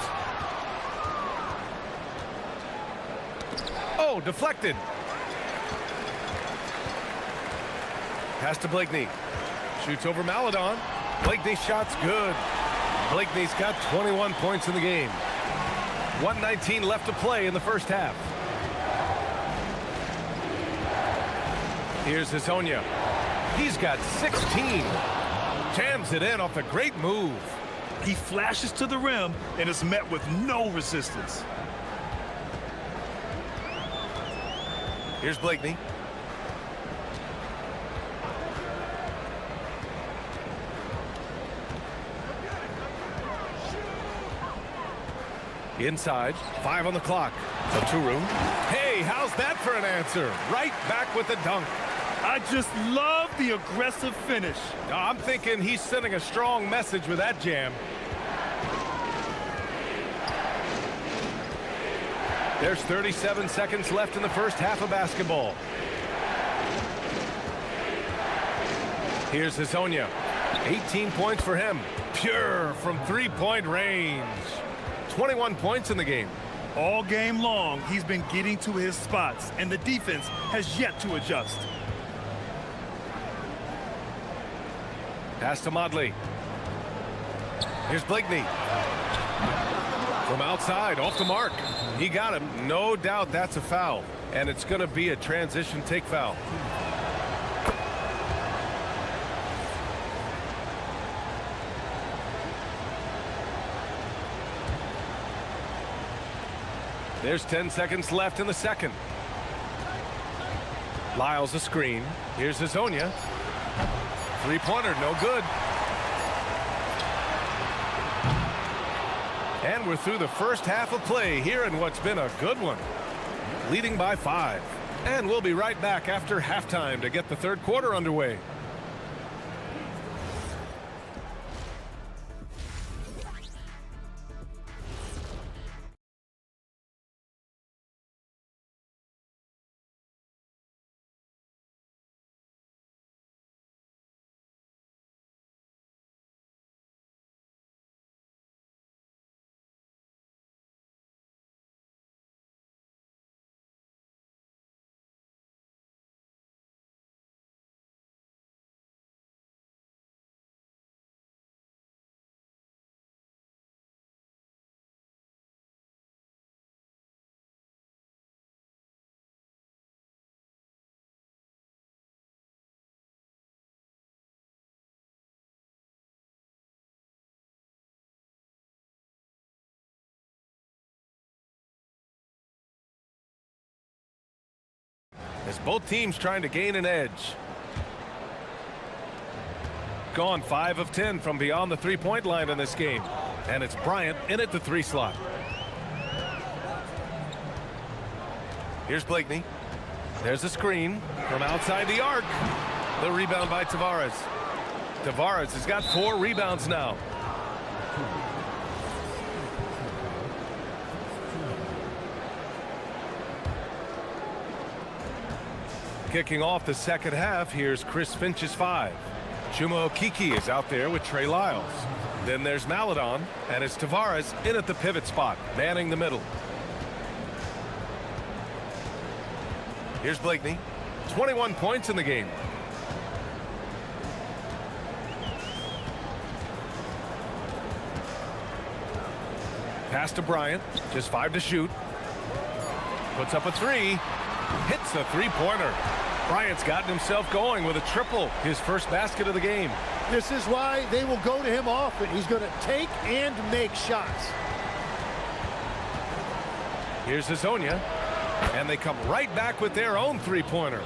Oh, deflected. Pass to Blakeney. Shoots over Maledon. Blakeney's shot's good. Blakeney's got 21 points in the game. 1:19 left to play in the first half. Here's Hezonja. He's got 16. Jams it in off a great move. He flashes to the rim and is met with no resistance. Here's Blakeney. Inside, 5 on the clock. So 2-room. Hey, how's that for an answer? Right back with the dunk. I just love the aggressive finish. I'm thinking he's sending a strong message with that jam. There's 37 seconds left in the first half of basketball. Here's Hezonja. 18 points for him. Pure from three-point range. 21 points in the game. All game long, he's been getting to his spots, and the defense has yet to adjust. Pass to Modley. Here's Blakeney. From outside, off the mark. He got him. No doubt that's a foul. And it's going to be a transition take foul. There's 10 seconds left in the second. Lyles a screen. Here's Hezonja. Three-pointer, no good. And we're through the first half of play here in what's been a good one. Leading by 5. And we'll be right back after halftime to get the third quarter underway. As both teams trying to gain an edge. Gone 5 of 10 from beyond the three-point line in this game. And it's Bryant in at the 3 slot. Here's Blakeney. There's a screen from outside the arc. The rebound by Tavares. Tavares has got 4 rebounds now. Kicking off the second half, here's Chris Finch's 5. Chuma Okeke is out there with Trey Lyles. Then there's Maledon, and it's Tavares in at the pivot spot, manning the middle. Here's Blakeney. 21 points in the game. Pass to Bryant. Just 5 to shoot. Puts up a 3. Hits a three-pointer. Bryant's gotten himself going with a triple, his first basket of the game. This is why they will go to him often. He's going to take and make shots. Here's Hazonia, and they come right back with their own three-pointer.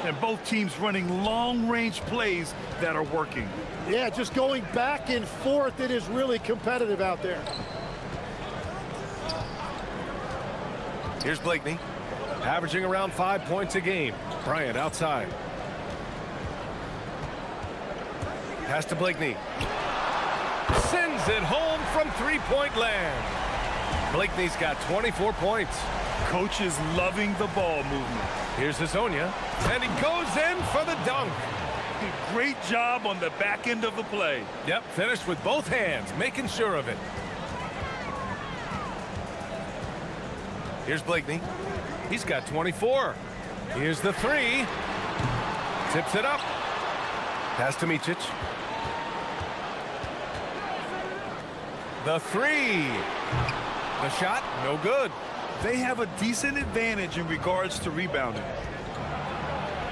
And both teams running long-range plays that are working. Yeah, just going back and forth. It is really competitive out there. Here's Blakeney, averaging around 5 points a game. Bryant outside. Pass to Blakeney. Sends it home from three-point land. Blakeney's got 24 points. Coach is loving the ball movement. Here's Hazonia, and he goes in for the dunk. Great job on the back end of the play. Yep, finished with both hands, making sure of it. Here's Blakeney. He's got 24. Here's the three. Tips it up. Pass to Micic. The three. The shot, no good. They have a decent advantage in regards to rebounding.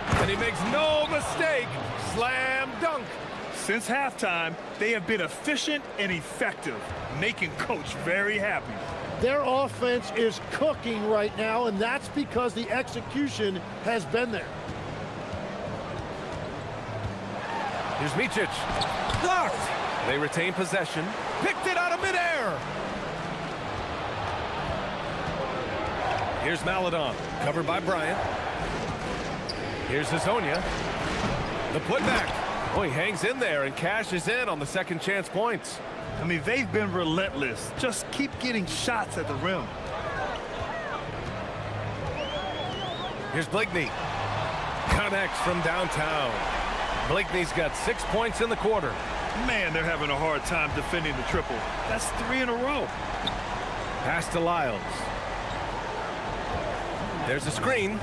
And he makes no mistake. Slam dunk. Since halftime, they have been efficient and effective, making Coach very happy. Their offense is cooking right now, and that's because the execution has been there. Here's Micic. Blocked. They retain possession. Picked it out of midair. Here's Maladon, covered by Bryant. Here's Hazonia. The putback. Oh, he hangs in there and cashes in on the second chance points. I mean, they've been relentless. Just keep getting shots at the rim. Here's Blakeney. Connects from downtown. Blakeney's got 6 points in the quarter. Man, they're having a hard time defending the triple. That's 3 in a row. Pass to Lyles. There's a screen.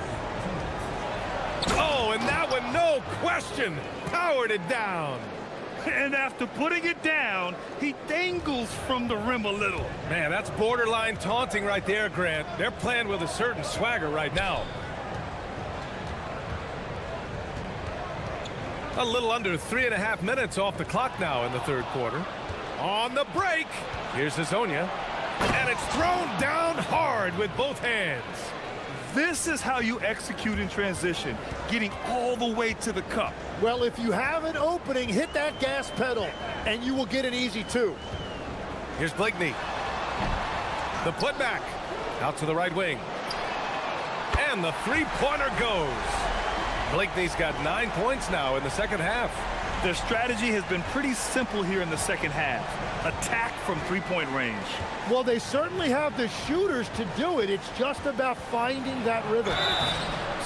Oh, and that one, no question, powered it down. And after putting it down, he dangles from the rim a little. Man, that's borderline taunting right there, Grant. They're playing with a certain swagger right now. A little under 3.5 minutes off the clock now in the third quarter. On the break, here's Hazonia, and it's thrown down hard with both hands. This is how you execute in transition, getting all the way to the cup. Well, if you have an opening, hit that gas pedal, and you will get an easy two. Here's Blakeney. The putback. Out to the right wing. And the three-pointer goes. Blakeney's got 9 points now in the second half. Their strategy has been pretty simple here in the second half. Attack from three-point range. Well, they certainly have the shooters to do it. It's just about finding that rhythm.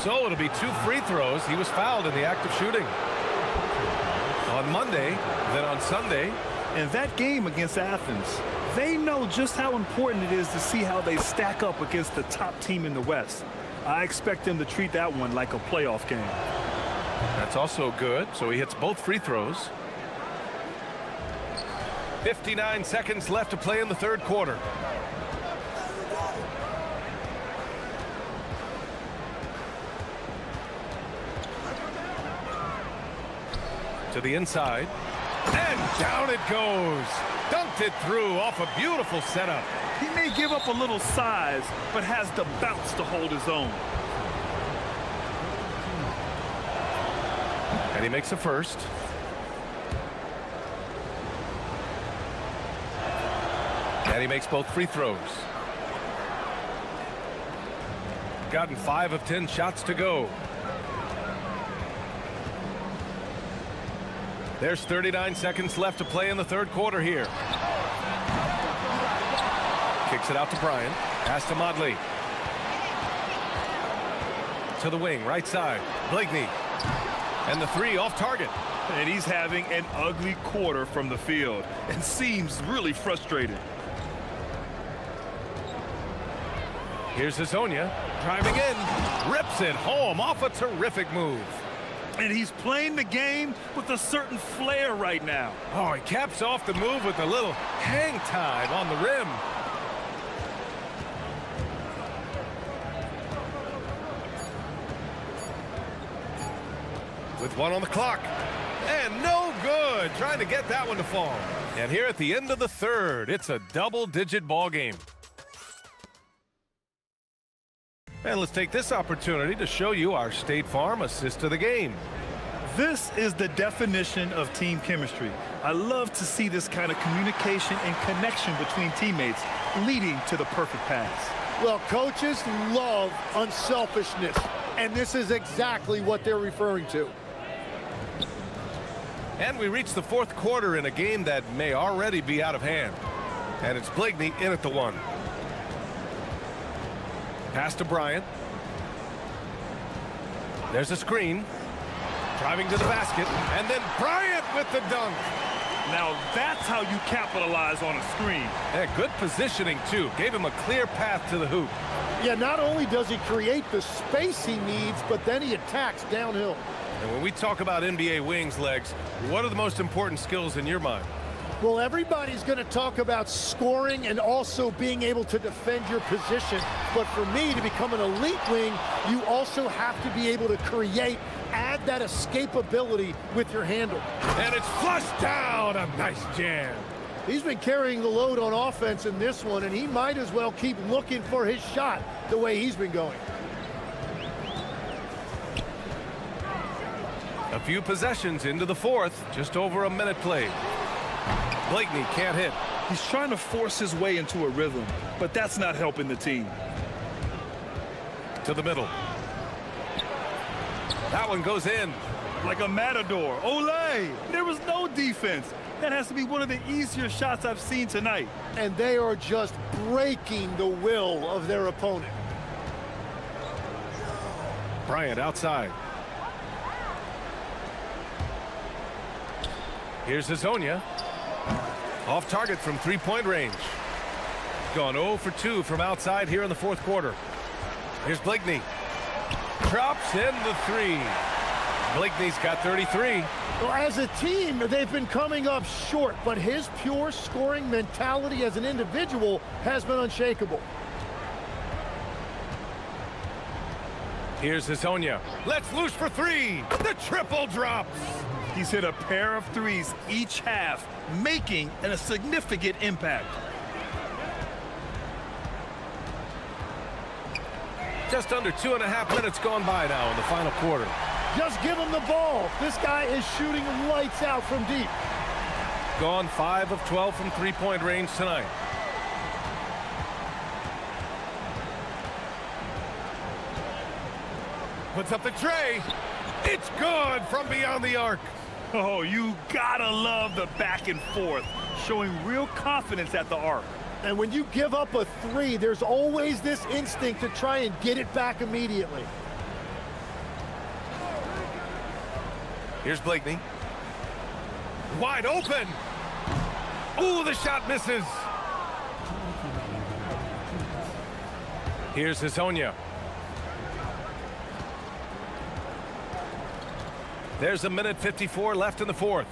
So it'll be 2 free throws. He was fouled in the act of shooting. On Monday, then on Sunday. And that game against Athens, they know just how important it is to see how they stack up against the top team in the West. I expect them to treat that one like a playoff game. That's also good. So he hits both free throws. 59 seconds left to play in the third quarter. To the inside. And down it goes. Dunked it through off a beautiful setup. He may give up a little size, but has the bounce to hold his own. And he makes a first. And he makes both free throws. Gotten 5 of 10 shots to go. There's 39 seconds left to play in the third quarter here. Kicks it out to Bryant. Pass to Modley. To the wing, right side. Blakeney. And the three off target. And he's having an ugly quarter from the field and seems really frustrated. Here's Hazonia driving in. Rips it home off a terrific move. And he's playing the game with a certain flair right now. Oh, he caps off the move with a little hang time on the rim. With 1 on the clock. And no good. Trying to get that one to fall. And here at the end of the third, it's a double-digit ball game. And let's take this opportunity to show you our State Farm assist of the game. This is the definition of team chemistry. I love to see this kind of communication and connection between teammates leading to the perfect pass. Well, coaches love unselfishness, and this is exactly what they're referring to. And we reach the fourth quarter in a game that may already be out of hand. And it's Blakeney in at the one. Pass to Bryant. There's a screen. Driving to the basket. And then Bryant with the dunk. Now that's how you capitalize on a screen. Yeah, good positioning, too. Gave him a clear path to the hoop. Yeah, not only does he create the space he needs, but then he attacks downhill. And when we talk about NBA wings, Legs, what are the most important skills in your mind? Well, everybody's going to talk about scoring and also being able to defend your position. But for me, to become an elite wing, you also have to be able to create, add that escapability with your handle. And it's flushed down. A nice jam. He's been carrying the load on offense in this one, and he might as well keep looking for his shot the way he's been going. A few possessions into the fourth, just over a minute played. Blakeney can't hit. He's trying to force his way into a rhythm, but that's not helping the team. To the middle. That one goes in. Like a matador. Olay! There was no defense. That has to be one of the easier shots I've seen tonight. And they are just breaking the will of their opponent. Bryant outside. Here's Hazonia. Off target from three-point range. Gone 0 for 2 from outside here in the fourth quarter. Here's Blakeney. Drops in the three. Blakeney's got 33. Well, as a team, they've been coming up short, but his pure scoring mentality as an individual has been unshakable. Here's Hazonia. Let's loose for three. The triple drops. He's hit a pair of threes each half, making a significant impact. Just under 2.5 minutes gone by now in the final quarter. Just give him the ball. This guy is shooting lights out from deep. Gone 5 of 12 from three-point range tonight. Puts up the tray. It's good from beyond the arc. Oh, you gotta love the back and forth, showing real confidence at the arc. And when you give up a three, there's always this instinct to try and get it back immediately. Here's Blakeney. Wide open. Ooh, the shot misses. Here's Hazonia. There's a minute 54 left in the fourth.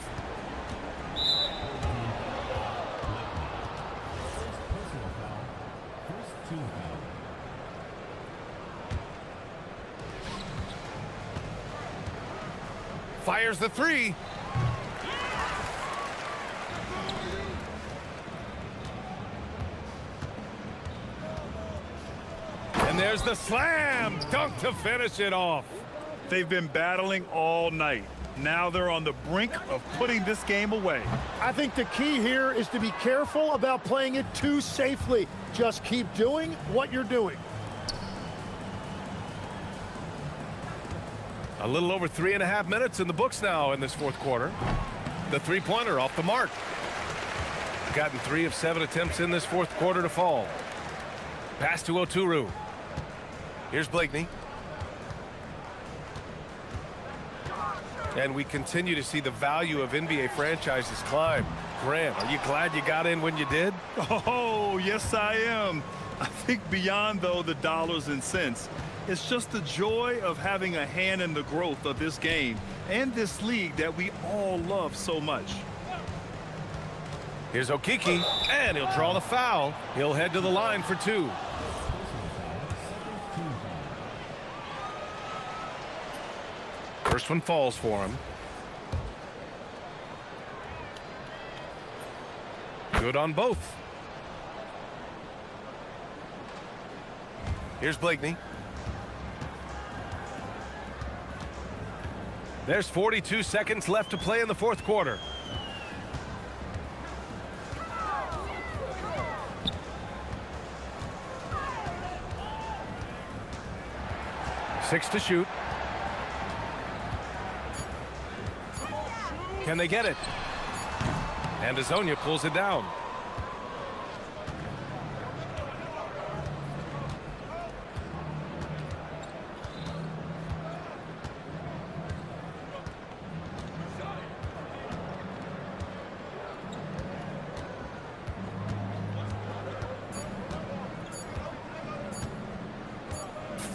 Fires the three. And there's the slam dunk to finish it off. They've been battling all night. Now they're on the brink of putting this game away. I think the key here is to be careful about playing it too safely. Just keep doing what you're doing. A little over 3.5 minutes in the books now in this fourth quarter. The three-pointer off the mark. Gotten 3 of 7 attempts in this fourth quarter to fall. Pass to Oturu. Here's Blakeney. And we continue to see the value of NBA franchises climb. Grant, are you glad you got in when you did? Oh, yes, I am. I think beyond, though, the dollars and cents, it's just the joy of having a hand in the growth of this game and this league that we all love so much. Here's Okiki, and he'll draw the foul. He'll head to the line for 2. First one falls for him. Good on both. Here's Blakeney. There's 42 seconds left to play in the fourth quarter. Six to shoot. Can they get it? And Azonia pulls it down.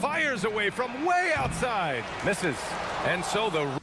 Fires away from way outside. Misses. And so the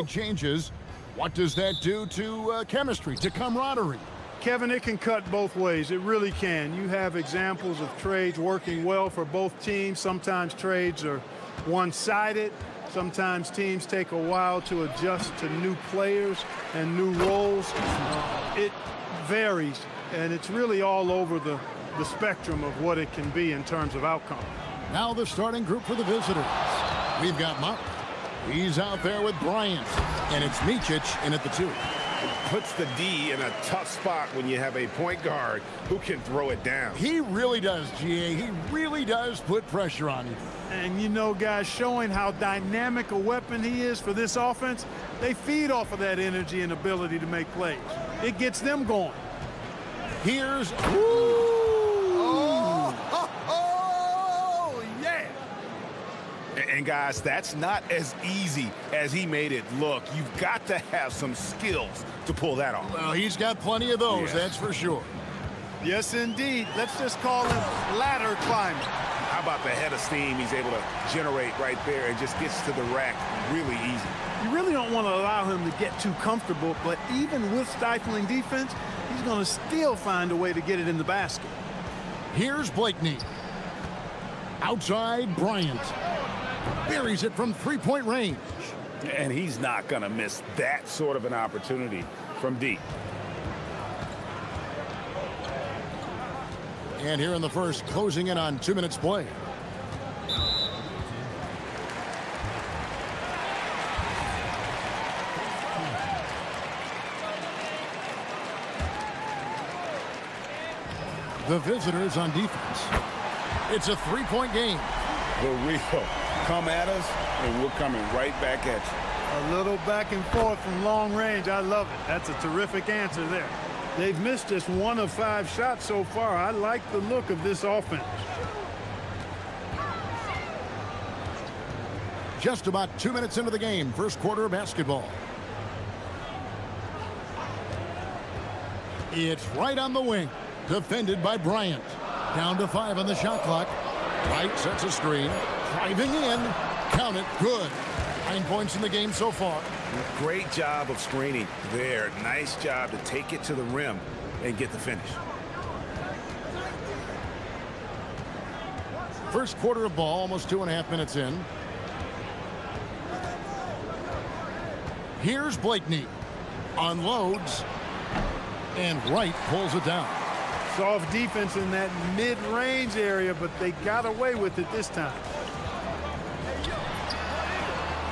Changes. What does that do to chemistry, to camaraderie? Kevin, it can cut both ways. It really can. You have examples of trades working well for both teams. Sometimes trades are one-sided. Sometimes teams take a while to adjust to new players and new roles. It varies, and it's really all over the spectrum of what it can be in terms of outcome. Now the starting group for the visitors. We've got Mott. He's out there with Bryant, and it's Micic in at the 2. Puts the D in a tough spot when you have a point guard who can throw it down. He really does, GA. He really does put pressure on you. And you know, guys, showing how dynamic a weapon he is for this offense, they feed off of that energy and ability to make plays. It gets them going. Here's... And guys, that's not as easy as he made it look. You've got to have some skills to pull that off. Well, he's got plenty of those, that's for sure. Yes, indeed. Let's just call him ladder climbing. How about the head of steam he's able to generate right there and just gets to the rack really easy? You really don't want to allow him to get too comfortable, but even with stifling defense, he's going to still find a way to get it in the basket. Here's Blakeney. Outside Bryant. Buries it from three-point range. And he's not going to miss that sort of an opportunity from deep. And here in the first, closing in on 2 minutes play. The visitors on defense. It's a three-point game. The real come at us, and we're coming right back at you. A little back and forth from long range. I love it. That's a terrific answer there. They've missed just 1 of 5 shots so far. I like the look of this offense. Just about 2 minutes into the game, first quarter of basketball. It's right on the wing, defended by Bryant. Down to 5 on the shot clock. Wright sets a screen, driving in, count it, good. 9 points in the game so far. Great job of screening there. Nice job to take it to the rim and get the finish. First quarter of ball, almost 2.5 minutes in. Here's Blakeney. Unloads. And Wright pulls it down. Soft defense in that mid-range area, but they got away with it this time.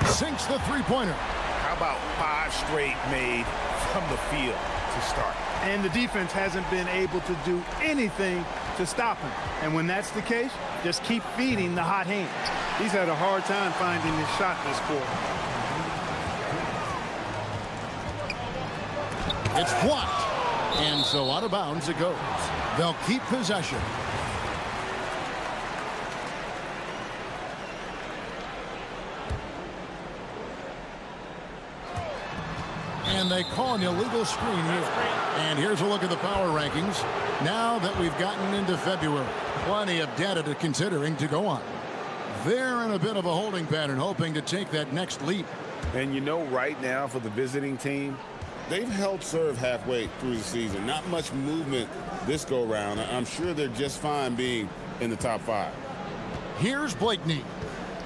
Sinks the three-pointer. How about 5 straight made from the field to start? And the defense hasn't been able to do anything to stop him. And when that's the case, just keep feeding the hot hand. He's had a hard time finding his shot this quarter. It's blocked. And so out of bounds it goes. They'll keep possession. And they call an illegal screen here. And here's a look at the power rankings. Now that we've gotten into February, plenty of data to considering to go on. They're in a bit of a holding pattern, hoping to take that next leap. And you know, right now for the visiting team, they've held serve halfway through the season. Not much movement this go-round. I'm sure they're just fine being in the top 5. Here's Blakeney.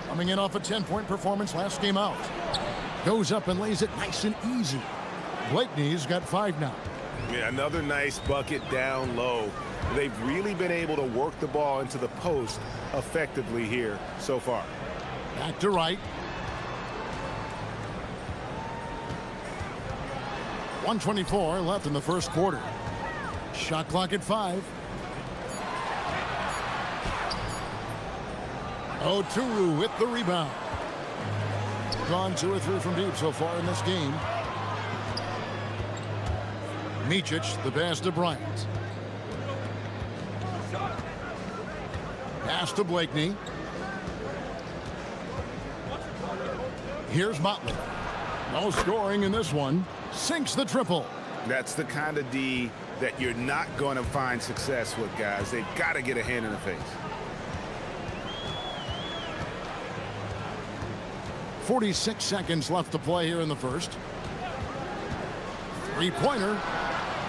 Coming in off a 10-point performance last game out. Goes up and lays it nice and easy. Blakeney's got 5 now. Yeah, another nice bucket down low. They've really been able to work the ball into the post effectively here so far. Back to Wright. 1:24 left in the first quarter. Shot clock at 5. Oturu with the rebound. Gone 2 or 3 from deep so far in this game. Micic, the pass to Bryant. Pass to Blakeney. Here's Motley. No scoring in this one. Sinks the triple. That's the kind of D that you're not going to find success with, guys. They've got to get a hand in the face. 46 seconds left to play here in the first. Three-pointer.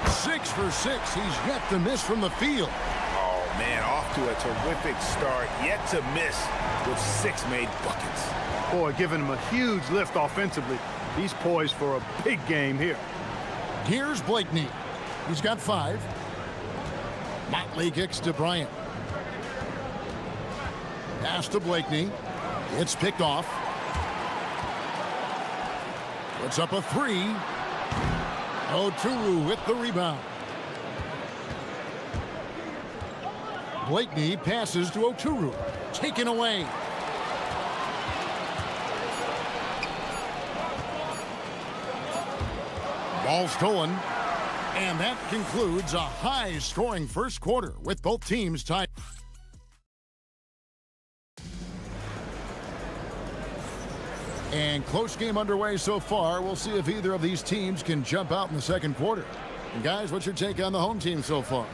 6 for 6. He's yet to miss from the field. Oh, man, off to a terrific start. Yet to miss with 6 made buckets. Boy, giving him a huge lift offensively. He's poised for a big game here. Here's Blakeney. He's got 5. Motley kicks to Bryant. Pass to Blakeney. It's picked off. Puts up a 3. Oturu with the rebound. Blakeney passes to Oturu. Taken away. Ball stolen. And that concludes a high-scoring first quarter with both teams tied. And close game underway so far. We'll see if either of these teams can jump out in the second quarter. And guys, what's your take on the home team so far?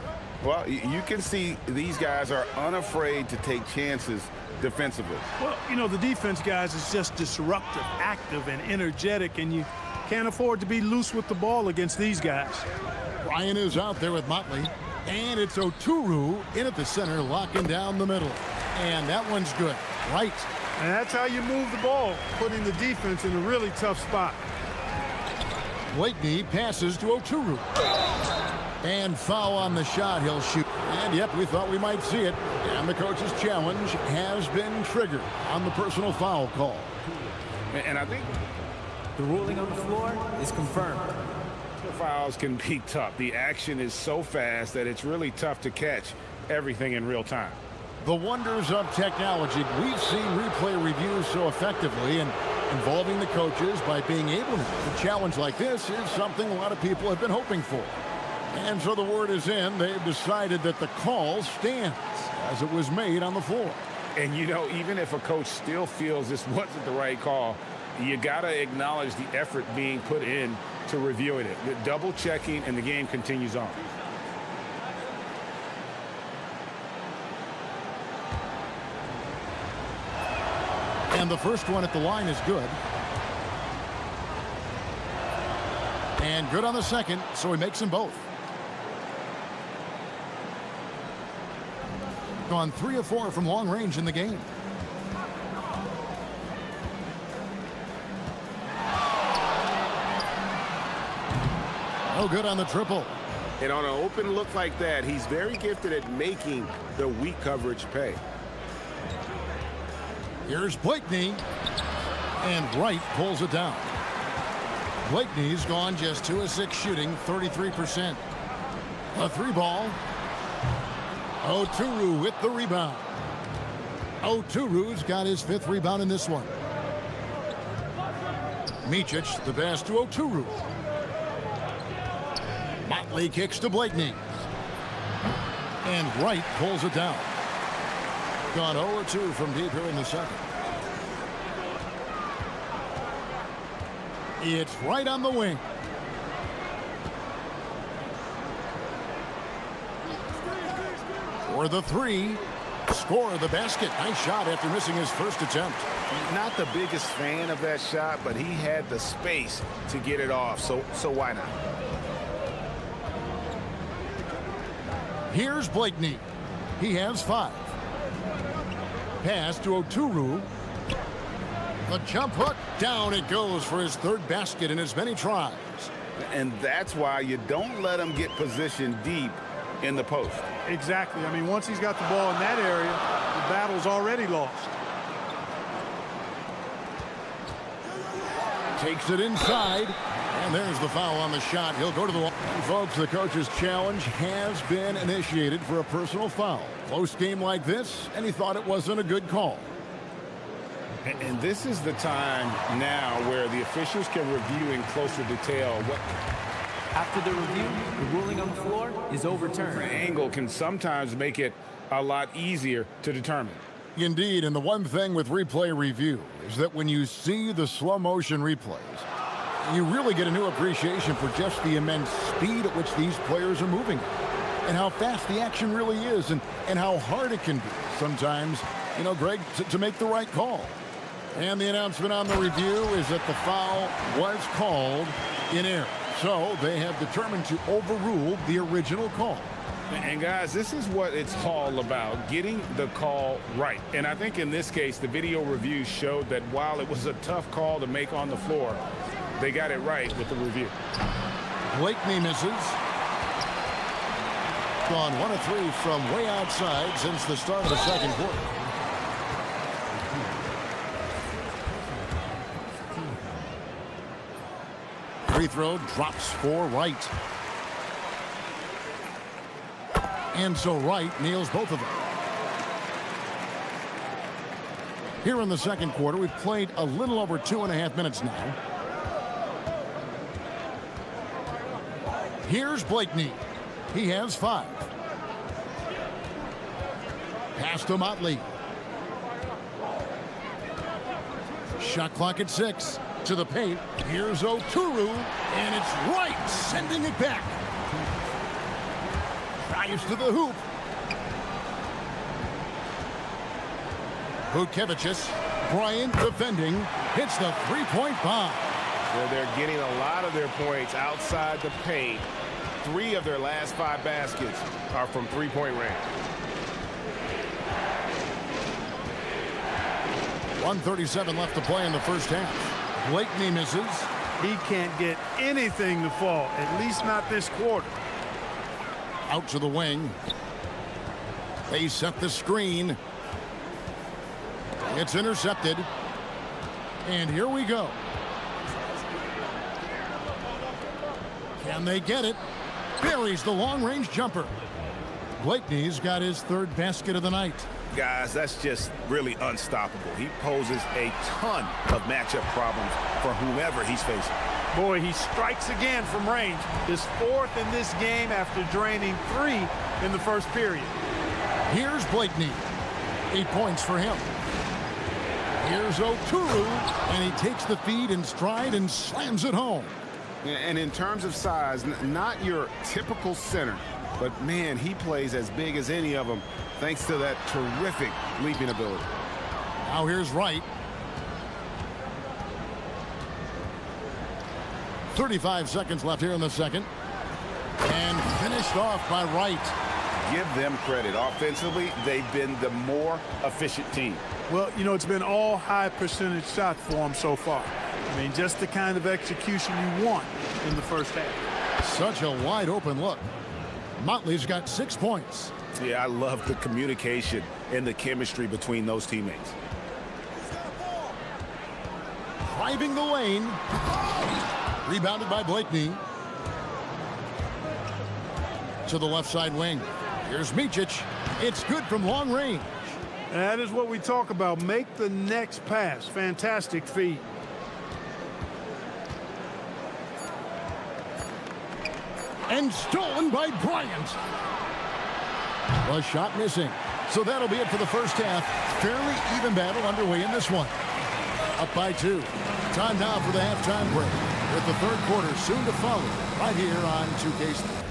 Well, you can see these guys are unafraid to take chances defensively. Well, you know, the defense, guys, is just disruptive, active, and energetic, and you can't afford to be loose with the ball against these guys. Ryan is out there with Motley. And it's Oturu in at the center, locking down the middle. And that one's good. Right. And that's how you move the ball, putting the defense in a really tough spot. Blakeney passes to Oturu. And foul on the shot. He'll shoot. And, yep, we thought we might see it. And the coach's challenge has been triggered on the personal foul call. And I think the ruling on the floor is confirmed. Fouls can be tough. The action is so fast that it's really tough to catch everything in real time. The wonders of technology. We've seen replay reviews so effectively and involving the coaches by being able to. A challenge like this is something a lot of people have been hoping for. And so the word is in. They've decided that the call stands as it was made on the floor. And, you know, even if a coach still feels this wasn't the right call, you got to acknowledge the effort being put in to reviewing it. The double checking, and the game continues on. And the first one at the line is good. And good on the second, so he makes them both. Gone 3 of 4 from long range in the game. No good on the triple. And on an open look like that, he's very gifted at making the weak coverage pay. Here's Blakeney. And Wright pulls it down. Blakeney's gone just 2 of 6 shooting, 33%. A 3-ball. Oturu with the rebound. Oturu's got his 5th rebound in this one. Micic, the pass to Oturu. Motley kicks to Blakeney. And Wright pulls it down. Gone 0-2 from deep here in the second. It's right on the wing. For the 3. Score the basket. Nice shot after missing his first attempt. Not the biggest fan of that shot, but he had the space to get it off, so why not? Here's Blakeney. He has 5. Pass to Oturu. The jump hook. Down it goes for his 3rd basket in as many tries. And that's why you don't let him get positioned deep in the post. Exactly. I mean, once he's got the ball in that area, the battle's already lost. Takes it inside. And there's the foul on the shot. He'll go to the line. Folks, the coach's challenge has been initiated for a personal foul. Close game like this, and he thought it wasn't a good call. And this is the time now where the officials can review in closer detail what After the review, the ruling on the floor is overturned. angle can sometimes make it a lot easier to determine. Indeed, and the one thing with replay review is that when you see the slow motion replays, you really get a new appreciation for just the immense speed at which these players are moving and how fast the action really is and how hard it can be sometimes, you know, Greg, to make the right call. And the announcement on the review is that the foul was called in error. So they have determined to overrule the original call. And guys, this is what it's all about, getting the call right. And I think in this case, the video review showed that while it was a tough call to make on the floor, they got it right with the review. Blakeney misses. Gone 1 of 3 from way outside since the start of the second quarter. Free throw drops for Wright. And so Wright nails both of them. Here in the second quarter, we've played a little over 2.5 minutes now. Here's Blakeney. He has 5. Pass to Motley. Shot clock at 6. To the paint. Here's Oturu. And it's Wright sending it back. Drives to the hoop. Vukevicius. Bryant defending. Hits the three-point bomb. Well, they're getting a lot of their points outside the paint. 3 of their last 5 baskets are from three-point range. 1:37 left to play in the first half. Blakeney misses. He can't get anything to fall, at least not this quarter. Out to the wing. They set the screen. It's intercepted. And here we go. Can they get it? Buries the long-range jumper. Blakeney's got his 3rd basket of the night. Guys, that's just really unstoppable. He poses a ton of matchup problems for whomever he's facing. Boy, he strikes again from range. His 4th in this game after draining 3 in the first period. Here's Blakeney. 8 points for him. Here's Oturu, and he takes the feed in stride and slams it home. And in terms of size, not your typical center, but man, he plays as big as any of them thanks to that terrific leaping ability. Now here's Wright. 35 seconds left here in the second. And finished off by Wright. Give them credit. Offensively, they've been the more efficient team. Well, you know, it's been all high percentage shots for them so far. I mean, just the kind of execution you want in the first half. Such a wide open look. Motley's got 6 points. Yeah, I love the communication and the chemistry between those teammates. Driving the lane. Rebounded by Blakeney. To the left side wing. Here's Micic. It's good from long range. That is what we talk about. Make the next pass. Fantastic feed. And stolen by Bryant. A shot missing. So that'll be it for the first half. Fairly even battle underway in this one. Up by 2. Time now for the halftime break. With the third quarter soon to follow right here on 2K Sports.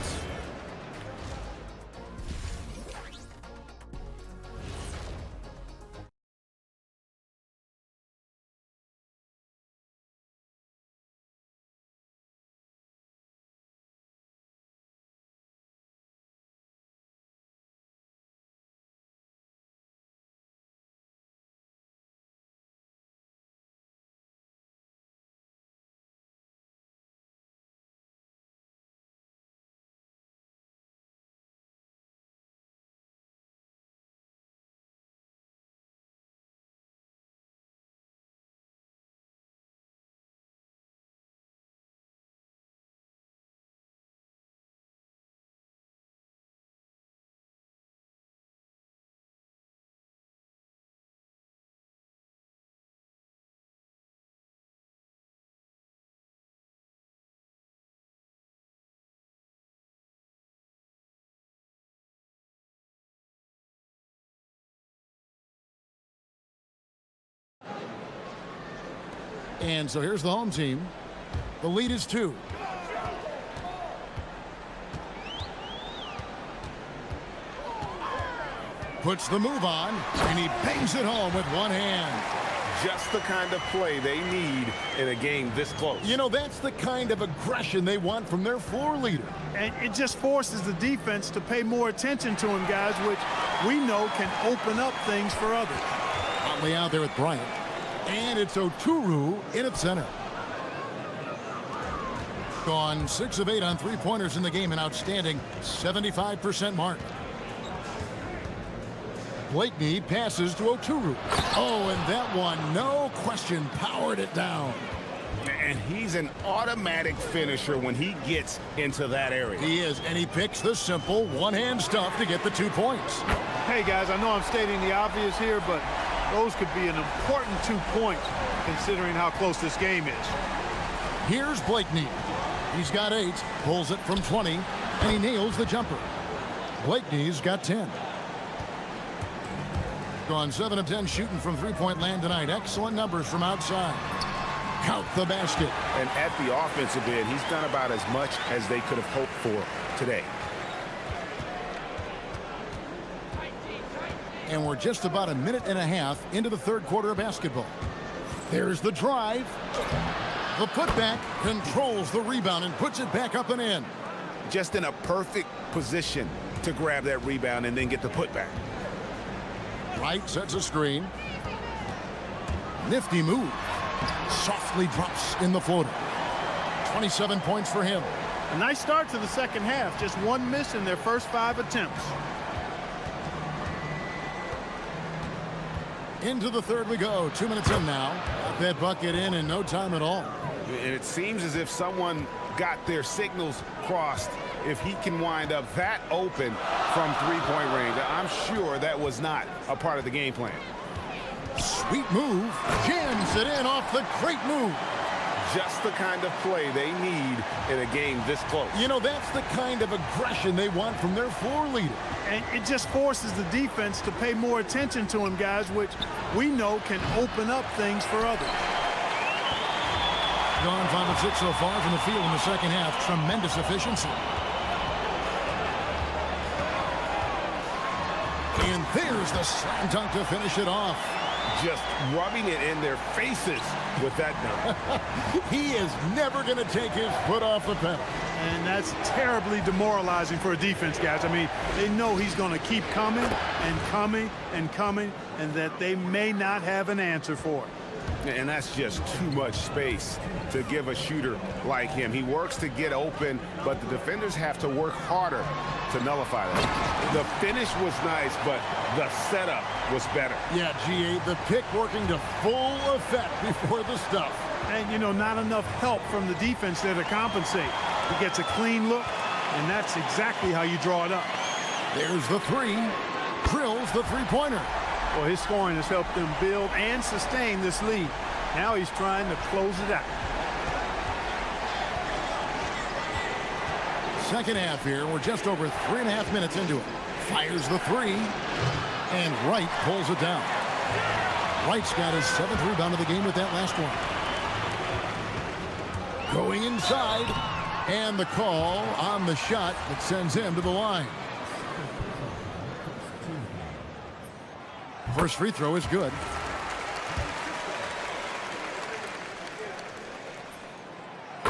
And so here's the home team. The lead is 2. Puts the move on, and he bangs it home with one hand. Just the kind of play they need in a game this close. You know, that's the kind of aggression they want from their floor leader. And it just forces the defense to pay more attention to him, guys, which we know can open up things for others. Huntley out there with Bryant. And it's Oturu in at center. Gone 6 of 8 on three-pointers in the game, an outstanding 75% mark. Blakeney passes to Oturu. Oh, and that one, no question, powered it down. And he's an automatic finisher when he gets into that area. He is, and he picks the simple one-hand stuff to get the 2 points. Hey, guys, I know I'm stating the obvious here, but those could be an important 2 points considering how close this game is. Here's Blakeney. He's got 8, pulls it from 20, and he nails the jumper. Blakeney's got 10. Gone 7 of 10 shooting from three-point land tonight. Excellent numbers from outside. Count the basket. And at the offensive end, he's done about as much as they could have hoped for today. And we're just about a minute and a half into the third quarter of basketball. There's the drive. The putback controls the rebound and puts it back up and in. Just in a perfect position to grab that rebound and then get the putback. Wright sets a screen. Nifty move. Softly drops in the floater. 27 points for him. A nice start to the second half. Just 1 miss in their first 5 attempts. Into the third we go. 2 minutes in now. Got that bucket in no time at all. And it seems as if someone got their signals crossed. If he can wind up that open from three-point range, I'm sure that was not a part of the game plan. Sweet move. Jams it in off the great move. Just the kind of play they need in a game this close. You know, that's the kind of aggression they want from their floor leader. And it just forces the defense to pay more attention to him, guys, which we know can open up things for others. Gone 5 of 6 so far from the field in the second half. Tremendous efficiency. And there's the slam dunk to finish it off. Just rubbing it in their faces with that dunk. He is never going to take his foot off the pedal. And that's terribly demoralizing for a defense, guys. I mean, they know he's going to keep coming and coming and coming, and that they may not have an answer for it. And that's just too much space to give a shooter like him. He works to get open, but the defenders have to work harder to nullify that. The finish was nice, but the setup was better. Yeah, G8, the pick working to full effect before the stuff. And, you know, not enough help from the defense there to compensate. He gets a clean look, and that's exactly how you draw it up. There's the 3. Drills the three-pointer. Well, his scoring has helped them build and sustain this lead. Now he's trying to close it out. Second half here. We're just over 3.5 minutes into it. Fires the 3. And Wright pulls it down. Wright's got his 7th rebound of the game with that last one. Going inside. And the call on the shot that sends him to the line. First free throw is good.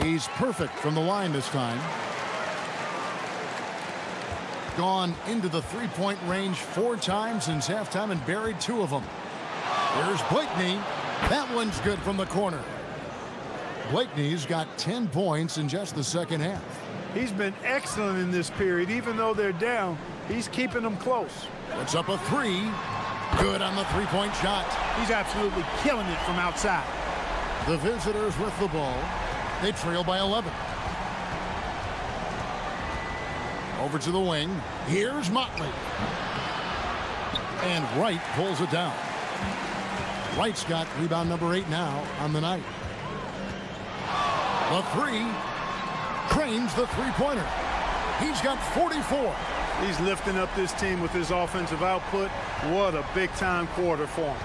He's perfect from the line this time. Gone into the three-point range 4 times since halftime and buried 2 of them. Here's Blakeney. That one's good from the corner. Blakeney's got 10 points in just the second half. He's been excellent in this period. Even though they're down, he's keeping them close. Puts up a 3. Good on the three-point shot. He's absolutely killing it from outside. The visitors with the ball. They trail by 11. Over to the wing. Here's Motley. And Wright pulls it down. Wright's got rebound number 8 now on the night. The 3. Cranes the three-pointer. He's got 44. He's lifting up this team with his offensive output. What a big-time quarter for him.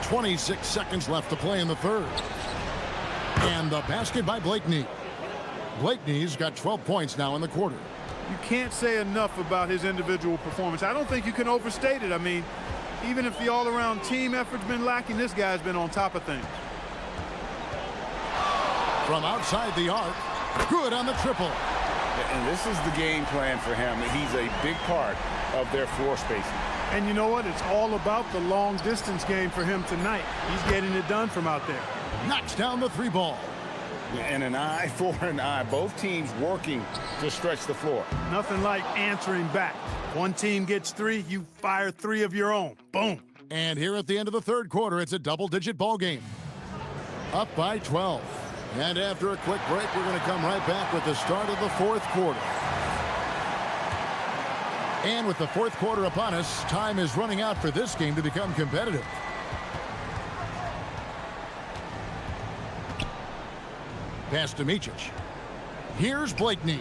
26 seconds left to play in the third. And the basket by Blakeney. Blakeney's got 12 points now in the quarter. You can't say enough about his individual performance. I don't think you can overstate it. I mean, even if the all-around team effort's been lacking, this guy's been on top of things. From outside the arc, good on the triple. And this is the game plan for him. He's a big part of their floor spacing. And you know what? It's all about the long-distance game for him tonight. He's getting it done from out there. Knocks down the three ball. And an eye for an eye. Both teams working to stretch the floor. Nothing like answering back. One team gets 3, you fire 3 of your own. Boom. And here at the end of the third quarter, it's a double-digit ball game. Up by 12. And after a quick break, we're going to come right back with the start of the fourth quarter. And with the fourth quarter upon us, time is running out for this game to become competitive. Pass to Micic. Here's Blakeney.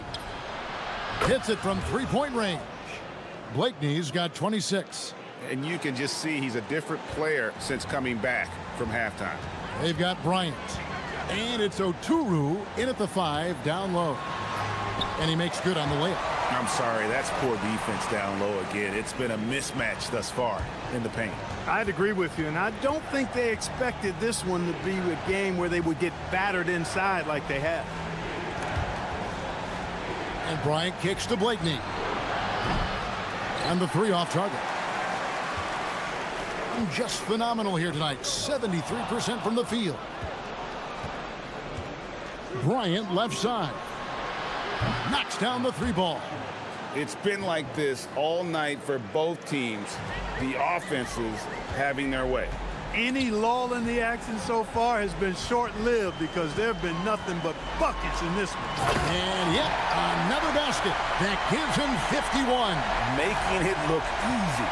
Hits it from three-point range. Blakeney's got 26. And you can just see he's a different player since coming back from halftime. They've got Bryant. And it's Oturu in at the 5, down low. And he makes good on the layup. I'm sorry, that's poor defense down low again. It's been a mismatch thus far in the paint. I'd agree with you, and I don't think they expected this one to be a game where they would get battered inside like they have. And Bryant kicks to Blakeney. And the 3 off target. Just phenomenal here tonight. 73% from the field. Bryant left side. Knocks down the 3 ball. It's been like this all night for both teams. The offenses having their way. Any lull in the action so far has been short-lived because there have been nothing but buckets in this one. And yet another basket that gives him 51. Making it look easy.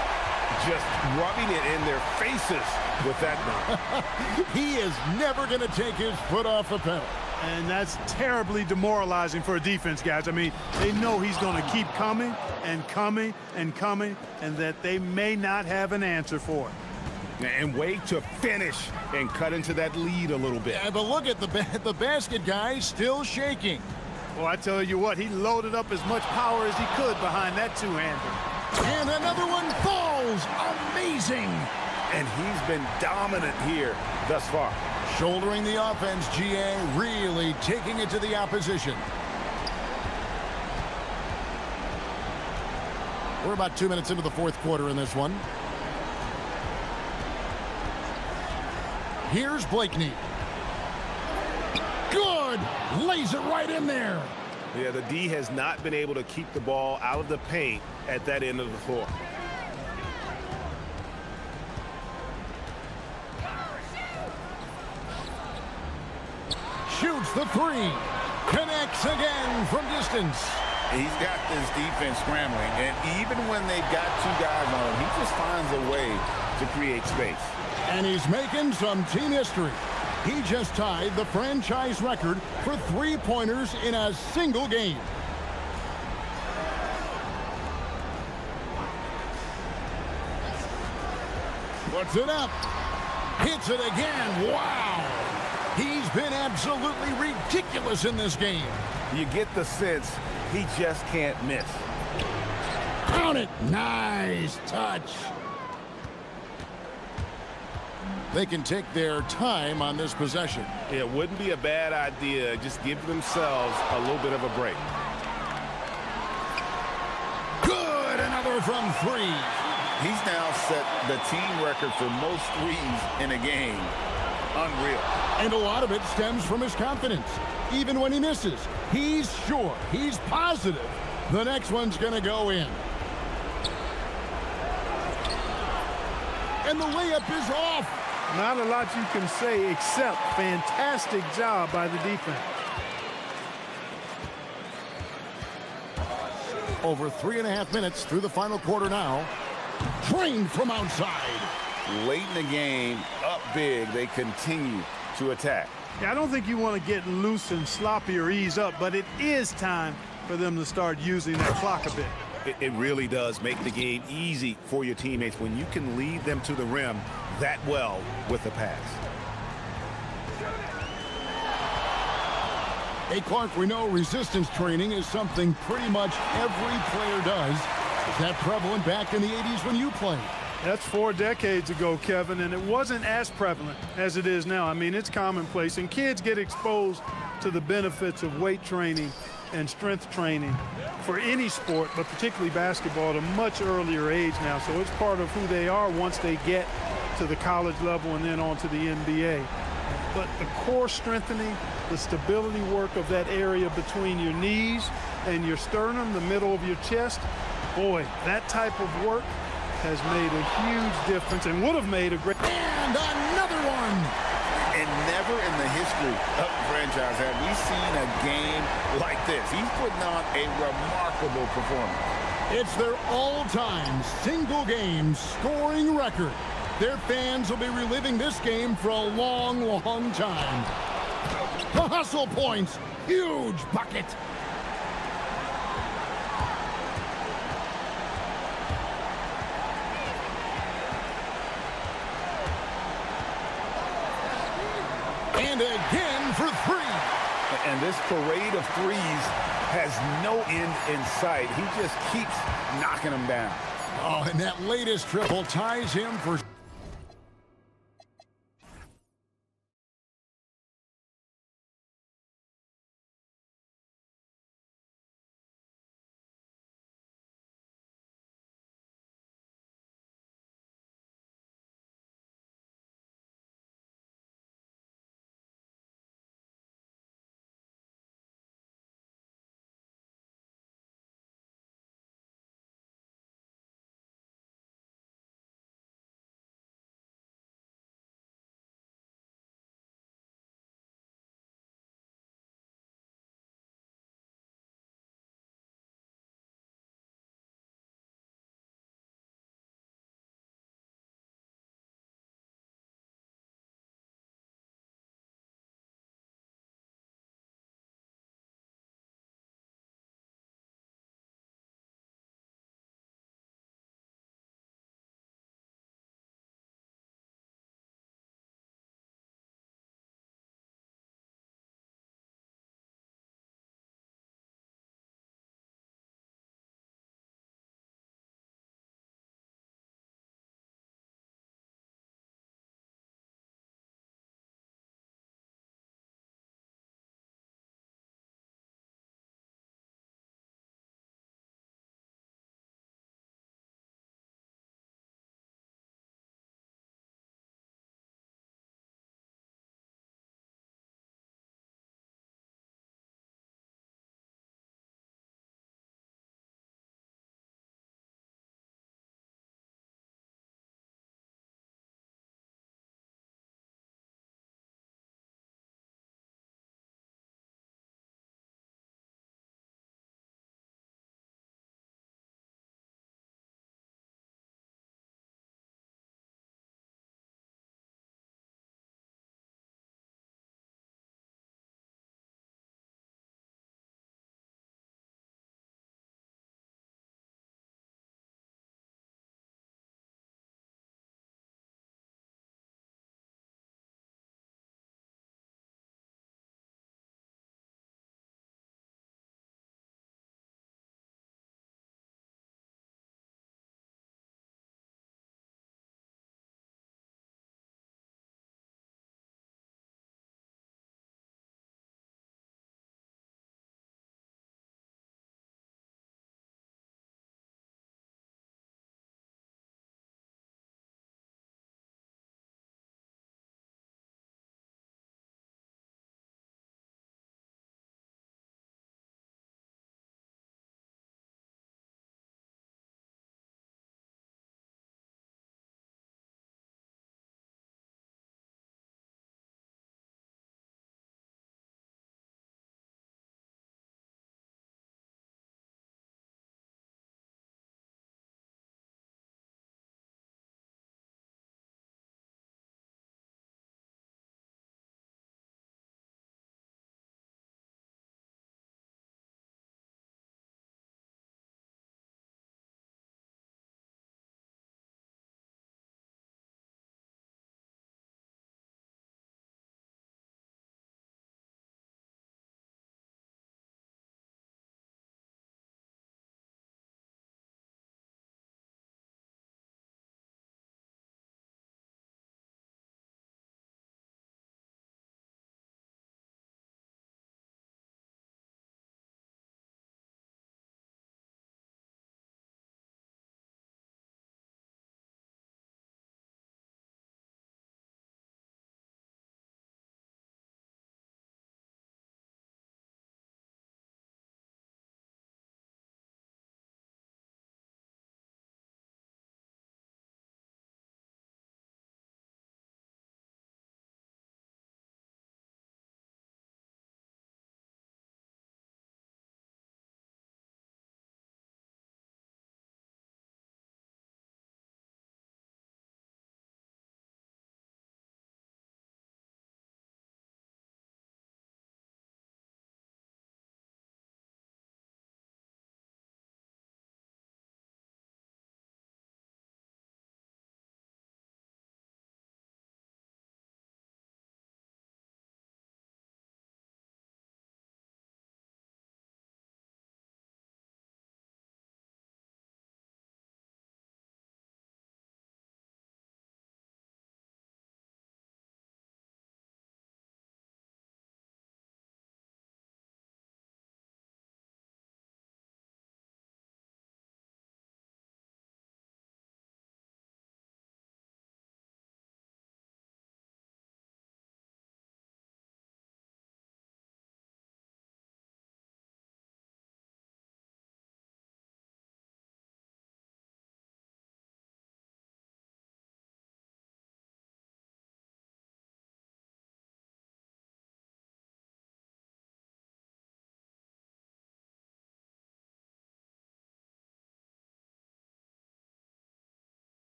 Just rubbing it in their faces with that dunk. He is never going to take his foot off the pedal. And that's terribly demoralizing for a defense, guys. I mean, they know he's going to keep coming and coming and coming, and that they may not have an answer for it. And wait to finish and cut into that lead a little bit. Yeah, but look at the basket guy still shaking. Well, I tell you what, he loaded up as much power as he could behind that two-hander. And another one falls. Amazing. And he's been dominant here thus far. Shouldering the offense, GA really taking it to the opposition. We're about 2 minutes into the fourth quarter in this one. Here's Blakeney. Good! Lays it right in there. Yeah, the D has not been able to keep the ball out of the paint at that end of the floor. Shoots the 3. Connects again from distance. He's got this defense scrambling, and even when they've got 2 guys on him, he just finds a way to create space. And he's making some team history. He just tied the franchise record for 3-pointers in a single game. Puts it up. Hits it again. Wow. He's been absolutely ridiculous in this game. You get the sense he just can't miss. Count it. Nice touch. They can take their time on this possession. It wouldn't be a bad idea. Just give themselves a little bit of a break. Good. Another from 3. He's now set the team record for most threes in a game. Unreal. And a lot of it stems from his confidence. Even when he misses, he's sure, he's positive the next one's going to go in. And the layup is off. Not a lot you can say except fantastic job by the defense. Over 3.5 minutes through the final quarter now. Drained from outside. Late in the game, up big, they continue to attack. Yeah, I don't think you want to get loose and sloppy or ease up, but it is time for them to start using that clock a bit. It really does make the game easy for your teammates when you can lead them to the rim that well with the pass. Hey, Clark, we know resistance training is something pretty much every player does. Is that prevalent back in the 80s when you played? That's 4 decades ago, Kevin, and it wasn't as prevalent as it is now. I mean, it's commonplace, and kids get exposed to the benefits of weight training and strength training for any sport, but particularly basketball, at a much earlier age now. So it's part of who they are once they get to the college level and then on to the NBA. But the core strengthening, the stability work of that area between your knees and your sternum, the middle of your chest, boy, that type of work has made a huge difference and would have made a great... And another one! And never in the history of the franchise have we seen a game like this. He's putting on a remarkable performance. It's their all-time single-game scoring record. Their fans will be reliving this game for a long, long time. The hustle points, huge bucket. And again for 3. And this parade of threes has no end in sight. He just keeps knocking them down. Oh, and that latest triple ties him for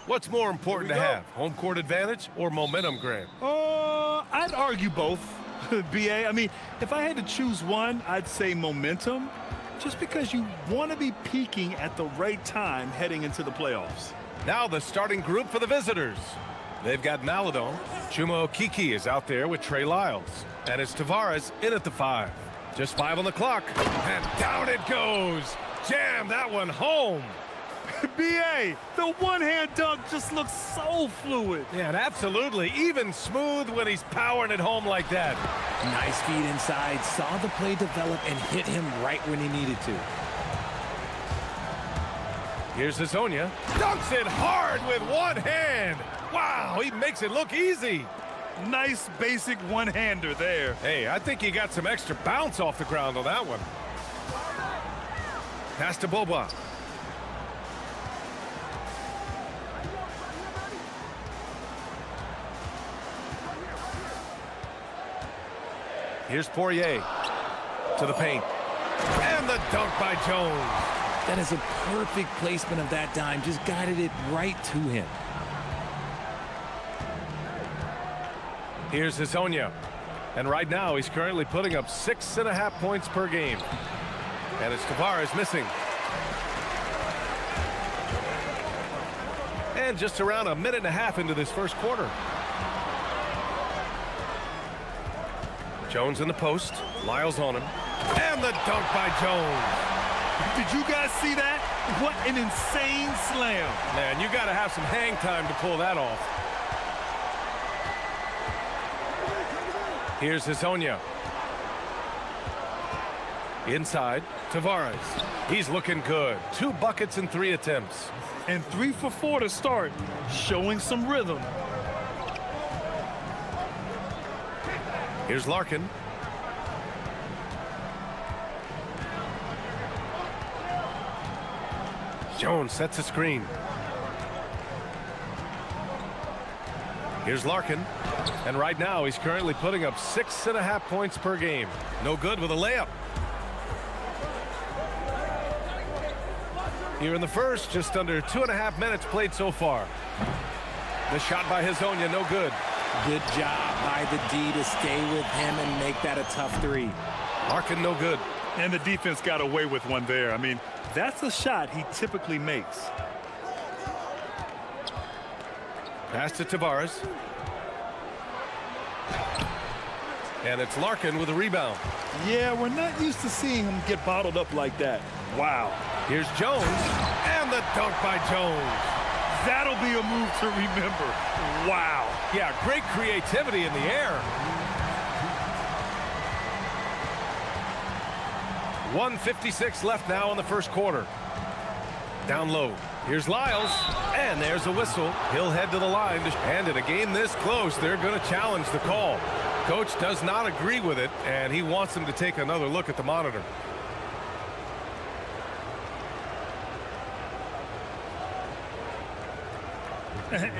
What's more important to have, home court advantage or momentum grab? I'd argue both, BA. I mean, if I had to choose one, I'd say momentum, just because you want to be peaking at the right time heading into the playoffs. Now the starting group for the visitors. They've got Maladon. Kiki is out there with Trey Lyles. And it's Tavares in at the 5. Just 5 on the clock. And down it goes. Jam that one home. BA, the one-hand dunk just looks so fluid. Yeah, and absolutely. Even smooth when he's powering it home like that. Nice feed inside. Saw the play develop and hit him right when he needed to. Here's Hazonia. Dunks it hard with one hand. Wow, he makes it look easy. Nice basic one-hander there. Hey, I think he got some extra bounce off the ground on that one. Pass to Boba. Here's Poirier to the paint. And the dunk by Jones. That is a perfect placement of that dime. Just guided it right to him. Here's Hazonia. And right now, he's currently putting up 6.5 points per game. And it's Tavares missing. And just around a minute and a half into this first quarter. Jones in the post. Lyles on him. And the dunk by Jones. Did you guys see that? What an insane slam. Man, you got to have some hang time to pull that off. Here's Hazonia. Inside, Tavares. He's looking good. 2 buckets in 3 attempts. And 3 for 4 to start, showing some rhythm. Here's Larkin. Jones sets a screen. Here's Larkin. And right now, he's currently putting up 6.5 points per game. No good with a layup. Here in the first, just under 2.5 minutes played so far. The shot by Hazonia, no good. Good job by the D to stay with him and make that a tough 3. Larkin, no good. And the defense got away with one there. I mean, that's a shot he typically makes. Pass to Tavares. And it's Larkin with a rebound. Yeah, we're not used to seeing him get bottled up like that. Wow. Here's Jones. And the dunk by Jones. That'll be a move to remember. Wow. Yeah, great creativity in the air. 1:56 left now in the first quarter. Down low. Here's Lyles. And there's a whistle. He'll head to the line. And in a game this close, they're going to challenge the call. Coach does not agree with it, and he wants them to take another look at the monitor. The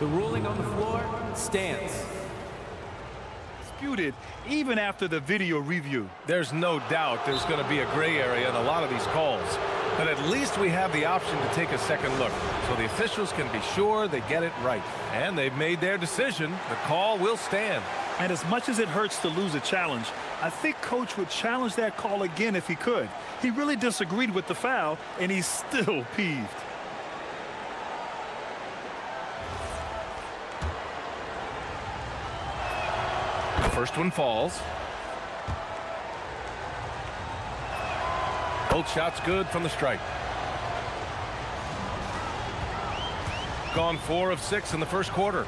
ruling on the floor stands. Disputed even after the video review. There's no doubt there's going to be a gray area in a lot of these calls. But at least we have the option to take a second look, so the officials can be sure they get it right. And they've made their decision. The call will stand. And as much as it hurts to lose a challenge, I think Coach would challenge that call again if he could. He really disagreed with the foul, and he's still peeved. The first one falls. Both shots good from the stripe. Gone 4 of 6 in the first quarter.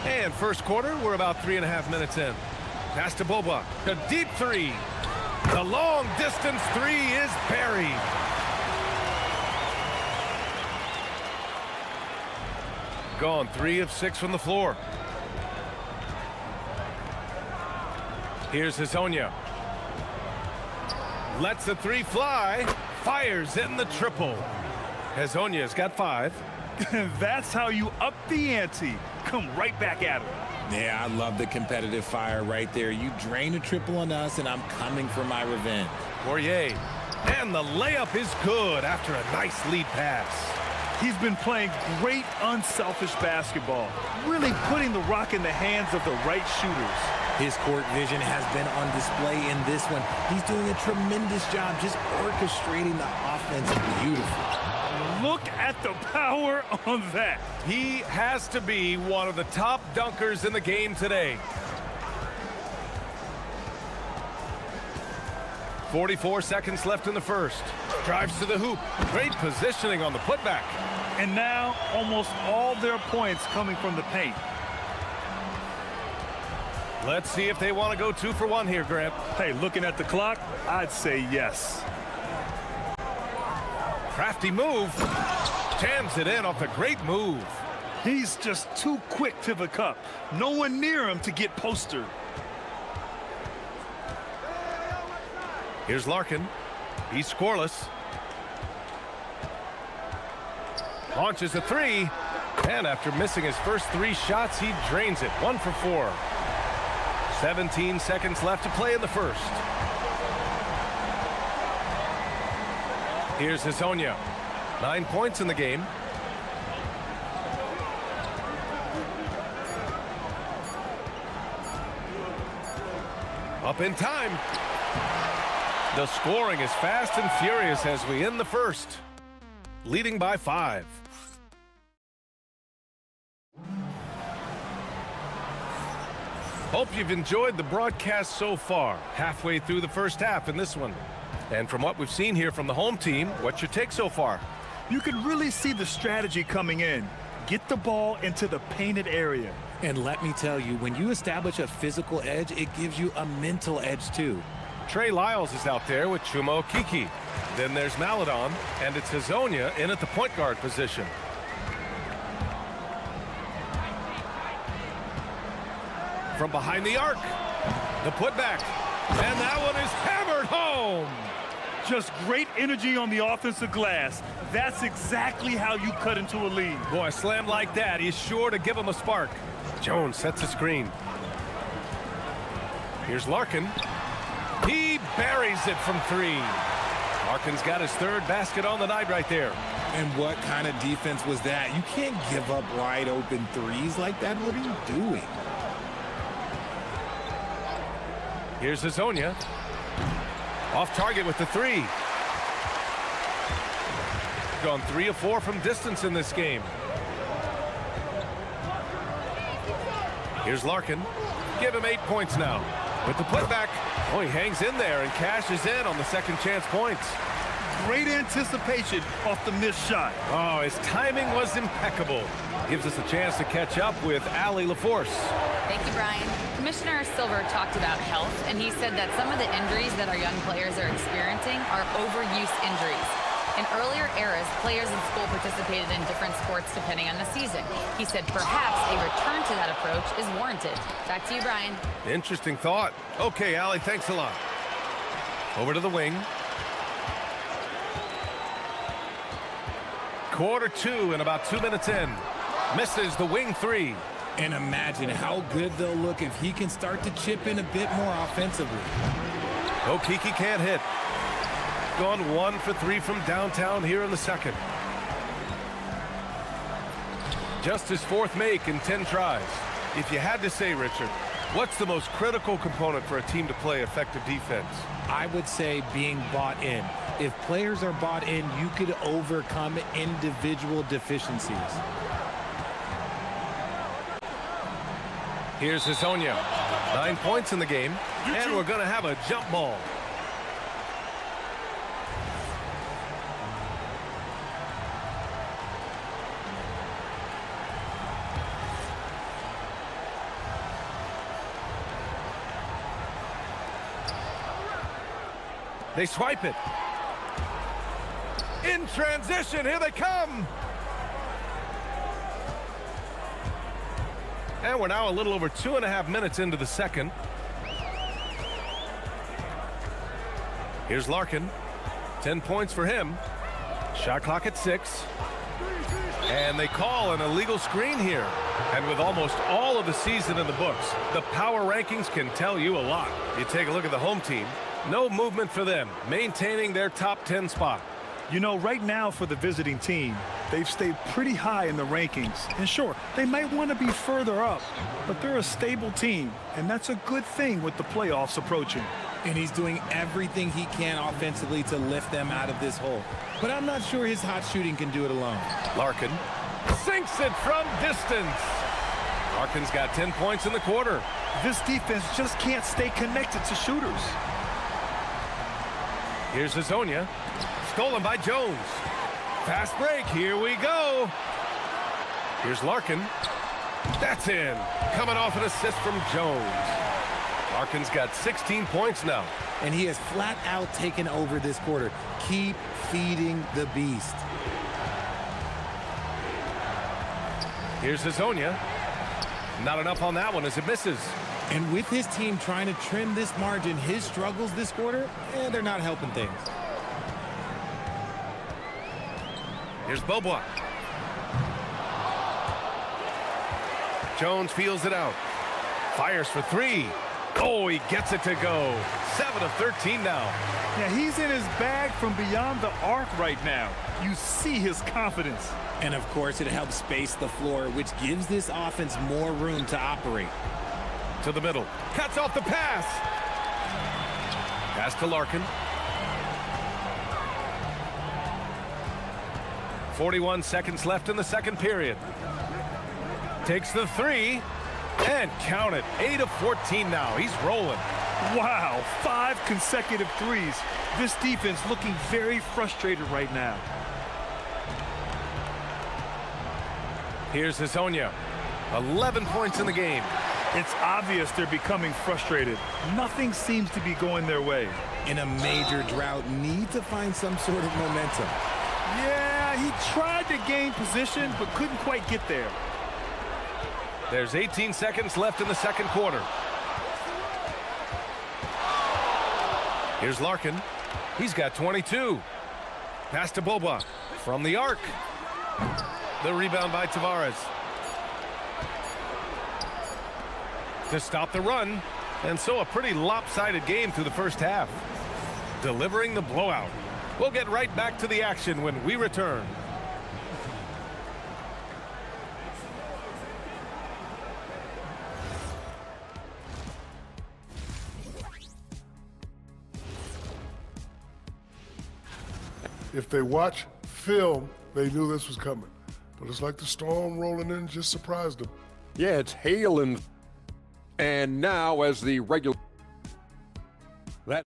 And first quarter, we're about 3.5 minutes in. Pass to Boba. A deep 3. The long distance 3 is buried. Gone 3 of 6 from the floor. Here's Hazonia. Lets the 3 fly. Fires in the triple. Hazonia's got 5. That's how you up the ante. Come right back at him. Yeah, I love the competitive fire right there. You drain a triple on us, and I'm coming for my revenge. Poirier And the layup is good after a nice lead pass. He's been playing great unselfish basketball, really putting the rock in the hands of the right shooters. His court vision has been on display in this one. He's doing a tremendous job just orchestrating the offense beautifully. Look at the power on that. He has to be one of the top dunkers in the game today. 44 seconds left in the first. Drives to the hoop. Great positioning on the putback. And now almost all their points coming from the paint. Let's see if they want to go 2 for 1 here, Grant. Hey, looking at the clock, I'd say yes. Crafty move. Jams it in off the great move. He's just too quick to the cup. No one near him to get postered. Here's Larkin. He's scoreless. Launches a 3. And after missing his first 3 shots, he drains it. 1 for 4. 17 seconds left to play in the first. Here's Hazonia. 9 points in the game. Up in time. The scoring is fast and furious as we end the first. Leading by 5. Hope you've enjoyed the broadcast so far. Halfway through the first half in this one. And from what we've seen here from the home team, what's your take so far? You can really see the strategy coming in. Get the ball into the painted area. And let me tell you, when you establish a physical edge, it gives you a mental edge too. Trey Lyles is out there with Chuma Okeke. Then there's Maladon, and it's Hazonia in at the point guard position. From behind the arc, the putback, and that one is hammered home. Just great energy on the offensive glass. That's exactly how you cut into a lead. Boy, a slam like that, he's sure to give him a spark. Jones sets a screen. Here's Larkin. He buries it from 3. Larkin's got his 3rd basket on the night right there. And what kind of defense was that? You can't give up wide open 3s like that. What are you doing? Here's Hazonia. Off target with the 3. Gone 3 of 4 from distance in this game. Here's Larkin. Give him 8 points now. With the putback. Oh, he hangs in there and cashes in on the second chance points. Great anticipation off the missed shot. Oh, his timing was impeccable. Gives us a chance to catch up with Allie LaForce. Thank you, Brian. Commissioner Silver talked about health, and he said that some of the injuries that our young players are experiencing are overuse injuries. In earlier eras, players in school participated in different sports depending on the season. He said perhaps a return to that approach is warranted. Back to you, Brian. Interesting thought. Okay, Allie, thanks a lot. Over to the wing. Quarter 2 and about 2 minutes in. Misses the wing 3. And imagine how good they'll look if he can start to chip in a bit more offensively. Okeke can't hit. Gone 1 for 3 from downtown here in the second. Just his 4th make in 10 tries. If you had to say, Richard, what's the most critical component for a team to play effective defense? I would say being bought in. If players are bought in, you could overcome individual deficiencies. Here's Hazonia. 9 points in the game, and we're going to have a jump ball. They swipe it. In transition, here they come. And we're now a little over 2.5 minutes into the second. Here's Larkin. 10 points for him. Shot clock at 6. And they call an illegal screen here. And with almost all of the season in the books, the power rankings can tell you a lot. You take a look at the home team. No movement for them, maintaining their top 10 spot. You know, right now for the visiting team, they've stayed pretty high in the rankings. And sure, they might want to be further up, but they're a stable team, and that's a good thing with the playoffs approaching. And he's doing everything he can offensively to lift them out of this hole. But I'm not sure his hot shooting can do it alone. Larkin sinks it from distance. Larkin's got 10 points in the quarter. This defense just can't stay connected to shooters. Here's Hazonia. Stolen by Jones. Fast break. Here we go. Here's Larkin. That's in. Coming off an assist from Jones. Larkin's got 16 points now. And he has flat out taken over this quarter. Keep feeding the beast. Here's Hazonia. Not enough on that one as it misses. And with his team trying to trim this margin, his struggles this quarter, they're not helping things. Here's Bobois. Jones feels it out. Fires for three. Oh, he gets it to go. 7 of 13 now. Yeah, he's in his bag from beyond the arc right now. You see his confidence. And of course, it helps space the floor, which gives this offense more room to operate. To the middle. Cuts off the pass. Pass to Larkin. 41 seconds left in the second period. Takes the three. And count it. 8 of 14 now. He's rolling. Wow, 5 consecutive threes. This defense looking very frustrated right now. Here's Hazonia. 11 points in the game. It's obvious they're becoming frustrated. Nothing seems to be going their way. In a major drought, need to find some sort of momentum. Yeah, he tried to gain position, but couldn't quite get there. There's 18 seconds left in the second quarter. Here's Larkin. He's got 22. Pass to Bobois from the arc. The rebound by Tavares. To stop the run. And so a pretty lopsided game through the first half. Delivering the blowout. We'll get right back to the action when we return. If they watch film, they knew this was coming. But it's like the storm rolling in just surprised them. Yeah, it's hailing. And now as the regular... That...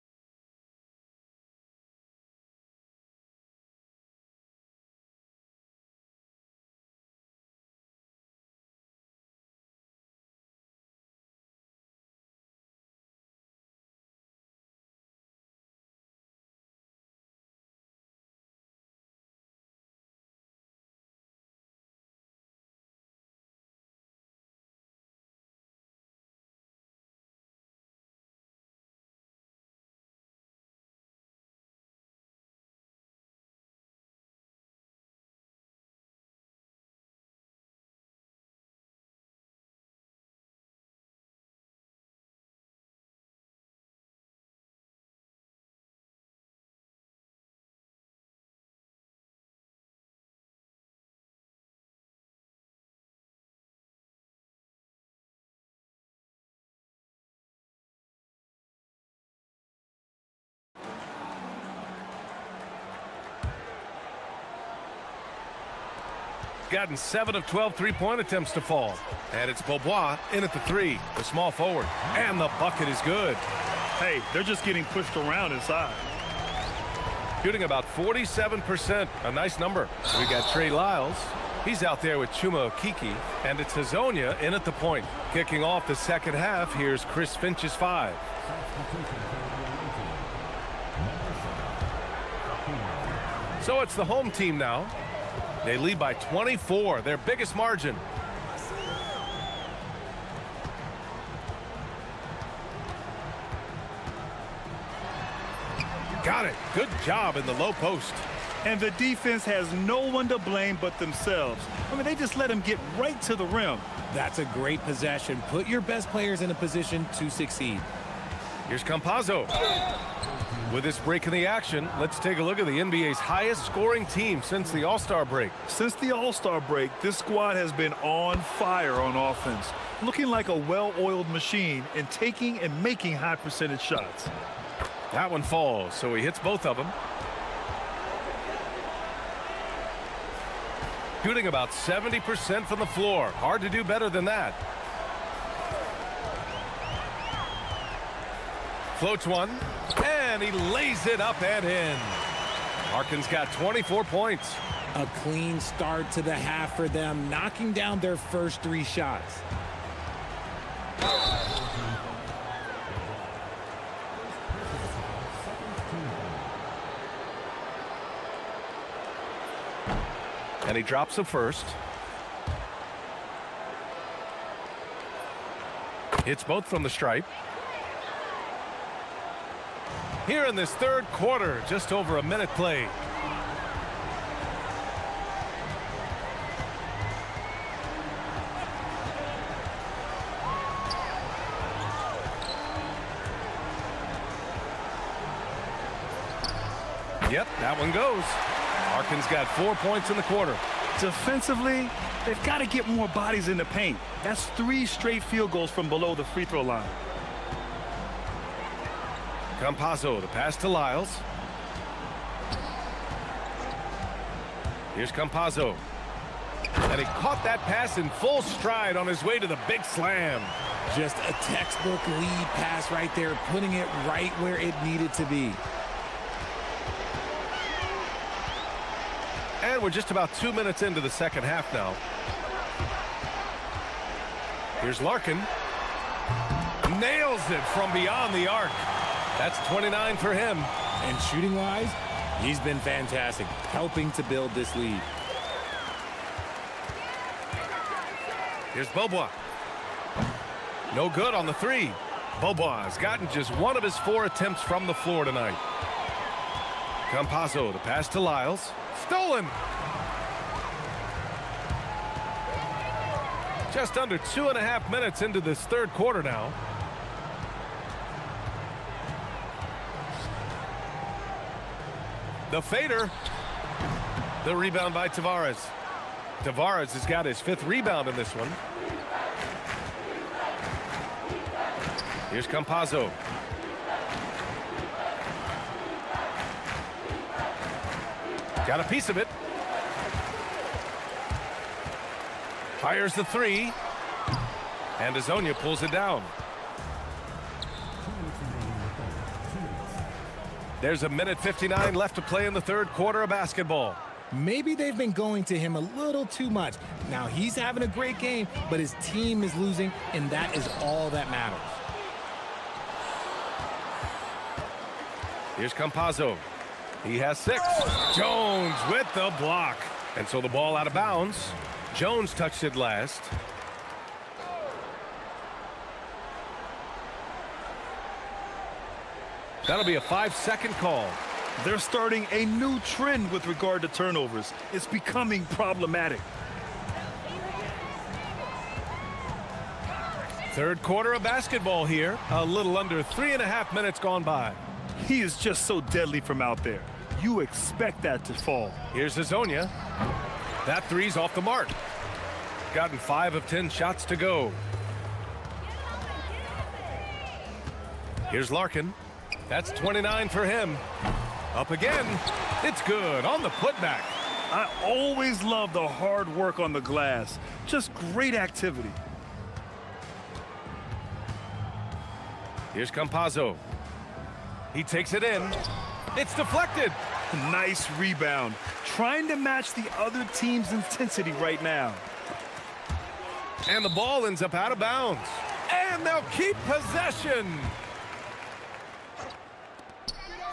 Gotten 7 of 12 three-point attempts to fall. And it's Bobois in at the three, the small forward. And the bucket is good. Hey, they're just getting pushed around inside. Shooting about 47%, a nice number. We got Trey Lyles. He's out there with Chuma Okeke. And it's Hazonia in at the point. Kicking off the second half, here's Chris Finch's 5. So it's the home team now. They lead by 24, their biggest margin. Got it. Good job in the low post. And the defense has no one to blame but themselves. I mean, they just let him get right to the rim. That's a great possession. Put your best players in a position to succeed. Here's Campazzo. With this break in the action, let's take a look at the NBA's highest scoring team since the All-Star break. Since the All-Star break, this squad has been on fire on offense, looking like a well-oiled machine and taking and making high percentage shots. That one falls, so he hits both of them. Shooting about 70% from the floor. Hard to do better than that. Floats one, and he lays it up and in. Larkin's got 24 points. A clean start to the half for them, knocking down their first 3 shots. And he drops the first. Hits both from the stripe. Here in this third quarter, just over a minute played. Yep, that one goes. Larkin's got 4 points in the quarter. Defensively, they've got to get more bodies in the paint. That's 3 straight field goals from below the free throw line. Campazzo, the pass to Lyles. Here's Campazzo. And he caught that pass in full stride on his way to the big slam. Just a textbook lead pass right there, putting it right where it needed to be. And we're just about 2 minutes into the second half now. Here's Larkin. Nails it from beyond the arc. That's 29 for him. And shooting-wise, he's been fantastic, helping to build this lead. Here's Beaubois. No good on the 3. Beaubois has gotten just 1 of his 4 attempts from the floor tonight. Campazzo, the pass to Lyles. Stolen. Just under 2.5 minutes into this third quarter now. The fader. The rebound by Tavares. Tavares has got his 5th rebound in this one. Here's Campazzo. Got a piece of it. Fires the 3. And Azonia pulls it down. There's 1:59 left to play in the third quarter of basketball. Maybe they've been going to him a little too much. Now he's having a great game, but his team is losing, and that is all that matters. Here's Campazzo. He has 6. Jones with the block. And so the ball out of bounds. Jones touched it last. That'll be a 5-second call. They're starting a new trend with regard to turnovers. It's becoming problematic. Third quarter of basketball here. A little under 3.5 minutes gone by. He is just so deadly from out there. You expect that to fall. Here's Azonia. That 3's off the mark. Gotten 5 of 10 shots to go. Here's Larkin. That's 29 for him. Up again. It's good on the putback. I always love the hard work on the glass. Just great activity. Here's Campazzo. He takes it in. It's deflected. Nice rebound. Trying to match the other team's intensity right now. And the ball ends up out of bounds. And they'll keep possession.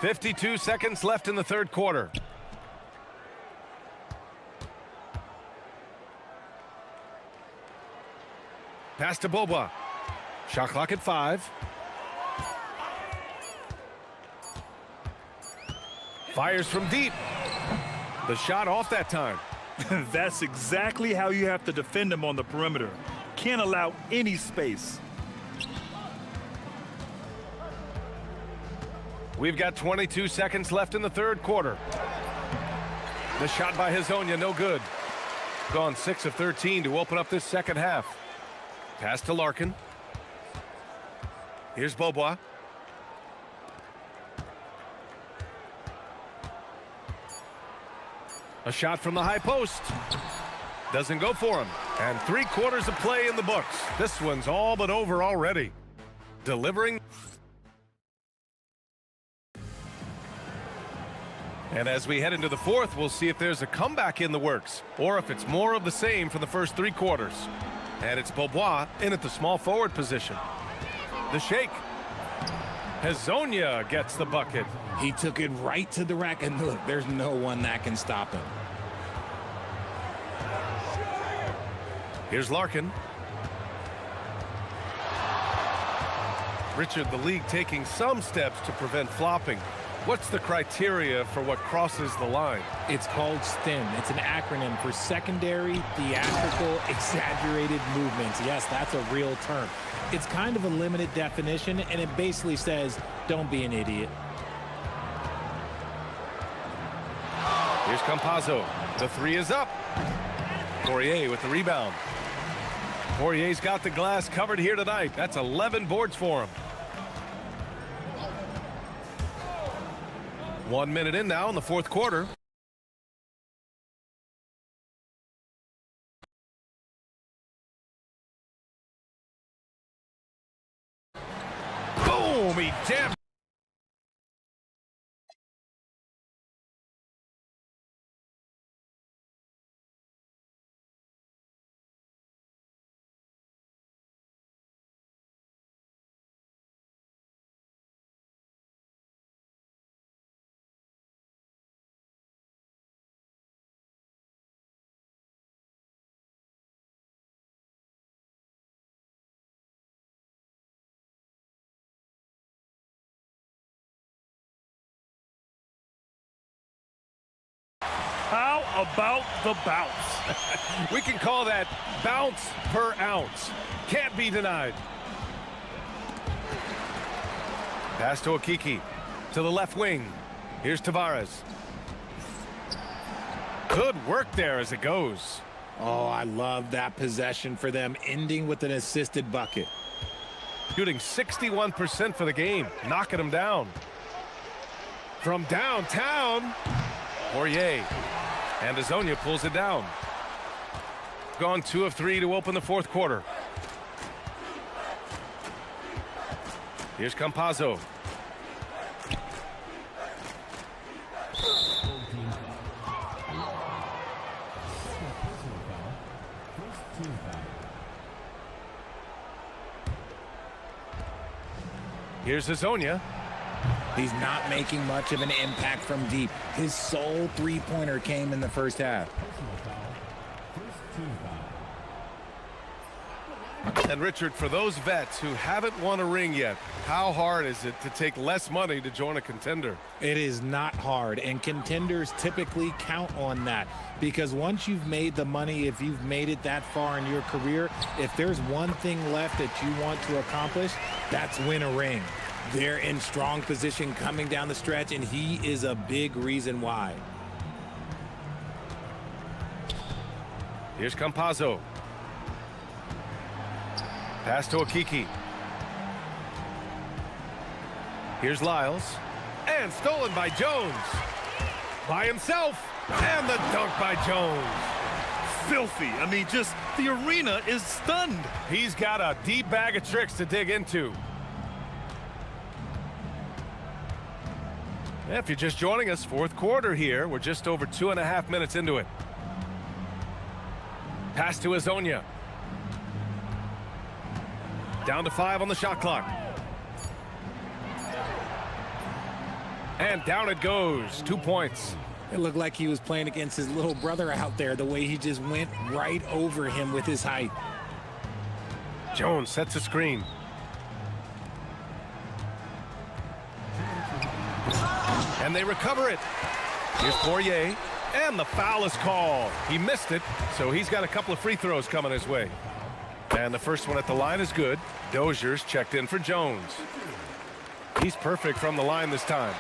52 seconds left in the third quarter. Pass to Beaubois. Shot clock at 5. Fires from deep. The shot off that time. That's exactly how you have to defend him on the perimeter. Can't allow any space. We've got 22 seconds left in the third quarter. The shot by Hezonja, no good. Gone 6 of 13 to open up this second half. Pass to Larkin. Here's Beaubois. A shot from the high post. Doesn't go for him. And 3 quarters of play in the books. This one's all but over already. Delivering. And as we head into the fourth, we'll see if there's a comeback in the works or if it's more of the same for the first 3 quarters. And it's Beaubois in at the small forward position. The shake. Hezonja gets the bucket. He took it right to the rack, and look, there's no one that can stop him. Here's Larkin. Richard, the league taking some steps to prevent flopping. What's the criteria for what crosses the line? It's called STEM. It's an acronym for secondary, theatrical, exaggerated movements. Yes, that's a real term. It's kind of a limited definition, and it basically says, don't be an idiot. Here's Campazzo. The 3 is up. Poirier with the rebound. Poirier's got the glass covered here tonight. That's 11 boards for him. 1 minute in now in the fourth quarter. Boom! He jammed. How about the bounce? We can call that bounce per ounce. Can't be denied. Pass to Okiki. To the left wing. Here's Tavares. Good work there as it goes. Oh, I love that possession for them, ending with an assisted bucket. Shooting 61% for the game. Knocking them down. From downtown. Poirier. And Hezonja pulls it down. Gone 2 of 3 to open the fourth quarter. Here's Campazzo. Here's Hezonja. He's not making much of an impact from deep. His sole three-pointer came in the first half. And Richard, for those vets who haven't won a ring yet, how hard is it to take less money to join a contender? It is not hard, and contenders typically count on that, because once you've made the money, if you've made it that far in your career, if there's one thing left that you want to accomplish, that's win a ring. They're in strong position coming down the stretch, and he is a big reason why. Here's Campazzo. Pass to Okiki. Here's Lyles. And stolen by Jones. By himself. And the dunk by Jones. Filthy. I mean, just the arena is stunned. He's got a deep bag of tricks to dig into. If you're just joining us, fourth quarter here. We're just over 2.5 minutes into it. Pass to Hezonja. Down to 5 on the shot clock. And down it goes. 2 points. It looked like he was playing against his little brother out there, the way he just went right over him with his height. Jones sets a screen. And they recover it. Here's Poirier. And the foul is called. He missed it, so he's got a couple of free throws coming his way. And the first one at the line is good. Dozier's checked in for Jones. He's perfect from the line this time.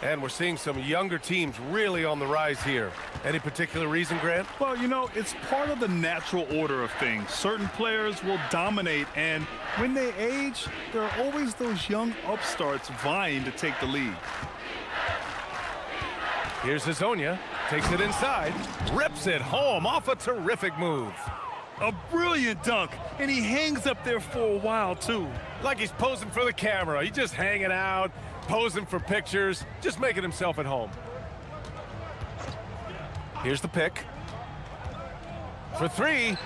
And we're seeing some younger teams really on the rise here. Any particular reason, Grant? Well, you know, it's part of the natural order of things. Certain players will dominate, and when they age, there are always those young upstarts vying to take the lead. Here's Hazonia, takes it inside, rips it home off a terrific move. A brilliant dunk, and he hangs up there for a while, too. Like he's posing for the camera. He's just hanging out, posing for pictures, just making himself at home. Here's the pick. For three.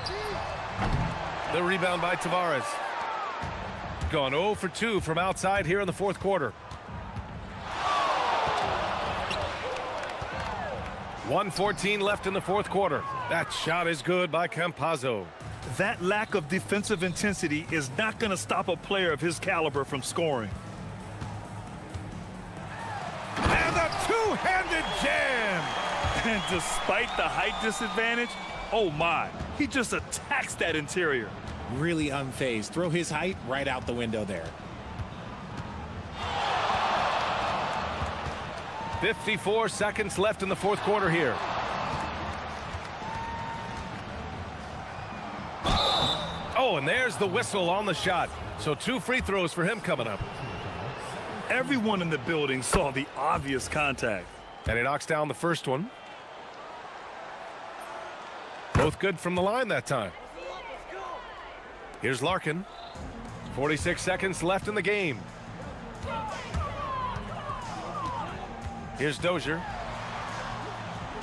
The rebound by Tavares. Gone 0 for 2 from outside here in the fourth quarter. 1:14 left in the fourth quarter. That shot is good by Campazzo. That lack of defensive intensity is not going to stop a player of his caliber from scoring. And a two-handed jam! And despite the height disadvantage, oh my, he just attacks that interior. Really unfazed. Throw his height right out the window there. 54 seconds left in the fourth quarter here. Oh, and there's the whistle on the shot. So 2 free throws for him coming up. Everyone in the building saw the obvious contact. And he knocks down the first one. Both good from the line that time. Here's Larkin. 46 seconds left in the game. Here's Dozier.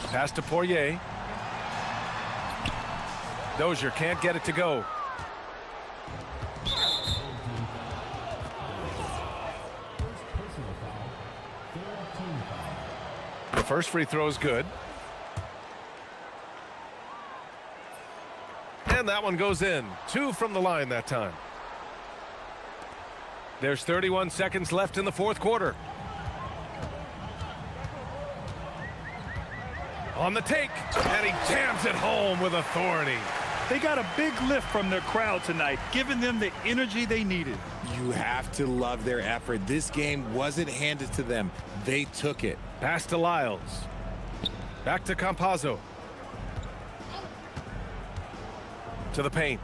Pass to Poirier. Dozier can't get it to go. The first free throw is good. And that one goes in. 2 from the line that time. There's 31 seconds left in the fourth quarter. On the take, and he jams it home with authority. They got a big lift from their crowd tonight, giving them the energy they needed. You have to love their effort. This game wasn't handed to them. They took it. Pass to Lyles. Back to Campazzo. To the paint.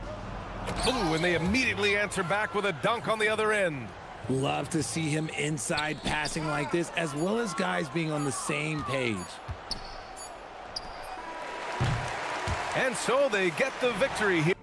Ooh, and they immediately answer back with a dunk on the other end. Love to see him inside passing like this, as well as guys being on the same page. And so they get the victory here.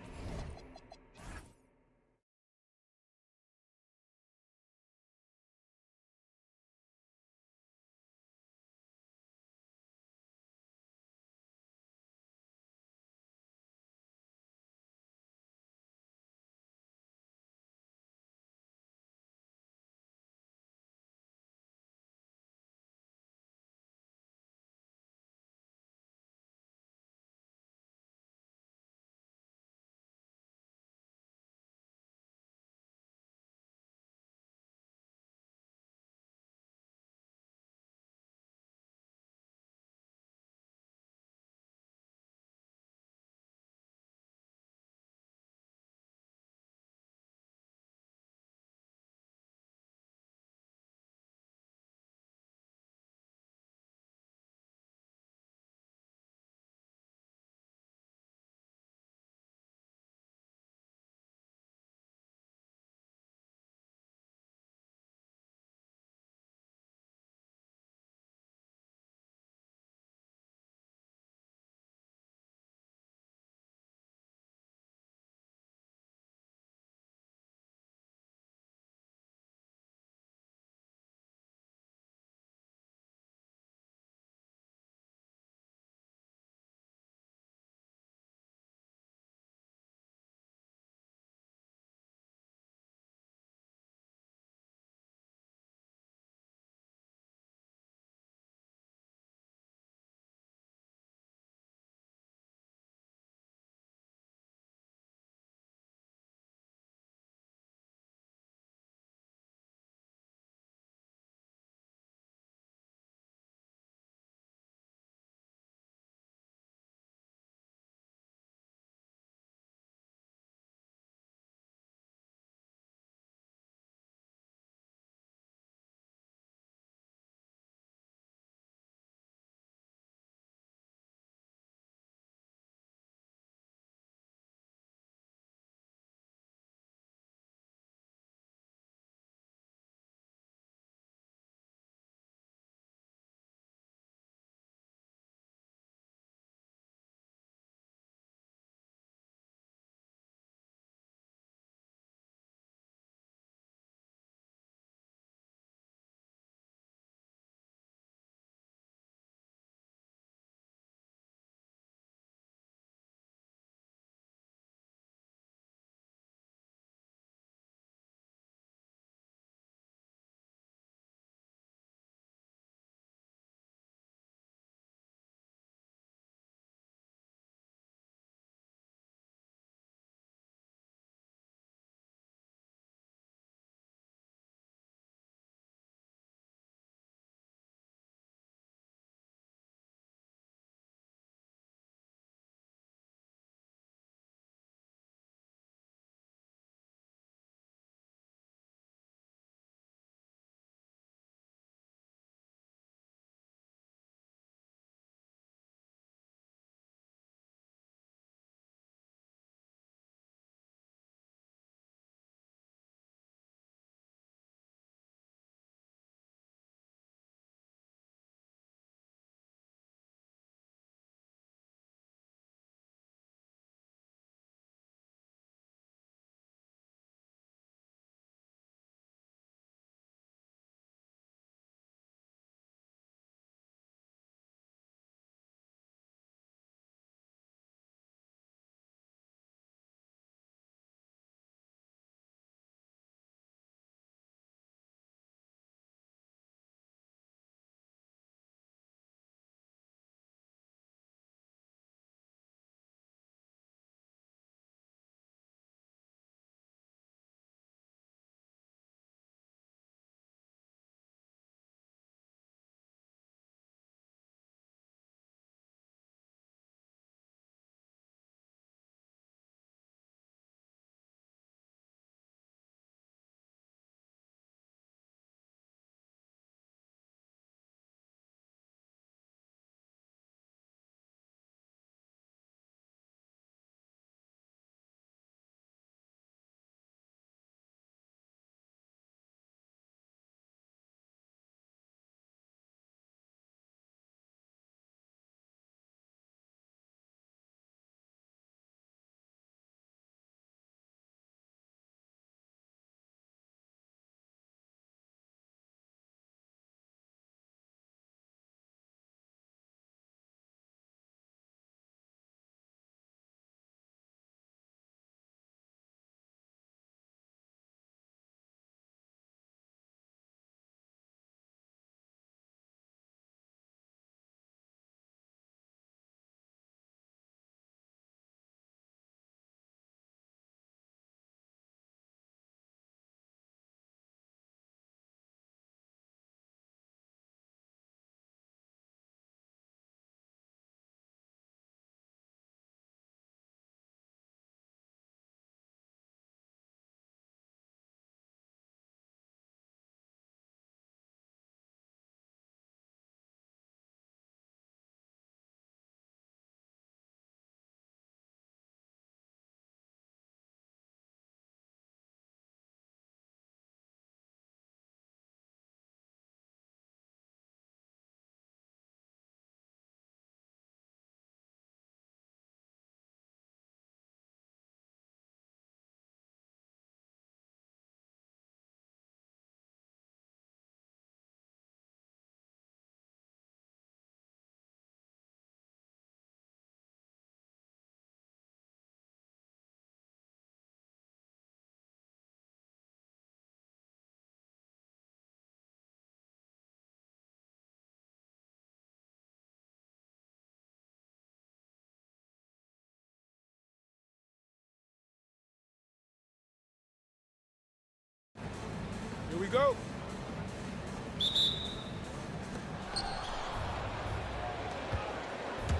go.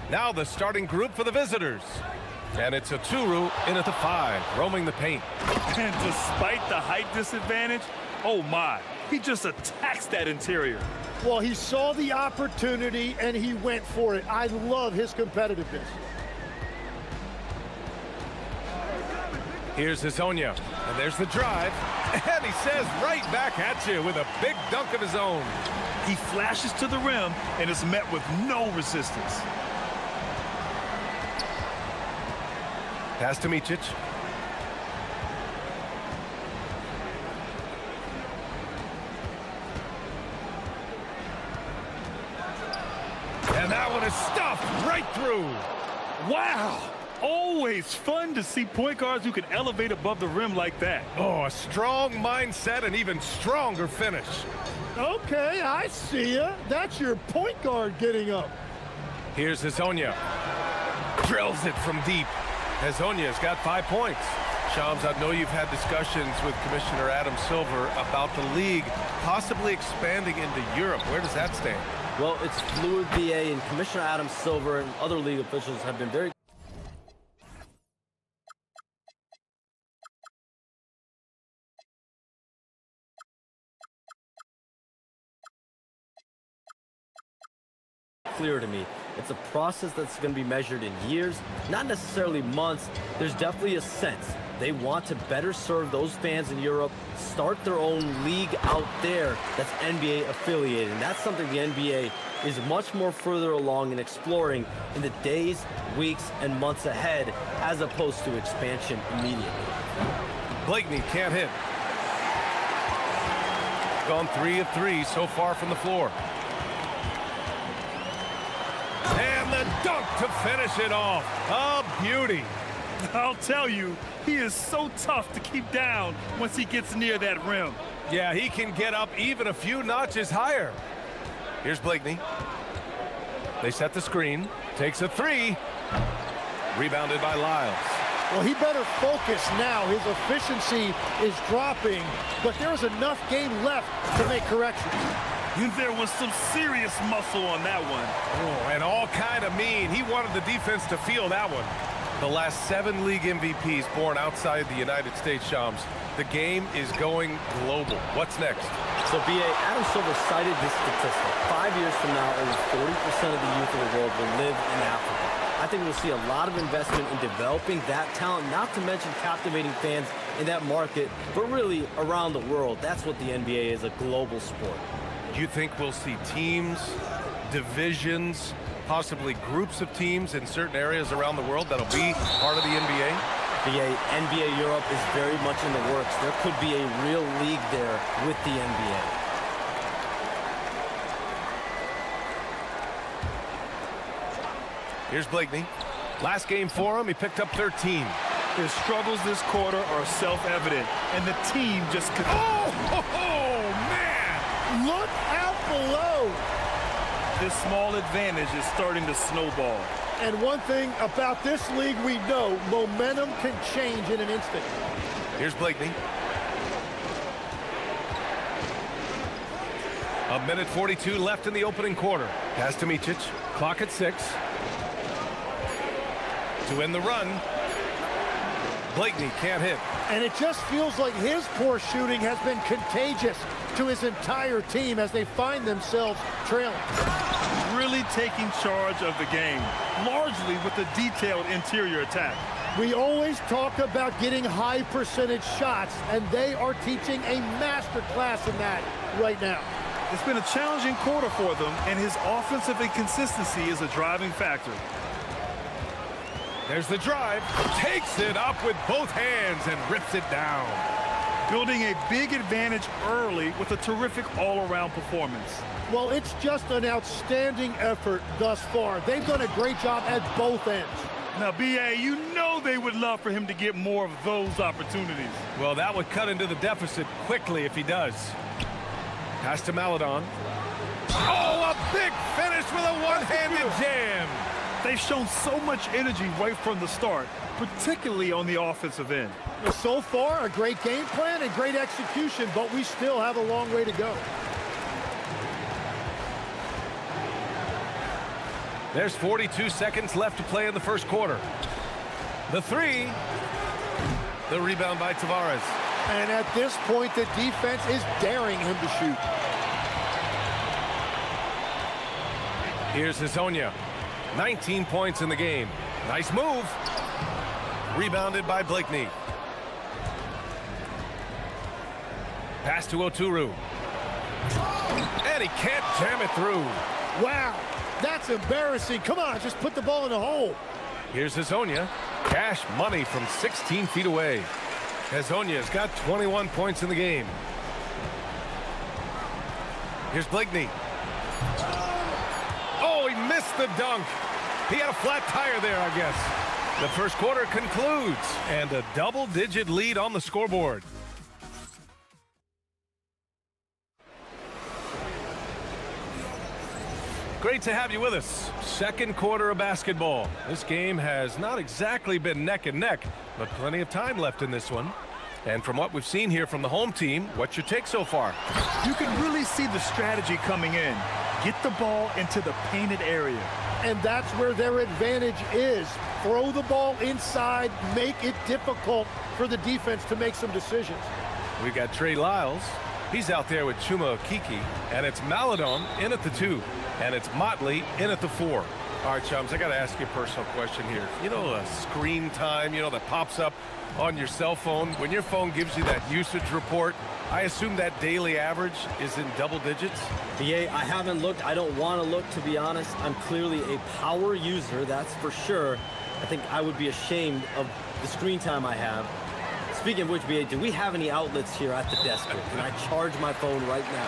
Now the starting group for the visitors. And it's a Turu in at the 5, roaming the paint. And despite the height disadvantage, oh my, he just attacks that interior. Well, he saw the opportunity and he went for it. I love his competitiveness. Here's Hazonia, and there's the drive. And he says right back at you with a big dunk of his own. He flashes to the rim and is met with no resistance. Pass to Micic. And that one is stuffed right through. Wow! Always fun to see point guards who can elevate above the rim like that. Oh, a strong mindset and even stronger finish. Okay, I see ya. That's your point guard getting up. Here's Hazonia. Drills it from deep. Hazonia's got 5 points. Shams, I know you've had discussions with Commissioner Adam Silver about the league possibly expanding into Europe. Where does that stand? Well, it's fluid, BA, and Commissioner Adam Silver and other league officials have been very clear to me. It's a process that's going to be measured in years, not necessarily months. There's definitely a sense they want to better serve those fans in Europe, start their own league out there that's NBA affiliated. And that's something the NBA is much more further along in exploring in the days, weeks, and months ahead, as opposed to expansion immediately. Blakeney can't hit. Gone 3 of 3 so far from the floor. And the dunk to finish it off. A beauty. I'll tell you, he is so tough to keep down once he gets near that rim. Yeah, he can get up even a few notches higher. Here's Blakeney. They set the screen. Takes a 3. Rebounded by Lyles. Well, he better focus now. His efficiency is dropping, but there's enough game left to make corrections. And there was some serious muscle on that one. Oh, and all kind of mean. He wanted the defense to feel that one. The last 7 league MVPs born outside the United States, Shams. The game is going global. What's next? So, BA, Adam Silver cited this statistic. 5 years from now, over 40% of the youth in the world will live in Africa. I think we'll see a lot of investment in developing that talent, not to mention captivating fans in that market, but really around the world. That's what the NBA is, a global sport. Do you think we'll see teams, divisions, possibly groups of teams in certain areas around the world that'll be part of the NBA? The NBA Europe is very much in the works. There could be a real league there with the NBA. Here's Blakeney. Last game for him, he picked up 13. His struggles this quarter are self-evident, and the team just could... Oh, man! Look out below. This small advantage is starting to snowball. And one thing about this league we know, momentum can change in an instant. Here's Blakeney. A minute 42 left in the opening quarter. Pass to Micic. Clock at 6. To end the run. Blakeney can't hit. And it just feels like his poor shooting has been contagious to his entire team as they find themselves trailing. Really taking charge of the game, largely with a detailed interior attack. We always talk about getting high percentage shots, and they are teaching a master class in that right now. It's been a challenging quarter for them, and his offensive inconsistency is a driving factor. There's the drive. Takes it up with both hands and rips it down. Building a big advantage early with a terrific all-around performance. Well, it's just an outstanding effort thus far. They've done a great job at both ends. Now, BA, you know they would love for him to get more of those opportunities. Well, that would cut into the deficit quickly if he does. Pass to Maledon. Oh, a big finish with a one-handed jam. They've shown so much energy right from the start, particularly on the offensive end. Well, so far, a great game plan and great execution, but we still have a long way to go. There's 42 seconds left to play in the first quarter. The three. The rebound by Tavares. And at this point, the defense is daring him to shoot. Here's Hazonia. 19 points in the game. Nice move. Rebounded by Blakeney. Pass to Oturu. And he can't jam it through. Wow, that's embarrassing. Come on, just put the ball in the hole. Here's Hazonia. Cash money from 16 feet away. Hazonia's got 21 points in the game. Here's Blakeney. Oh, he missed the dunk. He had a flat tire there, I guess. The first quarter concludes, and a double-digit lead on the scoreboard. Great to have you with us. Second quarter of basketball. This game has not exactly been neck and neck, but plenty of time left in this one. And from what we've seen here from the home team, what's your take so far? You can really see the strategy coming in. Get the ball into the painted area. And that's where their advantage is. Throw the ball inside, make it difficult for the defense to make some decisions. We've got Trey Lyles. He's out there with Chuma Okeke. And it's Maladon in at the 2. And it's Motley in at the 4. All right, chums, I got to ask you a personal question here. You know, screen time, that pops up on your cell phone. When your phone gives you that usage report, I assume that daily average is in double digits? BA, I haven't looked. I don't want to look, to be honest. I'm clearly a power user, that's for sure. I think I would be ashamed of the screen time I have. Speaking of which, BA, do we have any outlets here at the desk here? Can I charge my phone right now?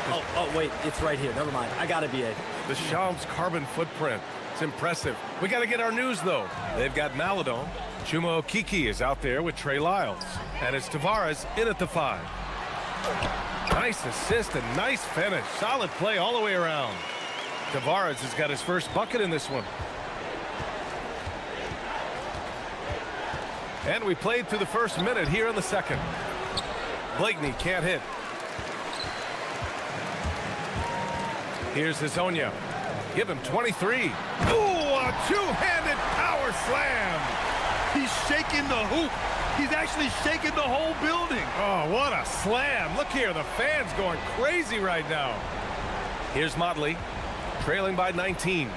Oh, wait, it's right here. Never mind. I got it, BA. The Shams carbon footprint. It's impressive. We got to get our news, though. They've got Maladon. Chuma Okeke is out there with Trey Lyles. And it's Tavares in at the 5. Nice assist and nice finish. Solid play all the way around. Tavares has got his first bucket in this one. And we played through the first minute here in the second. Blakeney can't hit. Here's Hazonia. Give him 23. Ooh, a two-handed power slam. He's shaking the hoop. He's actually shaking the whole building. Oh, what a slam. Look here, the fans going crazy right now. Here's Motley, trailing by 19.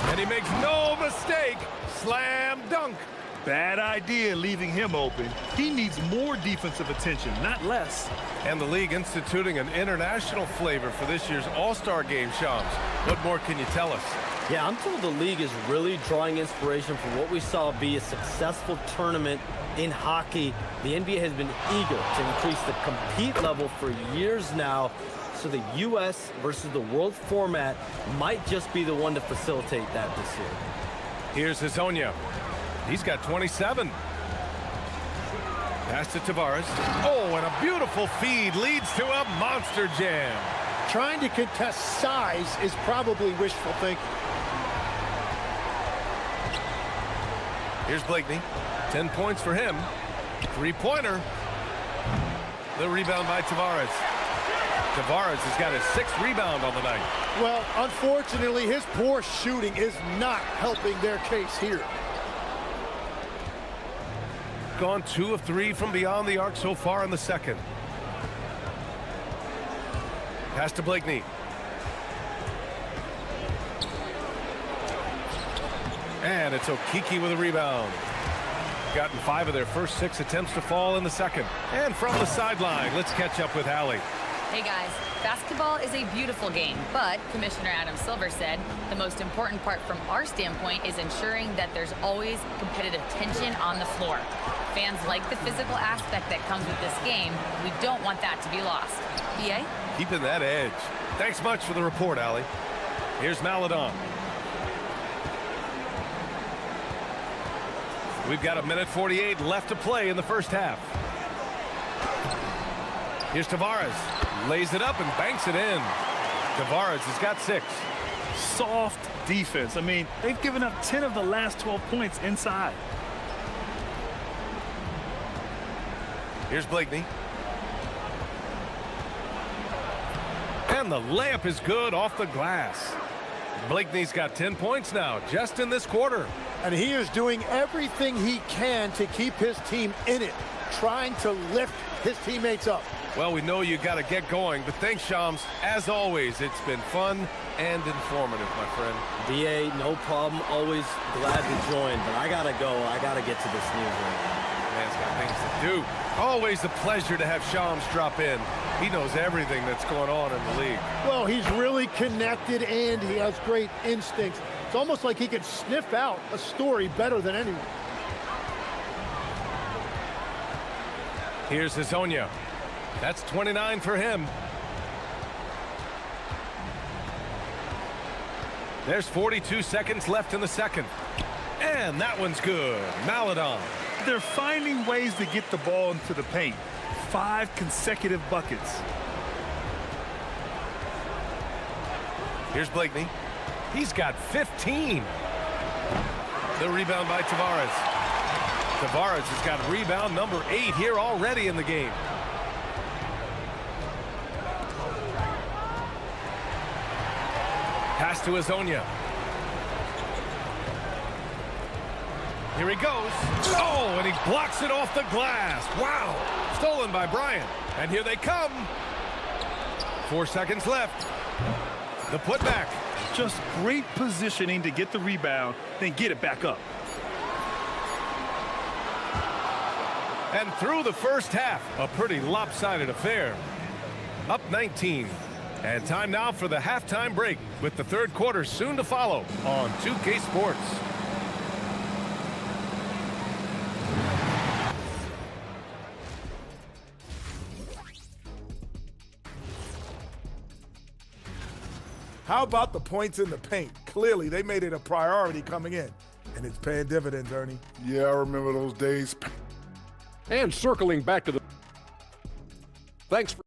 And he makes no mistake. Slam dunk. Bad idea leaving him open. He needs more defensive attention, not less. And the league instituting an international flavor for this year's All-Star Game, Shams. What more can you tell us? Yeah, I'm told the league is really drawing inspiration from what we saw be a successful tournament in hockey. The NBA has been eager to increase the compete level for years now, so the U.S. versus the world format might just be the one to facilitate that this year. Here's Hazonia. He's got 27. Pass to Tavares. Oh, and a beautiful feed leads to a monster jam. Trying to contest size is probably wishful thinking. Here's Blakeney. 10 points for him. Three-pointer. The rebound by Tavares. Tavares has got his 6th rebound on the night. Well, unfortunately, his poor shooting is not helping their case here. Gone 2 of 3 from beyond the arc so far in the second. Pass to Blakeney. And it's Okeke with a rebound. Gotten 5 of their first 6 attempts to fall in the second. And from the sideline, let's catch up with Allie. Hey guys, basketball is a beautiful game, but Commissioner Adam Silver said the most important part from our standpoint is ensuring that there's always competitive tension on the floor. Fans like the physical aspect that comes with this game. We don't want that to be lost. BA? Keeping that edge. Thanks much for the report, Allie. Here's Maladon. We've got 1:48 left to play in the first half. Here's Tavares. Lays it up and banks it in. Tavares has got 6. Soft defense. I mean, they've given up 10 of the last 12 points inside. Here's Blakeney. And the layup is good off the glass. Blakeney's got 10 points now, just in this quarter. And he is doing everything he can to keep his team in it, trying to lift his teammates up. Well, we know you got to get going, but thanks, Shams. As always, it's been fun and informative, my friend. BA, no problem. Always glad to join, but I gotta go. I gotta get to this newsroom. Man's got things to do. Always a pleasure to have Shams drop in. He knows everything that's going on in the league. Well, he's really connected and he has great instincts. It's almost like he could sniff out a story better than anyone. Here's Hazonia. That's 29 for him. There's 42 seconds left in the second. And that one's good. Maladon. They're finding ways to get the ball into the paint. 5 consecutive buckets. Here's Blakeney. He's got 15. The rebound by Tavares. Tavares has got rebound number 8 here already in the game. Pass to Hazonia. Here he goes. Oh, and he blocks it off the glass. Wow. Stolen by Bryant. And here they come. 4 seconds left. The putback. Just great positioning to get the rebound, then get it back up. And through the first half, a pretty lopsided affair. Up 19. And time now for the halftime break, with the third quarter soon to follow on 2K Sports. How about the points in the paint? Clearly, they made it a priority coming in, and it's paying dividends, Ernie. Yeah, I remember those days. And circling back to the... Thanks for...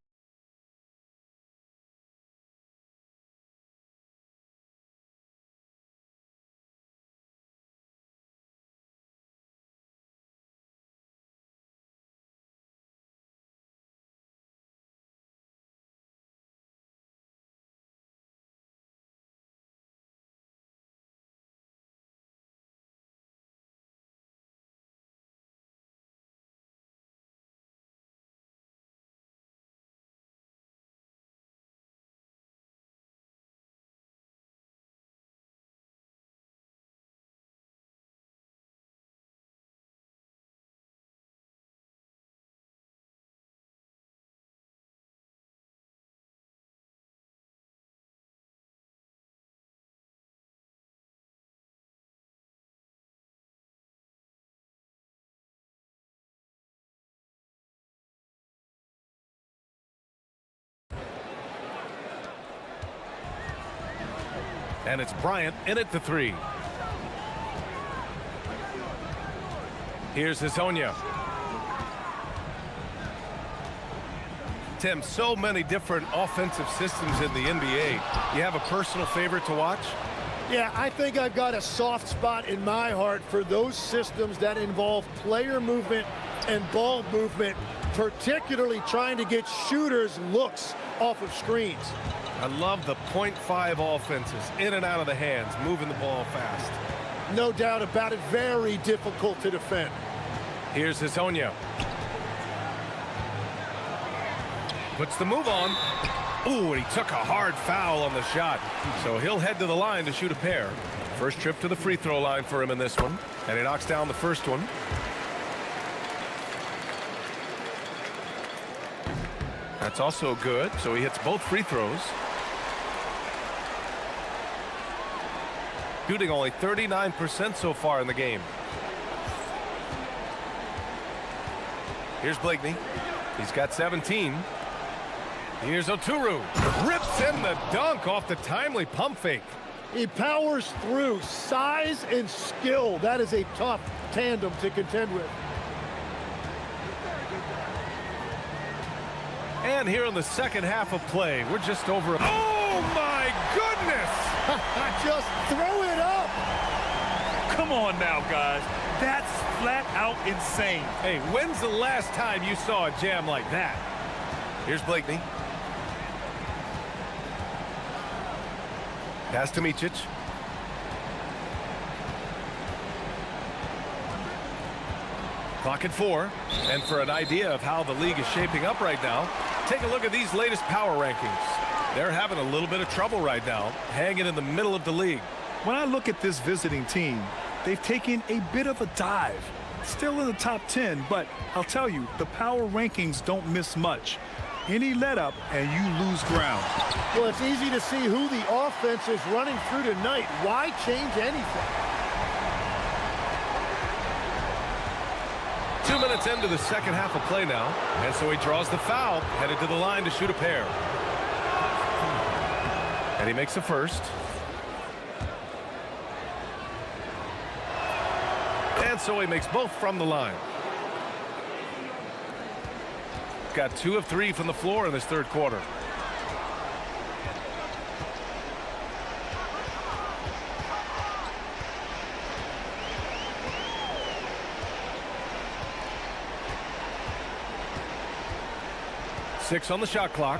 And it's Bryant in at the 3. Here's Hazonia. Tim, so many different offensive systems in the NBA. You have a personal favorite to watch? Yeah, I think I've got a soft spot in my heart for those systems that involve player movement and ball movement, particularly trying to get shooters looks off of screens. I love the .5 offenses, in and out of the hands, moving the ball fast. No doubt about it, very difficult to defend. Here's Hazonia. Puts the move on. Ooh, and he took a hard foul on the shot. So he'll head to the line to shoot a pair. First trip to the free throw line for him in this one. And he knocks down the first one. That's also good. So he hits both free throws. Shooting only 39% so far in the game. Here's Blakeney. He's got 17. Here's Oturu. Rips in the dunk off the timely pump fake. He powers through. Size and skill. That is a tough tandem to contend with. And here in the second half of play, we're just over. Oh, my goodness! Just throw it up. Come on now, guys. That's flat out insane. Hey, when's the last time you saw a jam like that? Here's Blakeney. Pass to Micic. Clock at 4. And for an idea of how the league is shaping up right now, take a look at these latest power rankings. They're having a little bit of trouble right now, hanging in the middle of the league. When I look at this visiting team, they've taken a bit of a dive. Still in the top 10, but I'll tell you, the power rankings don't miss much. Any let up and you lose ground. Well, it's easy to see who the offense is running through tonight. Why change anything? 2 minutes into the second half of play now, and so he draws the foul, headed to the line to shoot a pair. And he makes the first. And so he makes both from the line. Got 2 of 3 from the floor in this third quarter. Six on the shot clock.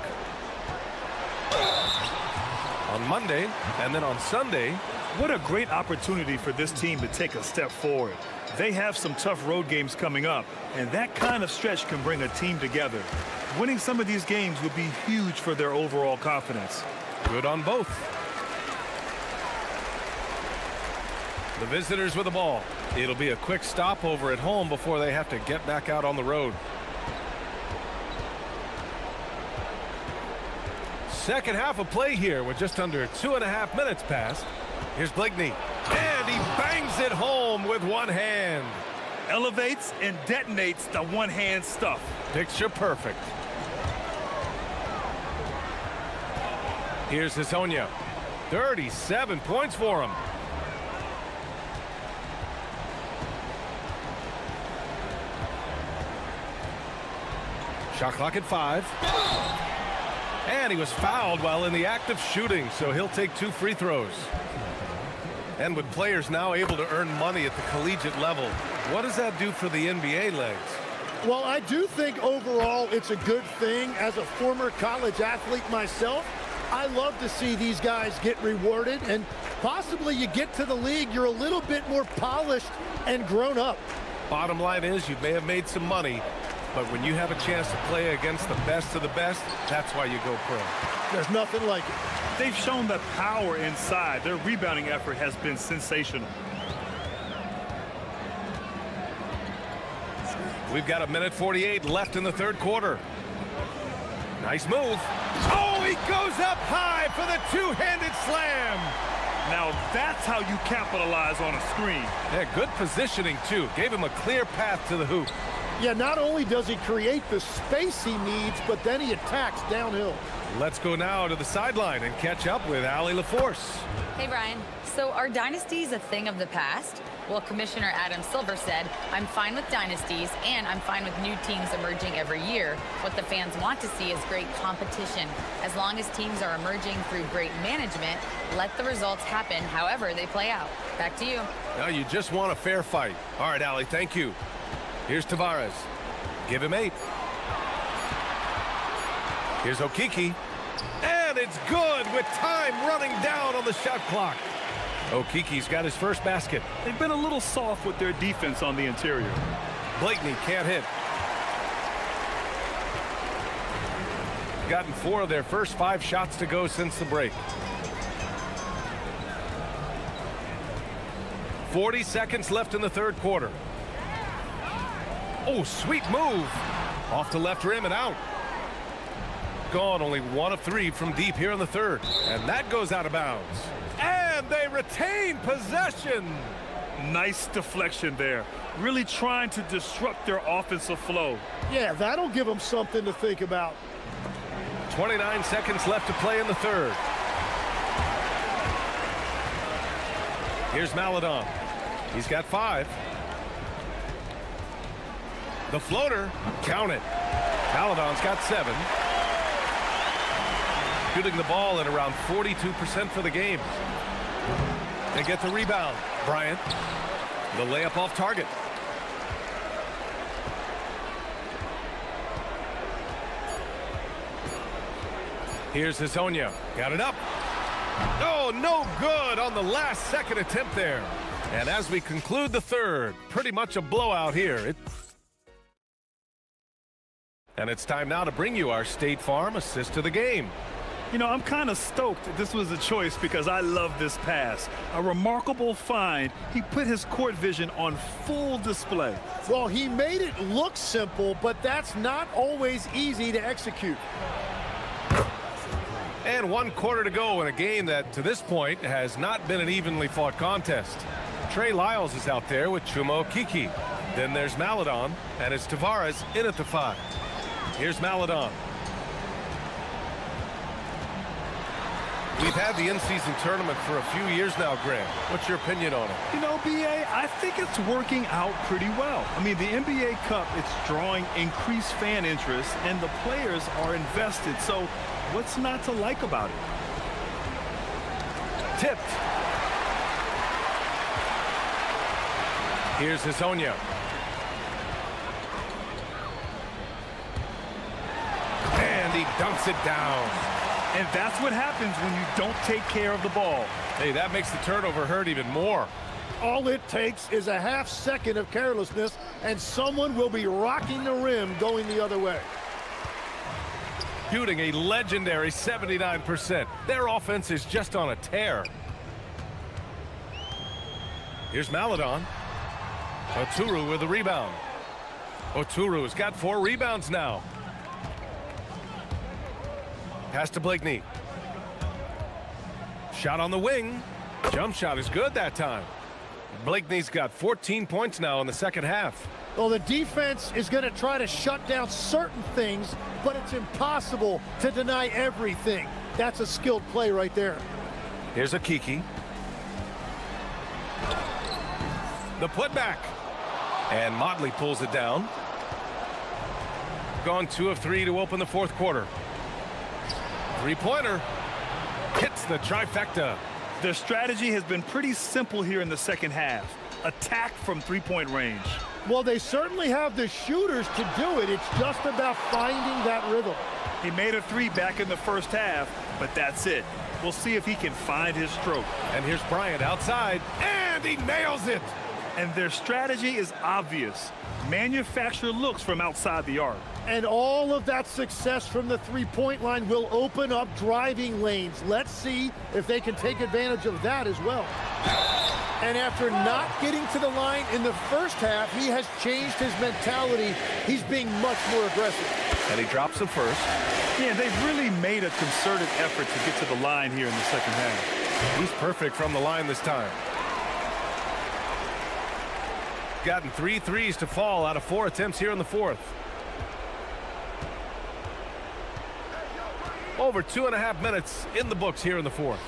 On Monday and then on Sunday. What a great opportunity for this team to take a step forward. They have some tough road games coming up, and that kind of stretch can bring a team together. Winning some of these games would be huge for their overall confidence. Good on both. The visitors with the ball. It'll be a quick stopover at home before they have to get back out on the road. Second half of play here with just under 2.5 minutes passed. Here's Blakeney, and he bangs it home with one hand. Elevates and detonates the one-hand stuff. Picture perfect. Here's Hezonja. 37 points for him. Shot clock at 5. And he was fouled while in the act of shooting, so he'll take 2 free throws. And with players now able to earn money at the collegiate level, what does that do for the NBA legs? Well, I do think overall it's a good thing. As a former college athlete myself, I love to see these guys get rewarded, and possibly you get to the league, you're a little bit more polished and grown up. Bottom line is you may have made some money, but when you have a chance to play against the best of the best, that's why you go pro. There's nothing like it. They've shown the power inside. Their rebounding effort has been sensational. We've got 1:48 left in the third quarter. Nice move. Oh, he goes up high for the two-handed slam. Now that's how you capitalize on a screen. Yeah, good positioning, too. Gave him a clear path to the hoop. Yeah, not only does he create the space he needs, but then he attacks downhill. Let's go now to the sideline and catch up with Allie LaForce. Hey, Brian. So are dynasties a thing of the past? Well, Commissioner Adam Silver said, I'm fine with dynasties and I'm fine with new teams emerging every year. What the fans want to see is great competition. As long as teams are emerging through great management, let the results happen however they play out. Back to you. Now you just want a fair fight. All right, Allie, thank you. Here's Tavares. Give him 8. Here's Okiki. And it's good with time running down on the shot clock. Okiki's got his first basket. They've been a little soft with their defense on the interior. Blakeney can't hit. Gotten 4 of their first 5 shots to go since the break. 40 seconds left in the third quarter. Oh, sweet move. Off the left rim and out. Gone only 1 of 3 from deep here in the third. And that goes out of bounds. And they retain possession. Nice deflection there. Really trying to disrupt their offensive flow. Yeah, that'll give them something to think about. 29 seconds left to play in the third. Here's Maledon. He's got 5. The floater, count it. Maledon's got 7. Shooting the ball at around 42% for the game. They get the rebound. Bryant, the layup off target. Here's Hazonia. Got it up. Oh, no good on the last second attempt there. And as we conclude the third, pretty much a blowout here. And it's time now to bring you our State Farm assist of the game. You know, I'm kind of stoked that this was a choice because I love this pass. A remarkable find. He put his court vision on full display. Well, he made it look simple, but that's not always easy to execute. And 1 quarter to go in a game that, to this point, has not been an evenly fought contest. Trey Lyles is out there with Chuma Okeke. Then there's Maladon, and it's Tavares in at the 5. Here's Maladon. We've had the in-season tournament for a few years now, Graham. What's your opinion on it? You know, B.A., I think it's working out pretty well. I mean, the NBA Cup, it's drawing increased fan interest, and the players are invested. So what's not to like about it? Tipped. Here's Hazonia. And he dunks it down. And that's what happens when you don't take care of the ball. Hey, that makes the turnover hurt even more. All it takes is a half second of carelessness, and someone will be rocking the rim going the other way. Shooting a legendary 79%. Their offense is just on a tear. Here's Maladon. Oturu with the rebound. Oturu has got 4 rebounds now. Pass to Blakeney. Shot on the wing. Jump shot is good that time. Blakeney's got 14 points now in the second half. Well, the defense is going to try to shut down certain things, but it's impossible to deny everything. That's a skilled play right there. Here's Okeke. The putback. And Motley pulls it down. Gone 2 of 3 to open the fourth quarter. Three-pointer. Hits the trifecta. Their strategy has been pretty simple here in the second half. Attack from three-point range. Well, they certainly have the shooters to do it. It's just about finding that rhythm. He made a 3 back in the first half, but that's it. We'll see if he can find his stroke. And here's Bryant outside, and he nails it. And their strategy is obvious. Manufacture looks from outside the arc. And all of that success from the three-point line will open up driving lanes. Let's see if they can take advantage of that as well. And after not getting to the line in the first half, he has changed his mentality. He's being much more aggressive. And he drops the first. Yeah, they've really made a concerted effort to get to the line here in the second half. He's perfect from the line this time. Gotten 3 threes to fall out of 4 attempts here in the fourth. Over 2.5 minutes in the books here in the fourth.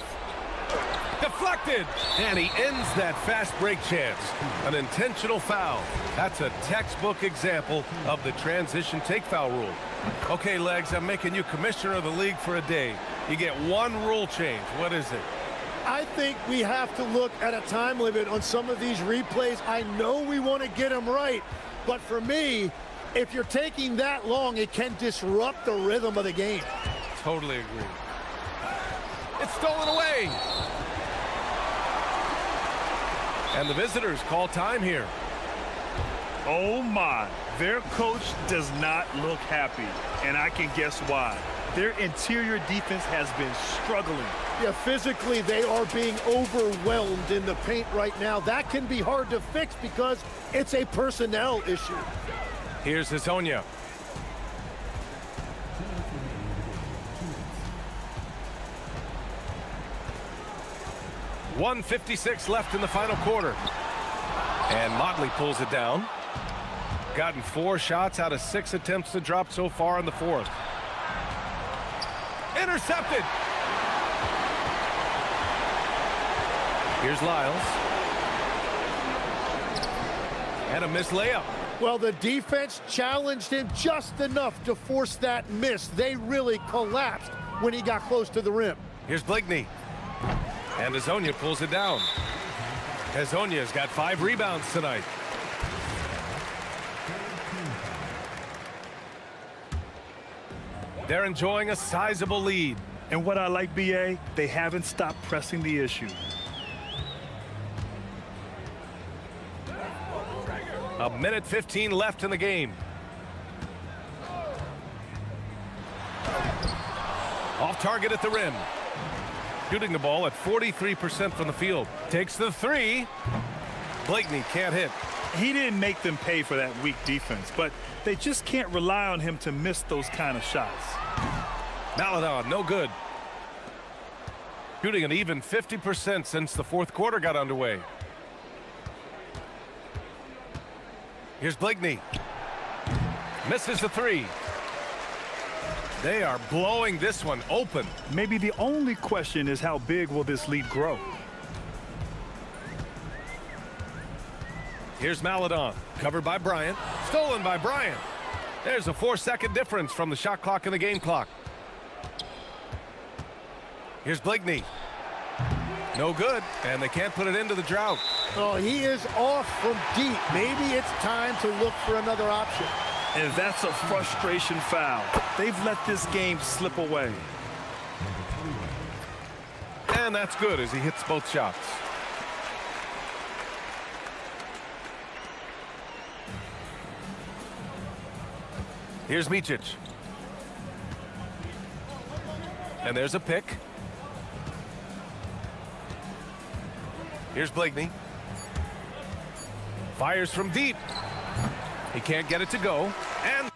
Deflected, and he ends that fast break chance. An intentional foul. That's a textbook example of the transition take foul rule. Okay, Legs, I'm making you commissioner of the league for a day. You get 1 rule change. What is it? I think we have to look at a time limit on some of these replays. I know we want to get them right, but for me, if you're taking that long, it can disrupt the rhythm of the game. Totally agree. It's stolen away. And the visitors call time here. Oh my, their coach does not look happy, and I can guess why. Their interior defense has been struggling. Yeah, physically they are being overwhelmed in the paint right now. That can be hard to fix because it's a personnel issue. Here's Hazonia. .156 left in the final quarter. And Motley pulls it down. Gotten 4 shots out of 6 attempts to drop so far in the fourth. Intercepted. Here's Lyles. And a missed layup. Well, the defense challenged him just enough to force that miss. They really collapsed when he got close to the rim. Here's Blakeney. And Hezonja pulls it down. Hezonja's got 5 rebounds tonight. They're enjoying a sizable lead. And what I like, BA, they haven't stopped pressing the issue. A minute 15 left in the game. Off target at the rim. Shooting the ball at 43% from the field. Takes the 3. Blakeney can't hit. He didn't make them pay for that weak defense, but they just can't rely on him to miss those kind of shots. Maladon, no good. Shooting an even 50% since the fourth quarter got underway. Here's Blakeney. Misses the 3. They are blowing this one open. Maybe the only question is how big will this lead grow? Here's Maladon, covered by Bryant, stolen by Bryant. There's a 4-second difference from the shot clock and the game clock. Here's Blakeney. No good, and they can't put it into the drought. Oh, he is off from deep. Maybe it's time to look for another option. And that's a frustration foul. They've let this game slip away. And that's good as he hits both shots. Here's Micic. And there's a pick. Here's Blakeney. Fires from deep. He can't get it to go. And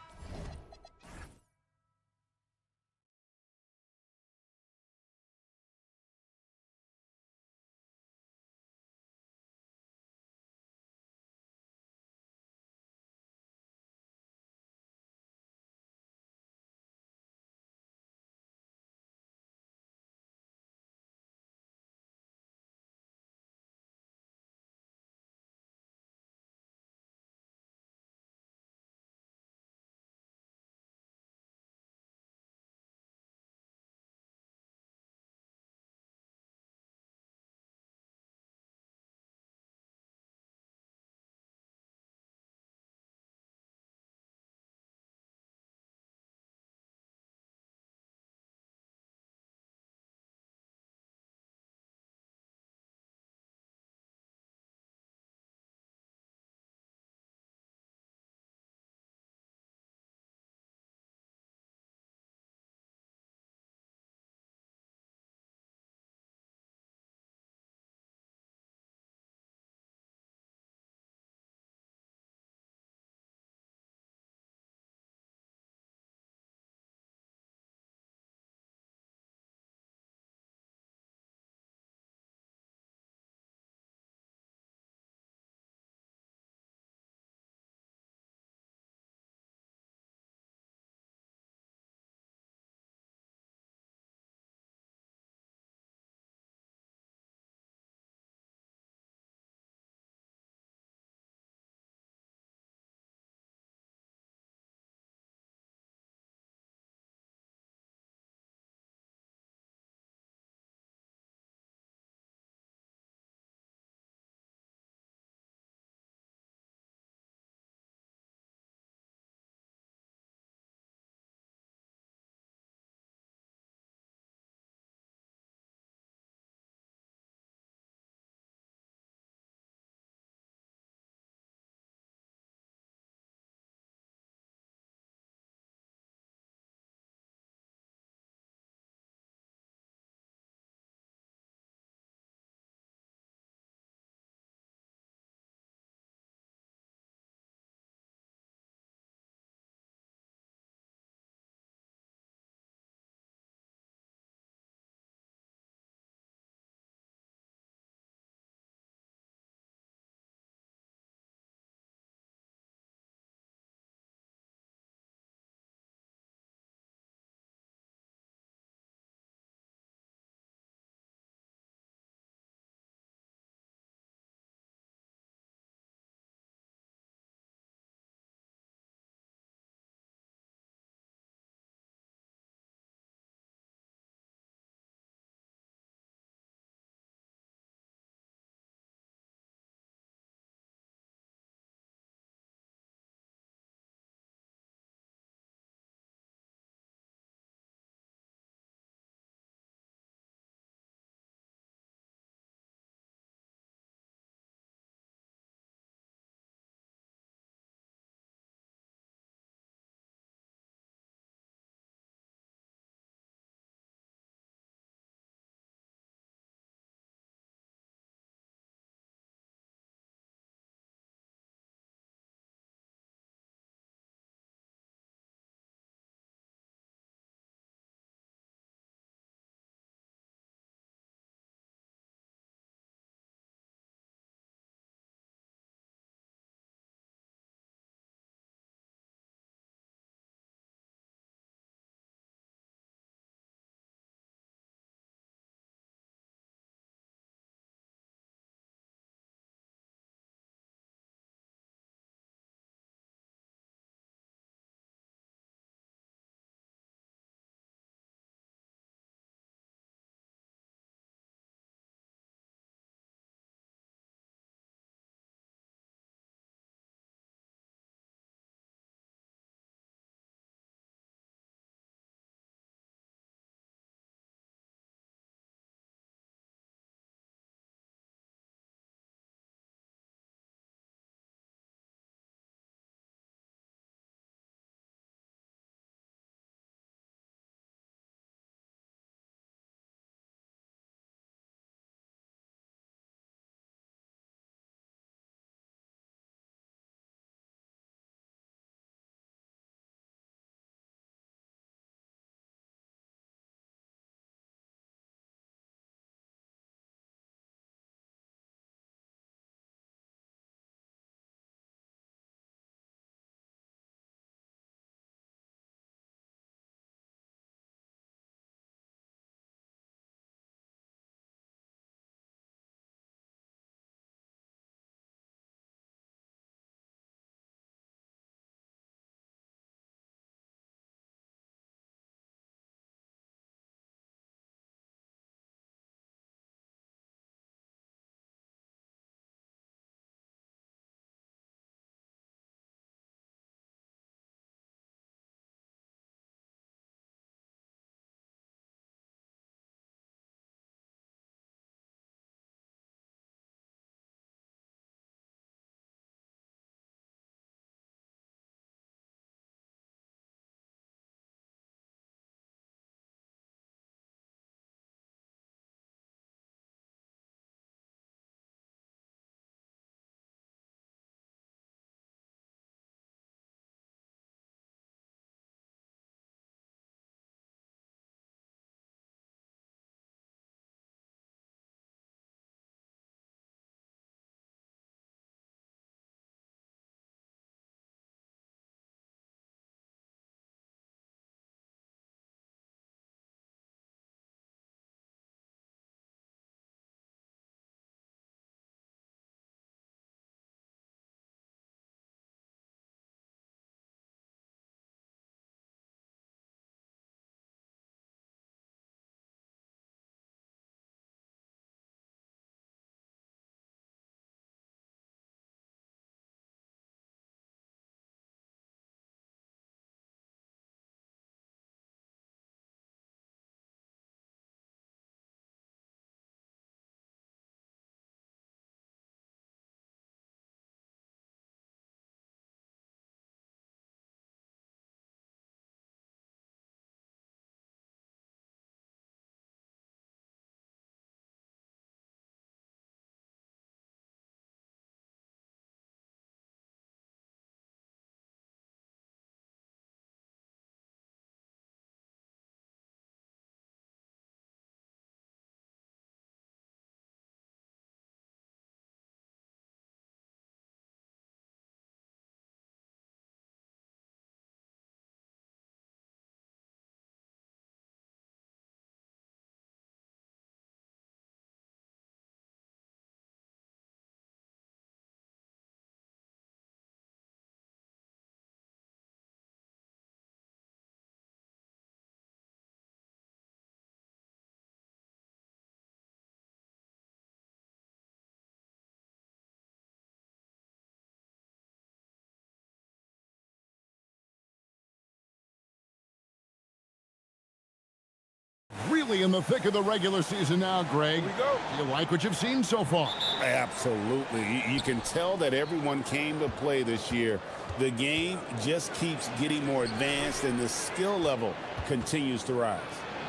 really in the thick of the regular season now, Greg. Here we go. Do you like what you've seen so far? Absolutely. You can tell that everyone came to play this year. The game just keeps getting more advanced, and the skill level continues to rise.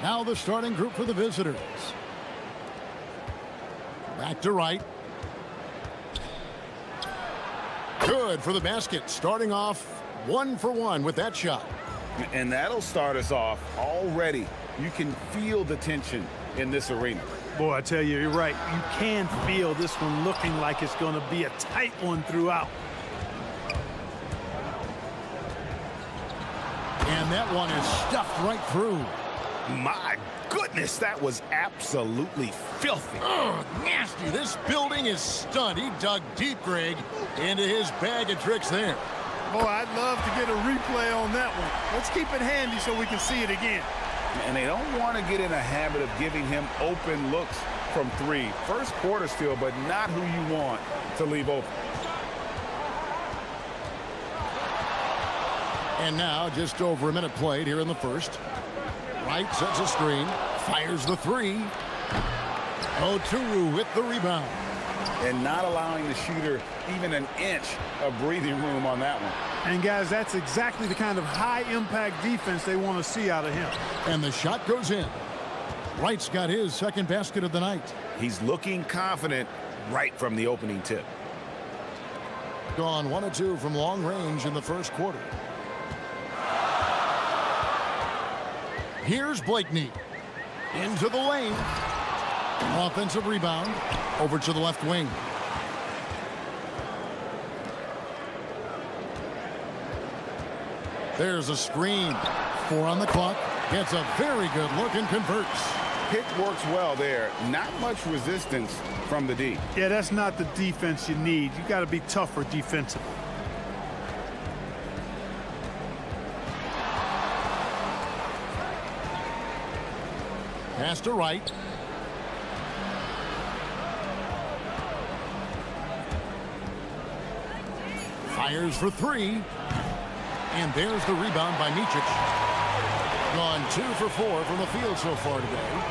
Now the starting group for the visitors. Back to right. Good for the basket. Starting off 1 for 1 with that shot. And that'll start us off already. You can feel the tension in this arena. Boy, I tell you, you're right. You can feel this one looking like it's going to be a tight one throughout. And that one is stuffed right through. My goodness, that was absolutely filthy. Oh, nasty. This building is stunned. He dug deep, Greg, into his bag of tricks there. Boy, I'd love to get a replay on that one. Let's keep it handy so we can see it again. And they don't want to get in a habit of giving him open looks from 3. First quarter still, but not who you want to leave open. And now just over a minute played here in the first. Wright sets a screen, fires the 3. Oturu with the rebound. And not allowing the shooter even an inch of breathing room on that one. And guys, that's exactly the kind of high-impact defense they want to see out of him. And the shot goes in. Wright's got his second basket of the night. He's looking confident right from the opening tip. Gone 1 of 2 from long range in the first quarter. Here's Blakeney. Into the lane. Offensive rebound. Over to the left wing. There's a screen. 4 on the clock. Gets a very good look and converts. Pick works well there. Not much resistance from the D. Yeah, that's not the defense you need. You got to be tougher defensively. Pass to Wright. Fires for 3. And there's the rebound by Micic. Gone 2 for 4 from the field so far today.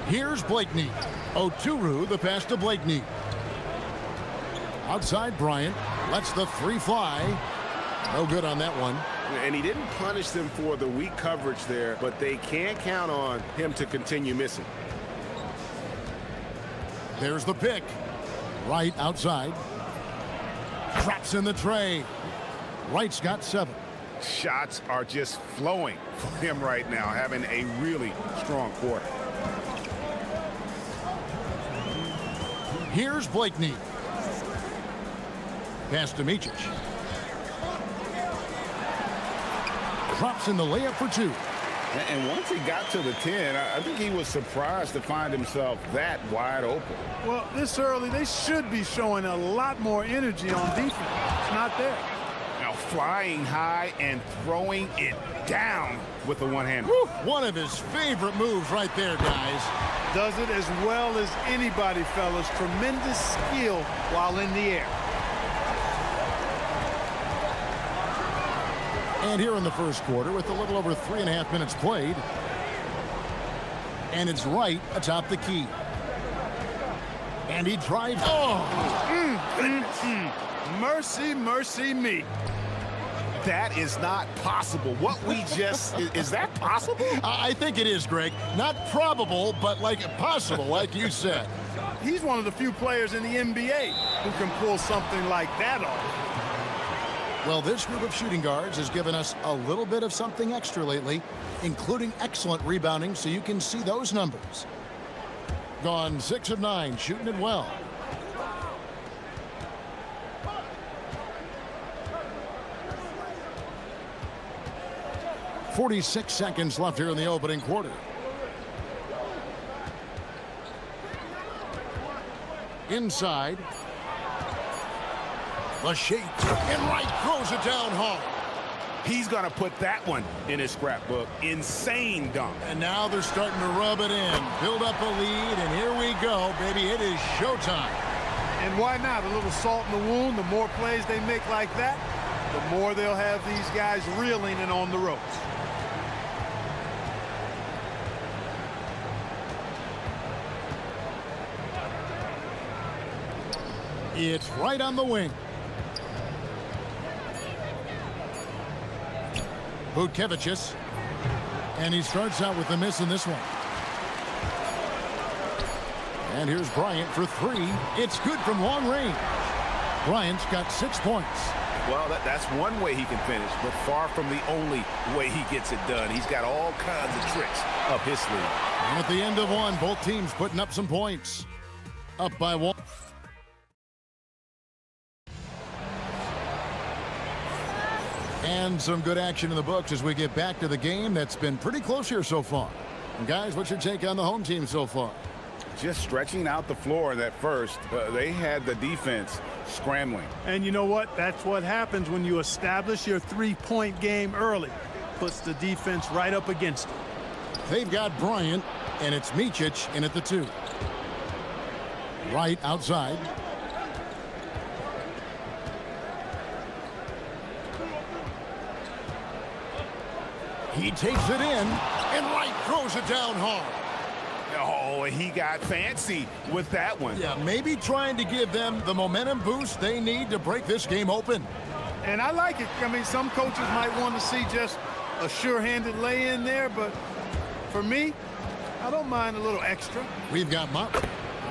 Here's Blakeney. Oturu, the pass to Blakeney. Outside Bryant. Lets the 3 fly. No good on that one. And he didn't punish them for the weak coverage there, but they can't count on him to continue missing. There's the pick. Wright outside. Drops in the tray. Wright's got 7. Shots are just flowing for him right now, having a really strong quarter. Here's Blakeney. Pass to Micic. Drops in the layup for 2. And once he got to the 10, I think he was surprised to find himself that wide open. Well, this early, they should be showing a lot more energy on defense. It's not there. Now flying high and throwing it down with the one-hander. One of his favorite moves right there, guys. Does it as well as anybody, fellas. Tremendous skill while in the air. And here in the first quarter with a little over 3.5 minutes played. And it's Wright atop the key. And he drives. Mercy, mercy me. That is not possible. What we just, is that possible? I think it is, Greg. Not probable, but like possible, like you said. He's one of the few players in the NBA who can pull something like that off. Well, this group of shooting guards has given us a little bit of something extra lately, including excellent rebounding, so you can see those numbers. Gone 6 of 9, shooting it well. .46 seconds left here in the opening quarter. Inside. The shake, and Wright throws it down hard. He's going to put that one in his scrapbook. Insane dunk. And now they're starting to rub it in. Build up a lead, and here we go, baby. It is showtime. And why not? A little salt in the wound. The more plays they make like that, the more they'll have these guys reeling and on the ropes. It's right on the wing. Butkevicius. And he starts out with a miss in this one. And here's Bryant for three. It's good from long range. Bryant's got 6 points. Well, that's one way he can finish, but far from the only way he gets it done. He's got all kinds of tricks up his sleeve. And at the end of one, both teams putting up some points. Up by 1. And some good action in the books as we get back to the game that's been pretty close here so far. And guys, what's your take on the home team so far? Just stretching out the floor in that first. They had the defense scrambling. And you know what? That's what happens when you establish your three-point game early. Puts the defense right up against it. They've got Bryant, and it's Micic in at the 2. Right outside. He takes it in, and Wright throws it down hard. Oh, he got fancy with that one. Yeah, maybe trying to give them the momentum boost they need to break this game open. And I like it. I mean, some coaches might want to see just a sure-handed lay-in there, but for me, I don't mind a little extra. We've got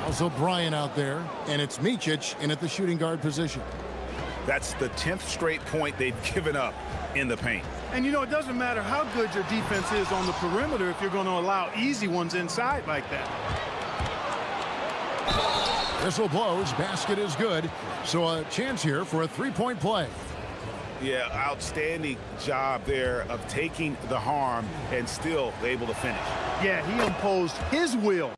also Bryant out there, and it's Micic in at the shooting guard position. That's the 10th straight point they've given up in the paint. And, you know, it doesn't matter how good your defense is on the perimeter if you're going to allow easy ones inside like that. Whistle blows. Basket is good. So a chance here for a three-point play. Yeah, outstanding job there of taking the harm and still able to finish. Yeah, he imposed his will.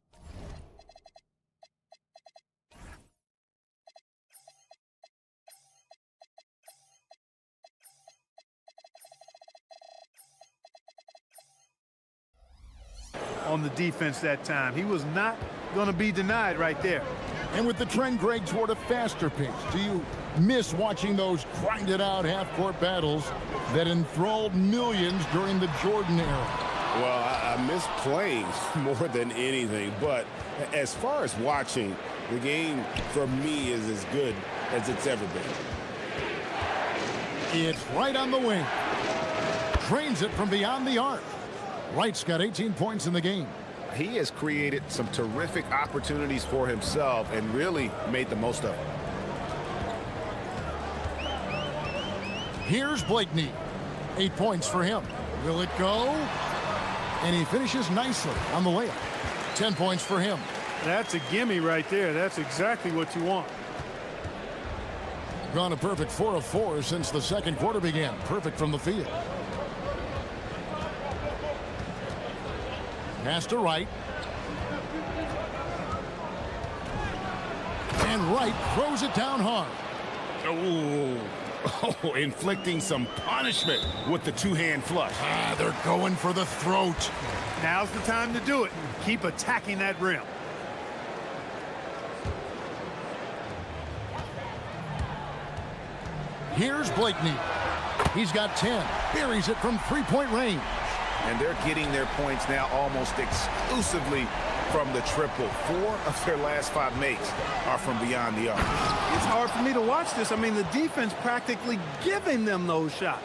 On the defense that time. He was not going to be denied right there. And with the trend, Greg, toward a faster pace, do you miss watching those grinded-out half-court battles that enthralled millions during the Jordan era? Well, I miss playing more than anything, but as far as watching, the game for me is as good as it's ever been. It's right on the wing. Drains it from beyond the arc. Wright's got 18 points in the game. He has created some terrific opportunities for himself and really made the most of them. Here's Blakeney. 8 points for him. Will it go? And he finishes nicely on the layup. 10 points for him. That's a gimme right there. That's exactly what you want. Gone a perfect 4 of 4 since the second quarter began. Perfect from the field. Pass to Wright. And Wright throws it down hard. Oh, inflicting some punishment with the two-hand flush. They're going for the throat. Now's the time to do it. Keep attacking that rim. Here's Blakeney. He's got 10. Buries it from three-point range. And they're getting their points now almost exclusively from the triple. 4 of their last 5 makes are from beyond the arc. It's hard for me to watch this. I mean, the defense practically giving them those shots.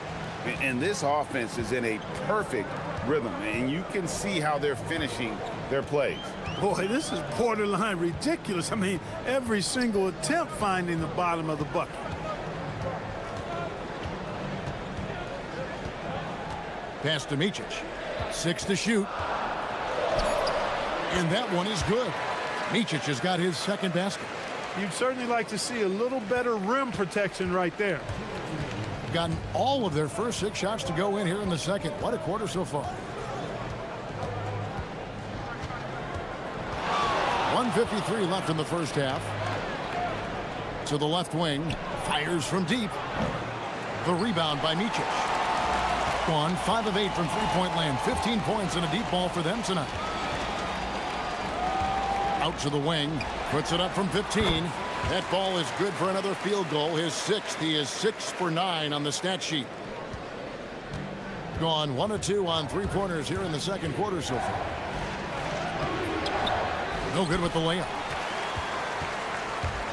And this offense is in a perfect rhythm, and you can see how they're finishing their plays. Boy, this is borderline ridiculous. I mean, every single attempt finding the bottom of the bucket. Pass to Micic. 6 to shoot. And that one is good. Micic has got his second basket. You'd certainly like to see a little better rim protection right there. Gotten all of their first 6 shots to go in here in the second. What a quarter so far. 1:53 left in the first half. To the left wing. Fires from deep. The rebound by Micic. Gone 5 of 8 from three-point land. 15 points and a deep ball for them tonight. Out to the wing. Puts it up from 15. That ball is good for another field goal. His 6th. He is 6 for 9 on the stat sheet. Gone 1 of 2 on three-pointers here in the second quarter so far. No good with the layup.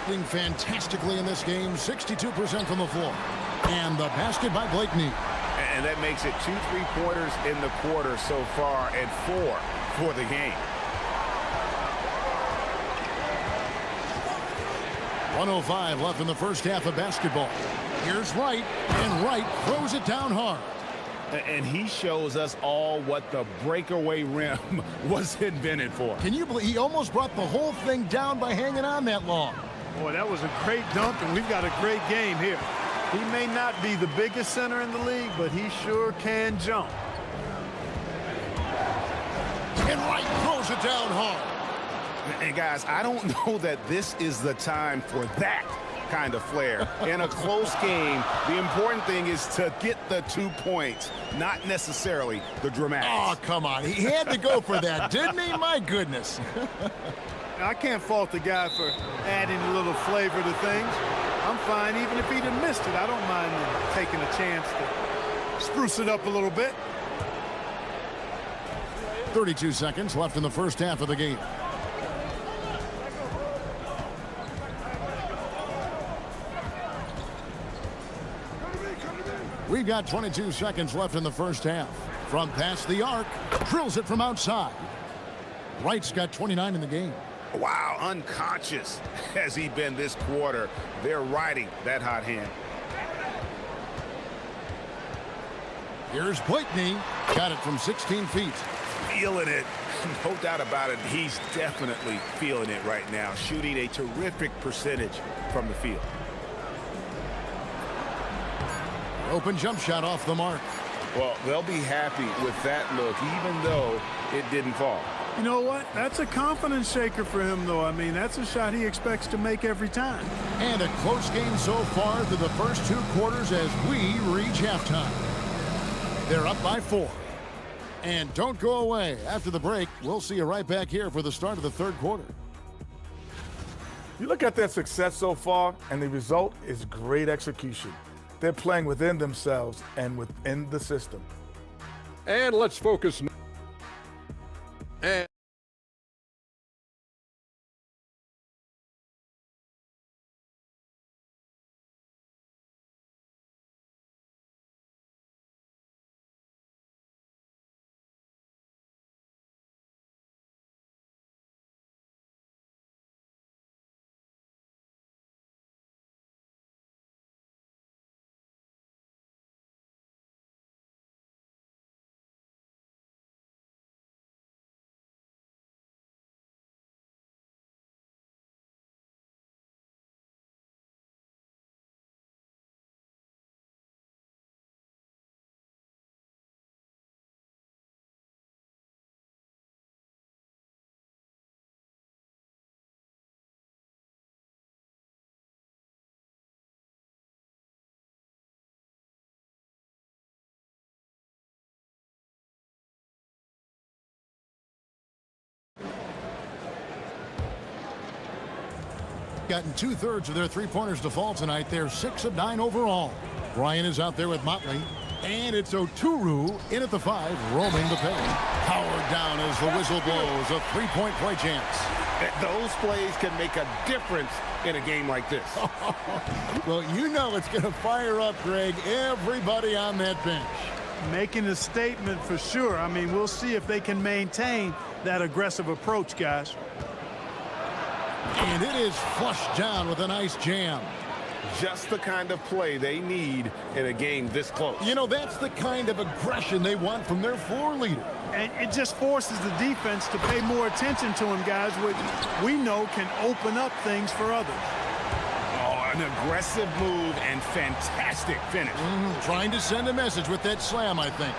shooting fantastically in this game, 62% from the floor. And the basket by Blakeney. And that makes it 2 3-pointers in the quarter so far and 4 for the game. 1:05 left in the first half of basketball. Here's Wright, and Wright throws it down hard. And he shows us all what the breakaway rim was invented for. Can you believe he almost brought the whole thing down by hanging on that long? Boy, that was a great dunk, and we've got a great game here. He may not be the biggest center in the league, but he sure can jump. And Wright throws it down hard. And guys, I don't know that this is the time for that kind of flair. In a close game, the important thing is to get the 2 points, not necessarily the dramatics. Oh, come on. He had to go for that, didn't he? My goodness. I can't fault the guy for adding a little flavor to things. I'm fine even if he'd have missed it. I don't mind taking a chance to spruce it up a little bit. 32 seconds left in the first half of the game. We've got 22 seconds left in the first half. From past the arc, drills it from outside. Wright's got 29 in the game. Wow, unconscious has he been this quarter. They're riding that hot hand. Here's Blakeney. Got it from 16 feet. Feeling it. No doubt about it. He's definitely feeling it right now. Shooting a terrific percentage from the field. Open jump shot off the mark. Well, they'll be happy with that look, even though it didn't fall. You know what? That's a confidence shaker for him, though. I mean, that's a shot he expects to make every time. And a close game so far through the first 2 quarters as we reach halftime. They're up by 4. And don't go away. After the break, we'll see you right back here for the start of the third quarter. You look at their success so far, and the result is great execution. They're playing within themselves and within the system. And let's focus. And gotten 2/3 of their three-pointers to fall tonight. They're 6 of 9 overall. Ryan is out there with Motley. And it's Oturu in at the 5, roaming the paint. Powered down as the whistle blows. A 3-point play chance. Those plays can make a difference in a game like this. Well, you know it's going to fire up, Greg, everybody on that bench. Making a statement for sure. I mean, we'll see if they can maintain that aggressive approach, guys. And it is flushed down with a nice jam. Just the kind of play they need in a game this close. You know, that's the kind of aggression they want from their floor leader. And it just forces the defense to pay more attention to him, guys, which we know can open up things for others. Oh, an aggressive move and fantastic finish. Trying to send a message with that slam, I think.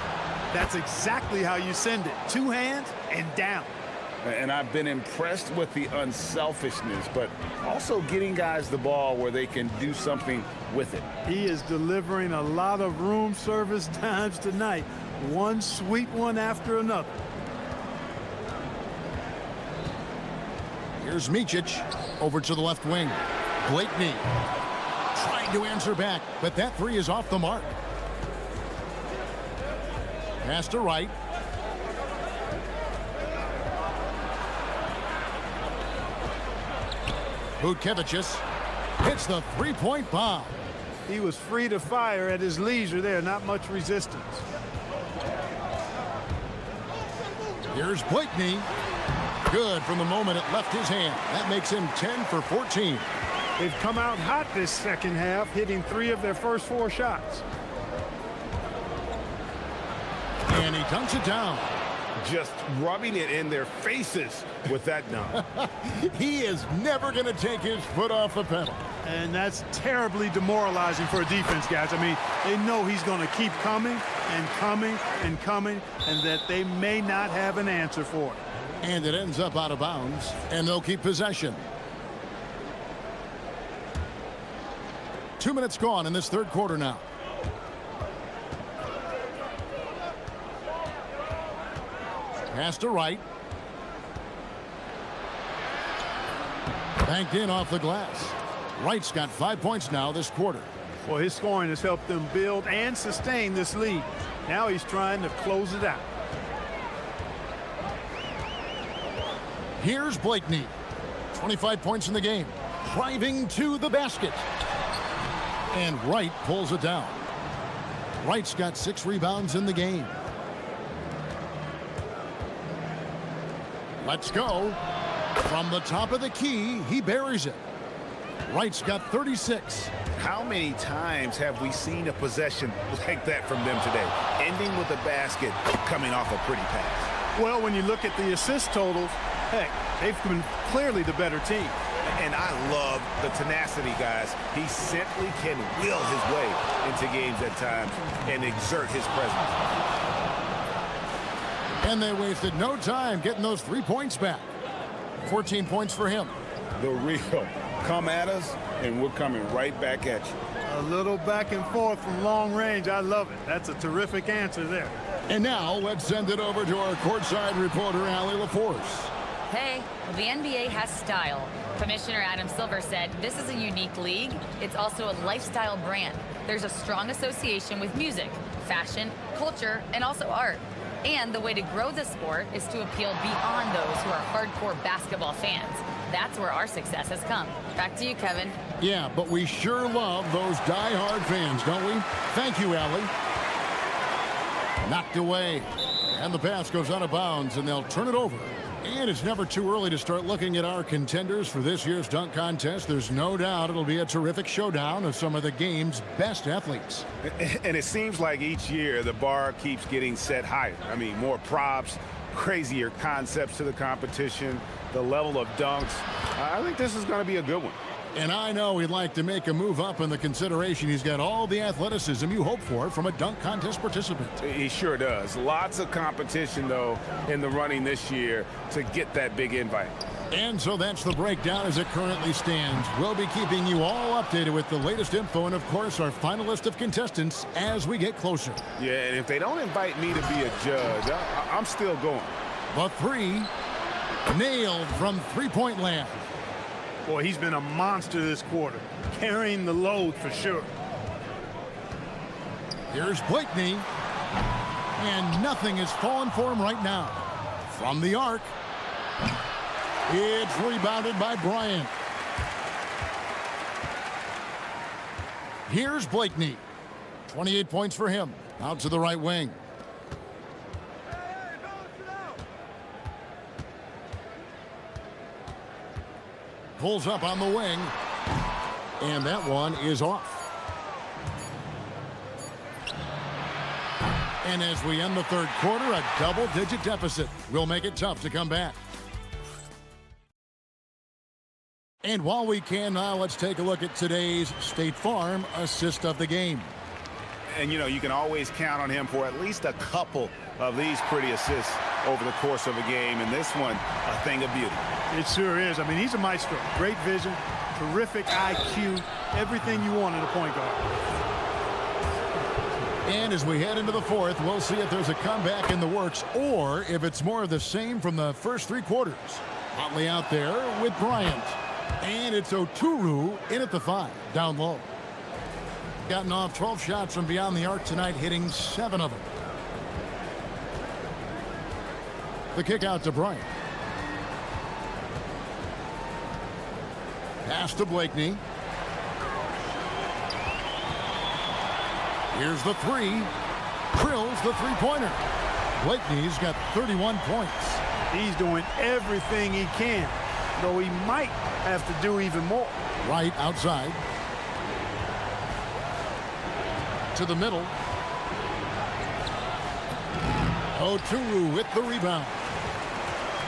That's exactly how you send it. 2 hands and down. And I've been impressed with the unselfishness, but also getting guys the ball where they can do something with it. He is delivering a lot of room service times tonight. One sweet one after another. Here's Micic over to the left wing. Blakeney trying to answer back, but that 3 is off the mark. Pass to Wright. Butkevicius hits the three-point bomb. He was free to fire at his leisure there, not much resistance. Here's Blakeney. Good from the moment it left his hand. That makes him 10 for 14. They've come out hot this second half, hitting 3 of their first 4 shots. And he dunks it down. Just rubbing it in their faces with that dunk. He is never going to take his foot off the pedal. And that's terribly demoralizing for a defense, guys. I mean, they know he's going to keep coming and coming and coming, and that they may not have an answer for it. And it ends up out of bounds, and they'll keep possession. 2 minutes gone in this third quarter now. Pass to Wright. Banked in off the glass. Wright's got 5 points now this quarter. Well, his scoring has helped them build and sustain this lead. Now he's trying to close it out. Here's Blakeney. 25 points in the game. Driving to the basket. And Wright pulls it down. Wright's got 6 rebounds in the game. Let's go. From the top of the key, he buries it. Wright's got 36. How many times have we seen a possession like that from them today? Ending with a basket, coming off a pretty pass. Well, when you look at the assist totals, heck, they've been clearly the better team. And I love the tenacity, guys. He simply can will his way into games at times and exert his presence. And they wasted no time getting those 3 points back. 14 points for him. The real come at us, and we're coming right back at you. A little back and forth from long range. I love it. That's a terrific answer there. And now let's send it over to our courtside reporter, Allie LaForce. Hey, well, the NBA has style. Commissioner Adam Silver said this is a unique league. It's also a lifestyle brand. There's a strong association with music, fashion, culture, and also art. And the way to grow the sport is to appeal beyond those who are hardcore basketball fans. That's where our success has come. Back to you, Kevin. Yeah, but we sure love those die-hard fans, don't we? Thank you, Allie. Knocked away. And the pass goes out of bounds, and they'll turn it over. And it's never too early to start looking at our contenders for this year's dunk contest. There's no doubt it'll be a terrific showdown of some of the game's best athletes. And it seems like each year the bar keeps getting set higher. I mean, more props, crazier concepts to the competition, the level of dunks. I think this is going to be a good one. And I know he'd like to make a move up in the consideration. He's got all the athleticism you hope for from a dunk contest participant. He sure does. Lots of competition, though, in the running this year to get that big invite. And so that's the breakdown as it currently stands. We'll be keeping you all updated with the latest info and, of course, our final list of contestants as we get closer. Yeah, and if they don't invite me to be a judge, I'm still going. The three nailed from three-point land. Boy, he's been a monster this quarter, carrying the load for sure. Here's Blakeney, and nothing is falling for him right now. From the arc, it's rebounded by Bryant. Here's Blakeney, 28 points for him, out to the right wing. Pulls up on the wing, and that one is off. And as we end the third quarter, a double-digit deficit will make it tough to come back. And while we can now, let's take a look at today's State Farm assist of the game. And, you know, you can always count on him for at least a couple of these pretty assists over the course of a game, and this one, a thing of beauty. It sure is. I mean, he's a maestro. Great vision, terrific IQ, everything you want in a point guard. And as we head into the fourth, we'll see if there's a comeback in the works or if it's more of the same from the first three quarters. Huntley out there with Bryant. And it's Oturu in at the 5, down low. Gotten off 12 shots from beyond the arc tonight, hitting 7 of them. The kick out to Bryant. Pass to Blakeney. Here's the three. Drills the three-pointer. Blakeney's got 31 points. He's doing everything he can, though he might have to do even more. Right outside. To the middle. Oturu with the rebound.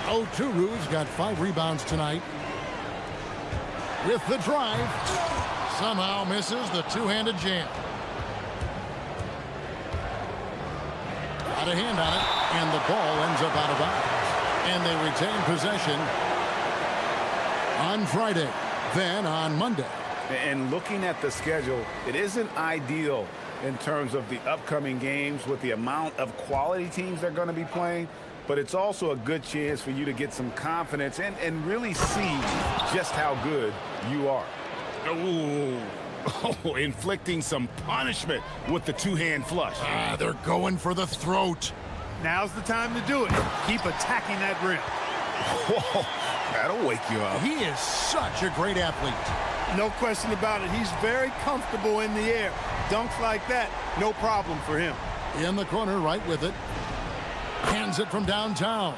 Oturu's got 5 rebounds tonight. With the drive. Somehow misses the two-handed jam. Got a hand on it, and the ball ends up out of bounds. And they retain possession on Friday, then on Monday. And looking at the schedule, it isn't ideal in terms of the upcoming games with the amount of quality teams they're going to be playing, but it's also a good chance for you to get some confidence and really see just how good you are. Oh, inflicting some punishment with the two-hand flush. They're going for the throat. Now's the time to do it. Keep attacking that rim. Whoa, that'll wake you up. He is such a great athlete. No question about it. He's very comfortable in the air. Dunks like that, no problem for him. In the corner, right with it. Hands it from downtown.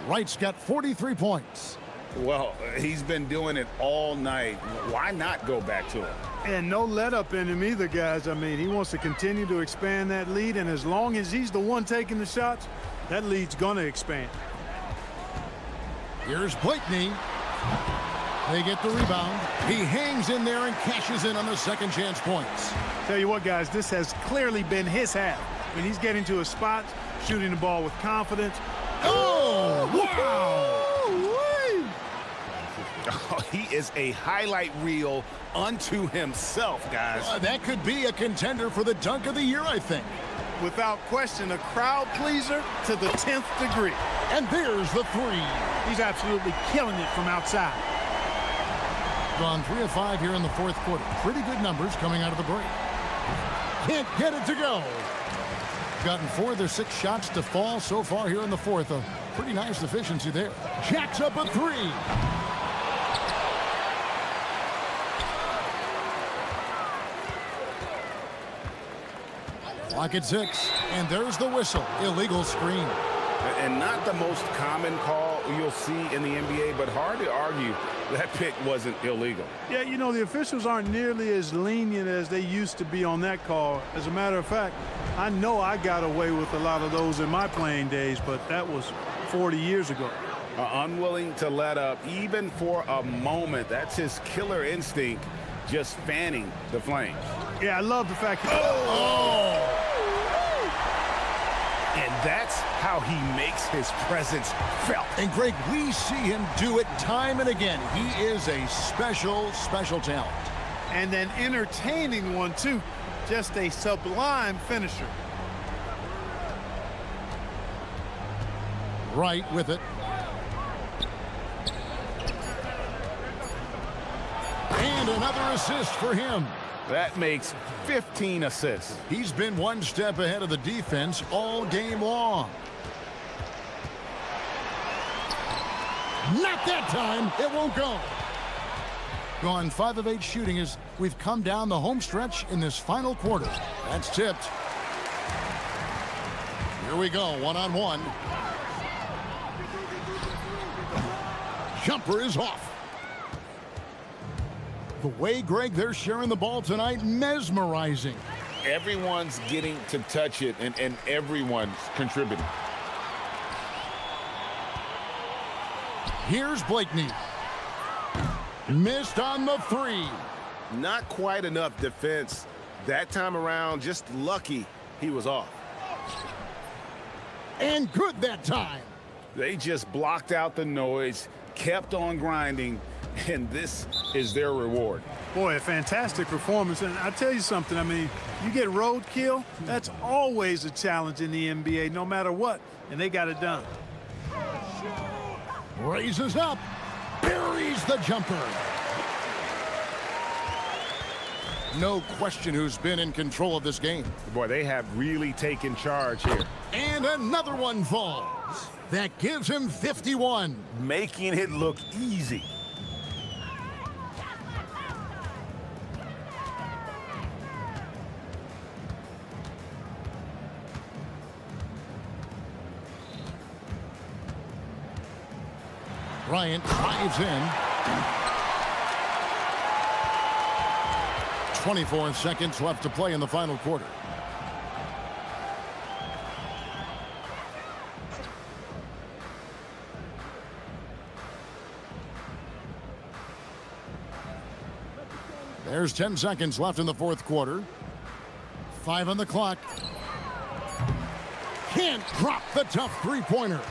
Wright's got 43 points. Well, he's been doing it all night. Why not go back to it? And no let up in him either, guys. I mean, he wants to continue to expand that lead, and as long as he's the one taking the shots, that lead's gonna expand. Here's Blakeney. They get the rebound. He hangs in there and cashes in on the second chance points. Tell you what, guys, this has clearly been his half. When he's getting to his spots, shooting the ball with confidence. Oh, wow! Oh, he is a highlight reel unto himself, guys. That could be a contender for the dunk of the year, I think. Without question, a crowd pleaser to the 10th degree. And there's the three. He's absolutely killing it from outside. Gone 3 of 5 here in the fourth quarter. Pretty good numbers coming out of the break. Can't get it to go. Gotten 4 of their 6 shots to fall so far here in the fourth. A pretty nice efficiency there. Jacks up a 3. Clock at 6, and there's the whistle. Illegal screen. And not the most common call you'll see in the NBA, but hard to argue that pick wasn't illegal. Yeah, you know, the officials aren't nearly as lenient as they used to be on that call. As a matter of fact, I know I got away with a lot of those in my playing days, but that was 40 years ago. Unwilling to let up, even for a moment. That's his killer instinct, just fanning the flames. Yeah, I love the fact that... Oh! And that's how he makes his presence felt. And Greg, we see him do it time and again. He is a special, special talent. And an entertaining one, too. Just a sublime finisher. Right with it. And another assist for him. That makes 15 assists. He's been one step ahead of the defense all game long. Not that time. It won't go. Gone 5 of 8 shooting as we've come down the home stretch in this final quarter. That's tipped. Here we go, one-on-one. Jumper is off. The way, Greg, they're sharing the ball tonight, mesmerizing. Everyone's getting to touch it, and everyone's contributing. Here's Blakeney. Missed on the 3. Not quite enough defense. That time around, just lucky he was off. And good that time. They just blocked out the noise, kept on grinding, and this is their reward. Boy, a fantastic performance. And I tell you something, I mean, you get roadkill, that's always a challenge in the NBA, no matter what, and they got it done. Raises up, buries the jumper. No question who's been in control of this game. Boy, they have really taken charge here. And another one falls. That gives him 51. Making it look easy. Bryant drives in. 24 seconds left to play in the final quarter. There's 10 seconds left in the fourth quarter. 5 on the clock. Can't drop the tough three-pointer.